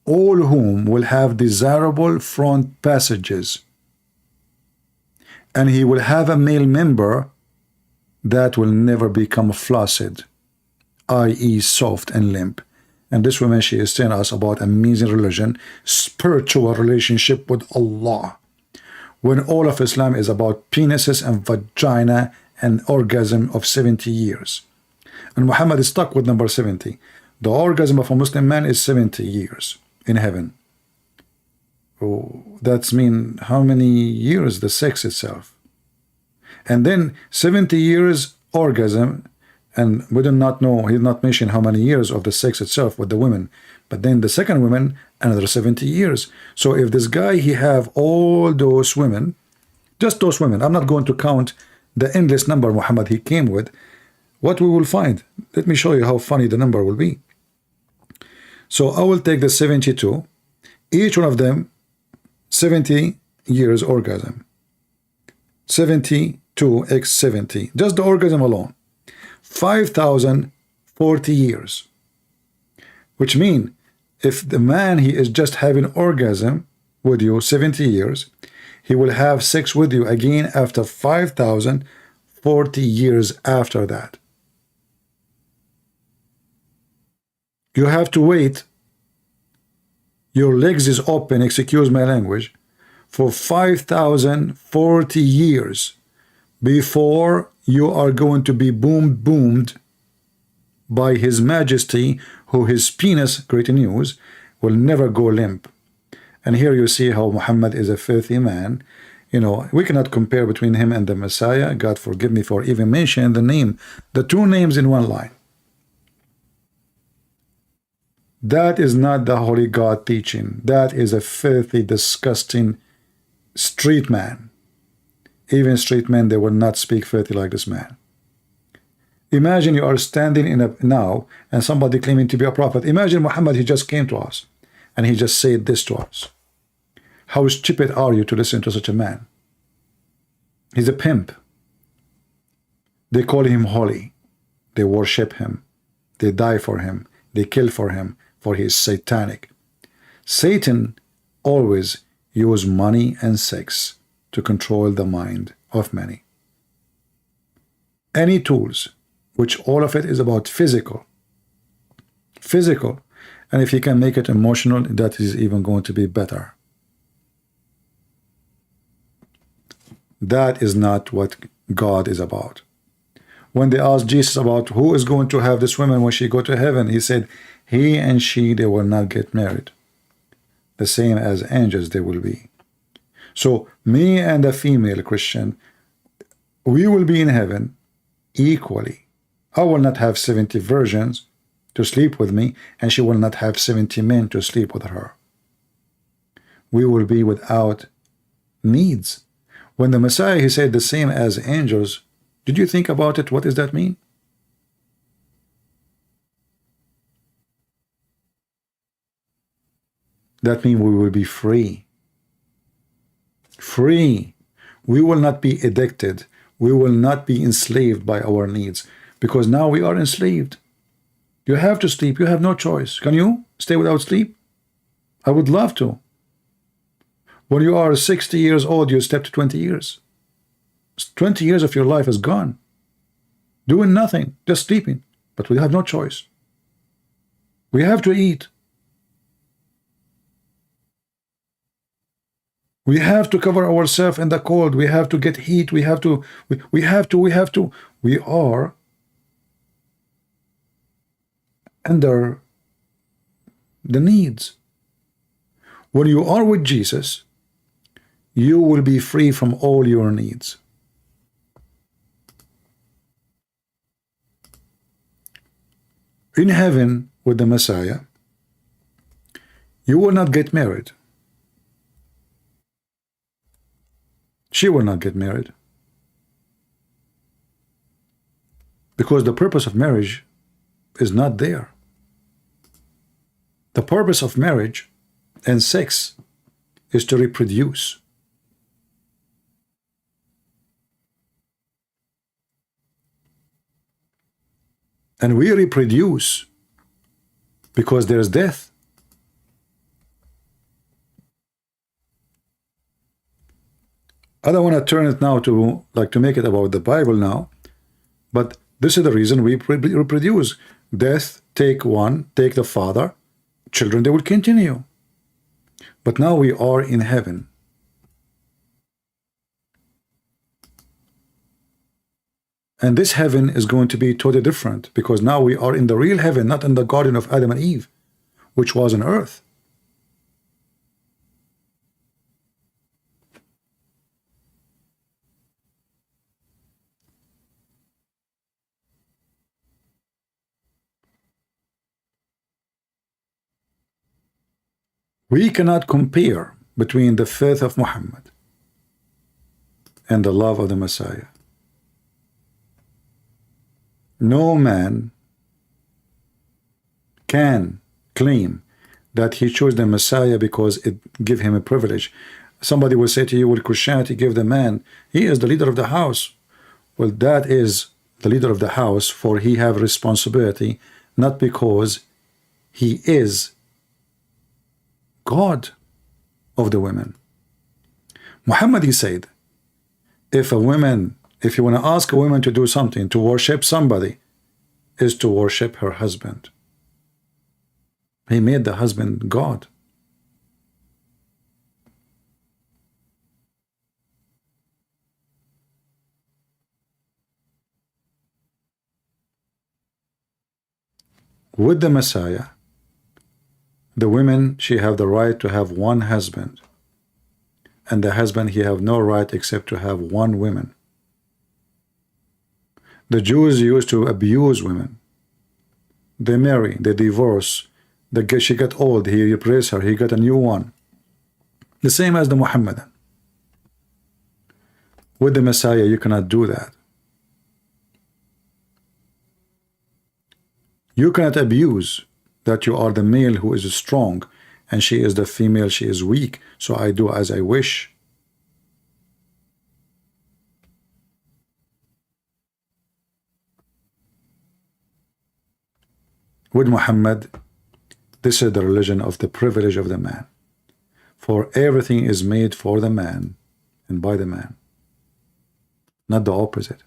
all whom will have desirable front passages, and he will have a male member that will never become flaccid, i.e. soft and limp. And this woman, she is telling us about amazing religion, spiritual relationship with Allah, when all of Islam is about penises and vagina and orgasm of 70 years. And Muhammad is stuck with number 70. The orgasm of a Muslim man is 70 years in heaven. Oh, that's mean how many years the sex itself? And then 70 years orgasm, and we do not know, he did not mention how many years of the sex itself with the women. But then the second woman, another 70 years. So if this guy, he have all those women, just those women, I'm not going to count the endless number Muhammad he came with, what we will find. Let me show you how funny the number will be. So I will take the 72, each one of them 70 years orgasm. 72 x 70, just the orgasm alone, 5,040 years. Which means if the man, he is just having orgasm with you 70 years, he will have sex with you again after 5,040 years after that. You have to wait. Your legs is open, excuse my language, for 5,040 years before you are going to be boomed by His Majesty, who his penis, great news, will never go limp. And here you see how Muhammad is a filthy man. You know, we cannot compare between him and the Messiah. God forgive me for even mentioning the name, the two names in one line. That is not the Holy God teaching. That is a filthy, disgusting street man. Even street men, they will not speak filthy like this man. Imagine you are standing in a now and somebody claiming to be a prophet. Imagine Muhammad, he just came to us and he just said this to us. How stupid are you to listen to such a man? He's a pimp. They call him holy. They worship him. They die for him. They kill for him, for he is satanic. Satan always uses money and sex to control the mind of many. Any tools, which all of it is about physical. And if he can make it emotional, that is even going to be better. That is not what God is about. When they asked Jesus about who is going to have this woman when she go to heaven, he said, he and she, they will not get married. The same as angels they will be. So me and a female Christian, we will be in heaven equally. I will not have 70 virgins to sleep with me, and she will not have 70 men to sleep with her. We will be without needs. When the Messiah, he said the same as angels, did you think about it? What does that mean? That means we will be free. Free. We will not be addicted. We will not be enslaved by our needs, because now we are enslaved. You have to sleep. You have no choice. Can you stay without sleep? I would love to. When you are 60 years old, you step to 20 years. 20 years of your life is gone. Doing nothing, just sleeping. But we have no choice. We have to eat. We have to cover ourselves in the cold. We have to get heat. We have to. We are under the needs. When you are with Jesus, you will be free from all your needs. In heaven with the Messiah, you will not get married. She will not get married. Because the purpose of marriage is not there. The purpose of marriage and sex is to reproduce. And we reproduce because there's death. I don't want to turn it now to make it about the Bible now, but this is the reason we reproduce. Death, take one, take the father, children, they will continue. But now we are in heaven. And this heaven is going to be totally different, because now we are in the real heaven, not in the garden of Adam and Eve, which was on earth. We cannot compare between the faith of Muhammad and the love of the Messiah. No man can claim that he chose the Messiah because it gave him a privilege. Somebody will say to you, well, Christianity gave the man, he is the leader of the house. Well, that is the leader of the house, for he have responsibility, not because he is God of the women. Muhammad, he said, if you want to ask a woman to do something, to worship somebody, is to worship her husband. He made the husband God. With the Messiah, the women, she have the right to have one husband, and the husband, he have no right except to have one woman. The Jews used to abuse women. They marry, they divorce, she got old, he replaced her, he got a new one. The same as the Muhammadan. With the Messiah, you cannot do that. You cannot abuse that you are the male who is strong and she is the female, she is weak, so I do as I wish. With Muhammad, this is the religion of the privilege of the man. For everything is made for the man and by the man, not the opposite.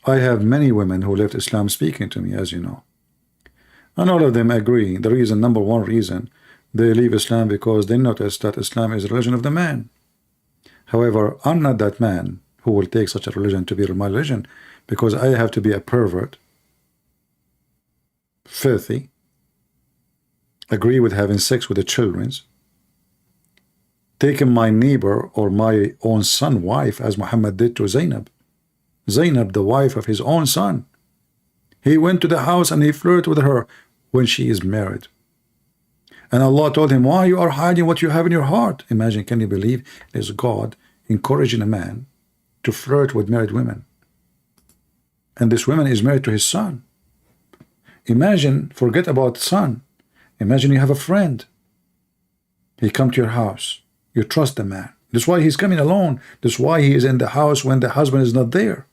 I have many women who left Islam speaking to me, as you know. And all of them agree. The reason, number one reason, they leave Islam because they notice that Islam is a religion of the man. However, I'm not that man who will take such a religion to be my religion, because I have to be a pervert, filthy, agree with having sex with the children, taking my neighbor or my own son wife, as Muhammad did to Zainab. Zainab, the wife of his own son. He went to the house and he flirted with her when she is married. And Allah told him, why you are hiding what you have in your heart? Imagine, can you believe there's God encouraging a man to flirt with married women? And this woman is married to his son. Imagine, forget about son. Imagine you have a friend. He come to your house. You trust the man. That's why he's coming alone. That's why he is in the house when the husband is not there.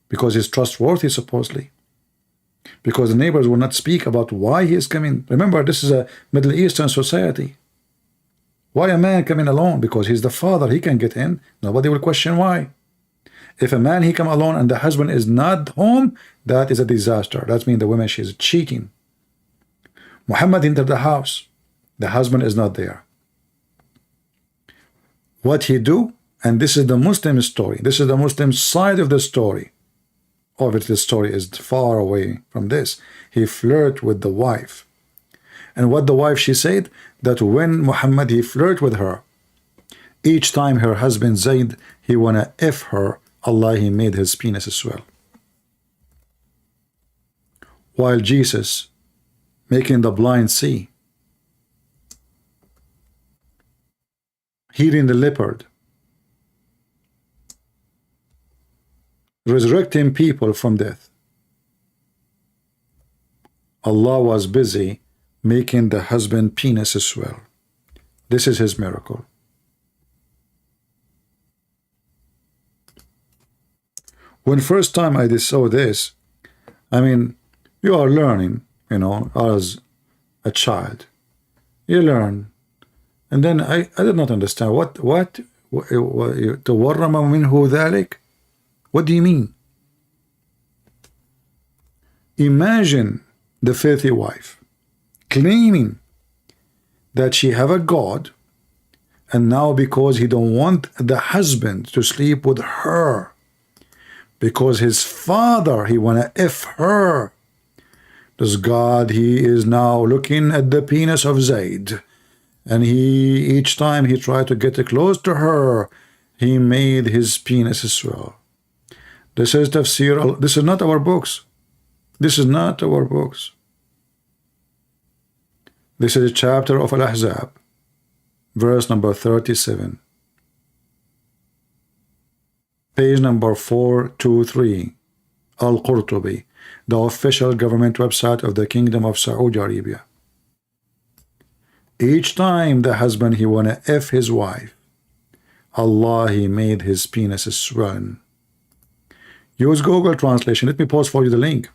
Because he's trustworthy, supposedly. Because the neighbors will not speak about why he is coming. Remember, this is a Middle Eastern society. Why a man coming alone? Because he's the father. He can get in. Nobody will question why. If a man, he come alone and the husband is not home, that is a disaster. That means the woman, she is cheating. Muhammad entered the house. The husband is not there. What he do? And this is the Muslim story. This is the Muslim side of the story. Obviously, the story is far away from this. He flirted with the wife. And what the wife, she said, that when Muhammad, he flirted with her, each time her husband Zayd, he wanna F her, Allah, he made his penis swell. While Jesus, making the blind see, healing the leopard, resurrecting people from death, Allah was busy making the husband penis swell. This is his miracle. When first time I saw this, I mean, you are learning, you know, as a child. You learn. And then I did not understand what تورم منه ذلك? What do you mean? Imagine the filthy wife claiming that she have a God, and now because he don't want the husband to sleep with her, because his father, he wanna F her, this God, he is now looking at the penis of Zayd, and he, each time he tried to get close to her, he made his penis swell. This is tafsir. This is not our books. This is not our books. This is a chapter of Al-Ahzab, verse number 37. Page number 423. Al-Qurtubi, the official government website of the Kingdom of Saudi Arabia. Each time the husband, he wanna F his wife, Allah, he made his penis swell. Use Google Translation. Let me post for you the link.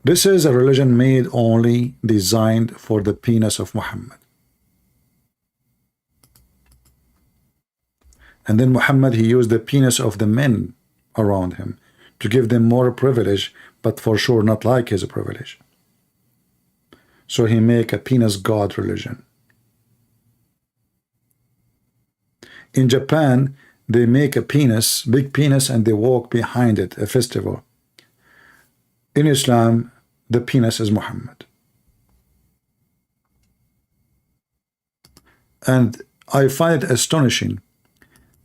This is a religion made only designed for the penis of Muhammad. And then Muhammad, he used the penis of the men around him to give them more privilege, but for sure not like his privilege. So he make a penis god religion. In Japan, they make a penis, big penis, and they walk behind it, a festival. In Islam, the penis is Muhammad. And I find it astonishing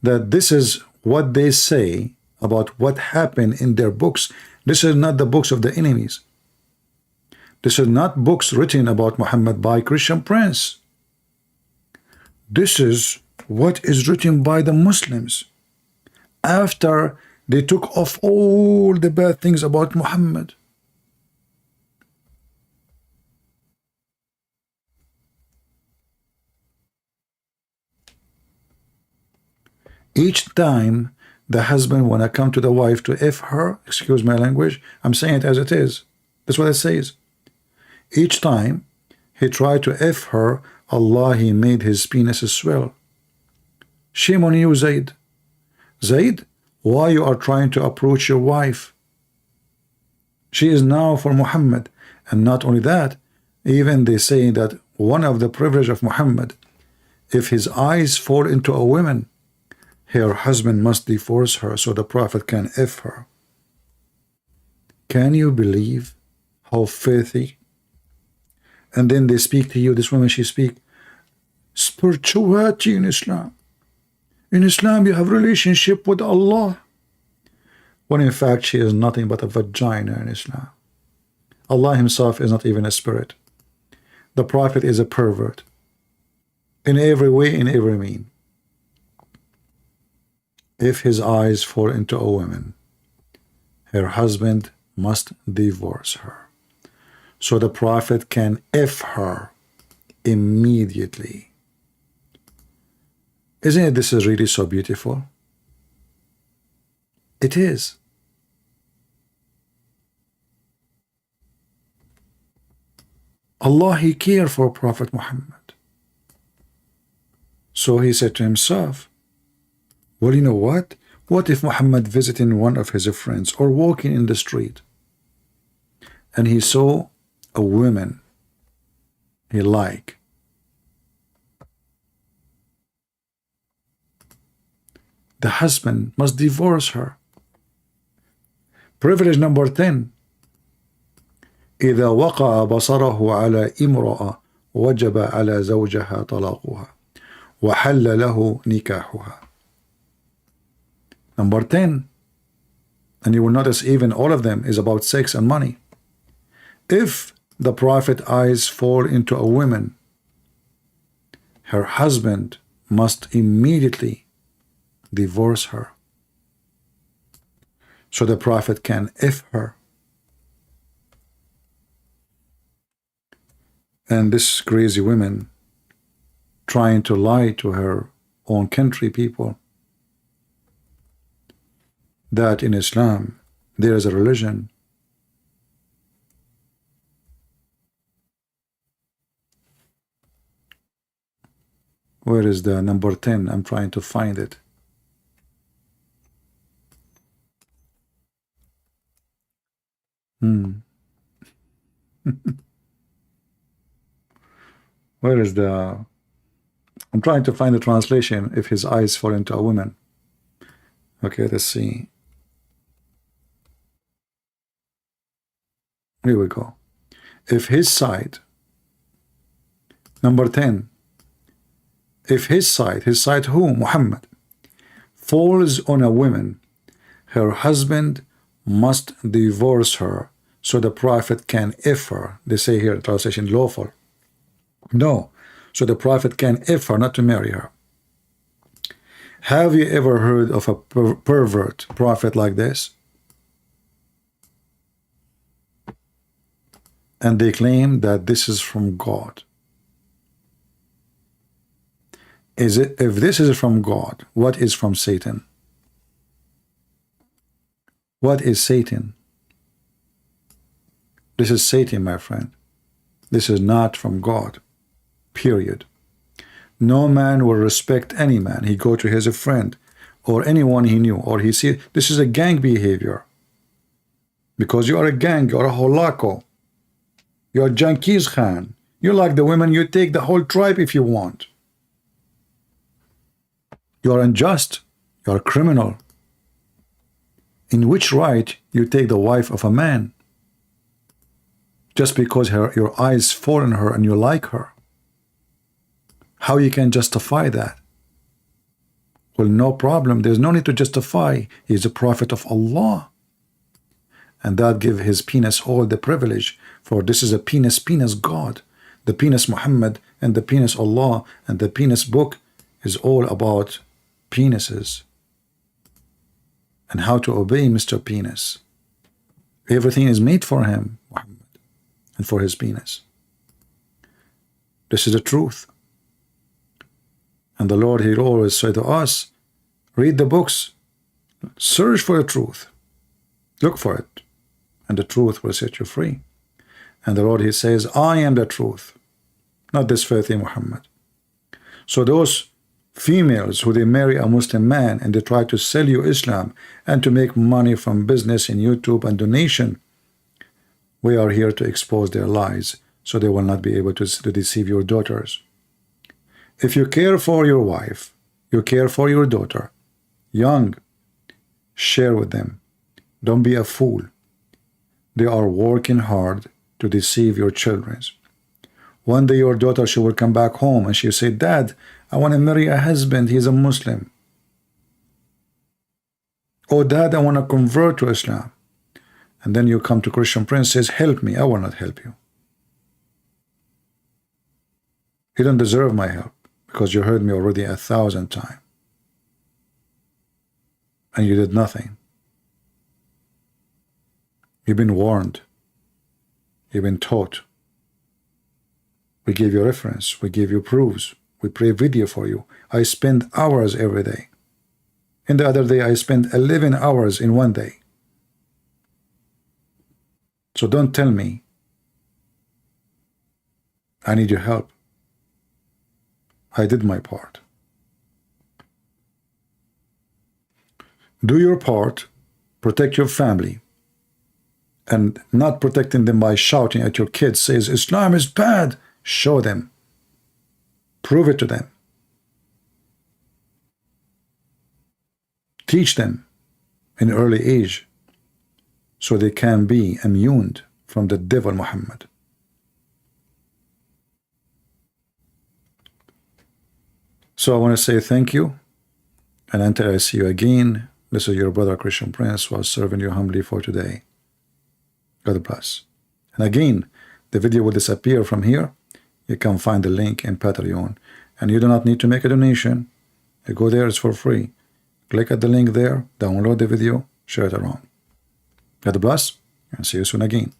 that this is what they say about what happened in their books. This is not the books of the enemies. This is not books written about Muhammad by Christian Prince. This is what is written by the Muslims after they took off all the bad things about Muhammad. Each time the husband wanna come to the wife to F her, excuse my language, I'm saying it as it is. That's what it says. Each time he tried to F her, Allah, he made his penis swell. Shame on you, Zayd. Zayd, why you are trying to approach your wife? She is now for Muhammad. And not only that, even they say that one of the privilege of Muhammad, if his eyes fall into a woman, her husband must divorce her so the Prophet can F her. Can you believe how filthy? And then they speak to you, this woman, she speak spirituality in Islam. In Islam, you have relationship with Allah. When in fact, she is nothing but a vagina in Islam. Allah himself is not even a spirit. The Prophet is a pervert. In every way, in every mean. If his eyes fall into a woman, her husband must divorce her. So the Prophet can F her immediately. Isn't it this is really so beautiful? It is. Allah, he cared for Prophet Muhammad. So he said to himself, well, you know what? What if Muhammad visiting one of his friends or walking in the street and he saw a woman he liked? The husband must divorce her. Privilege number 10. إذا وقع بصره على امرأة وجب على زوجها طلاقها وحل له نكاحها. Number 10, and you will notice even all of them is about sex and money. If the Prophet's eyes fall into a woman, her husband must immediately divorce her. So the Prophet can F her. And this crazy woman trying to lie to her own country people that in Islam there is a religion where is the number 10? I'm trying to find it. Where is the I'm trying to find the translation if his eyes fall into a woman. Okay, let's see. Here we go. If his side, number 10, if his side who? Muhammad, falls on a woman, her husband must divorce her so the Prophet can F her. They say here, translation lawful. No, so the Prophet can F her, not to marry her. Have you ever heard of a pervert prophet like this? And they claim that this is from God. If this is from God, what is from Satan? What is Satan? This is Satan, my friend. This is not from God. Period. No man will respect any man. He go to his friend or anyone he knew, or he see this is a gang behavior. Because you are a gang, you're a holako. You're Genghis Khan. You like the women, you take the whole tribe if you want. You're unjust. You're a criminal. In which right you take the wife of a man? Just because your eyes fall on her and you like her. How you can justify that? Well, no problem. There's no need to justify. He's a prophet of Allah. And that give his penis all the privilege. For this is a penis God. The penis Muhammad and the penis Allah and the penis book is all about penises. And how to obey Mr. Penis. Everything is made for him, Muhammad, and for his penis. This is the truth. And the Lord, He'll always say to us, read the books, search for the truth, look for it, and the truth will set you free. And the Lord, He says, I am the truth, not this filthy Muhammad. So those females who they marry a Muslim man and they try to sell you Islam and to make money from business in YouTube and donation, we are here to expose their lies so they will not be able to deceive your daughters. If you care for your wife, you care for your daughter, young, share with them. Don't be a fool. They are working hard to deceive your children. One day your daughter, she will come back home and she'll say, Dad, I want to marry a husband, he's a Muslim. Oh, Dad, I want to convert to Islam. And then you come to Christian Prince, says, help me. I will not help you. You don't deserve my help because you heard me already 1,000 times. And you did nothing. You've been warned. You've been taught. We give you reference. We give you proofs. We play video for you. I spend hours every day. And the other day, I spent 11 hours in one day. So don't tell me I need your help. I did my part. Do your part, protect your family, and not protecting them by shouting at your kids, says Islam is bad. Show them. Prove it to them. Teach them in early age so they can be immune from the devil Muhammad. So I want to say thank you, and until I see you again, this is your brother Christian Prince who was serving you humbly for today. God bless. And again, the video will disappear from here. You can find the link in Patreon, and you do not need to make a donation. You go there, it's for free. Click at the link there, download the video, share it around. God bless, and see you soon again.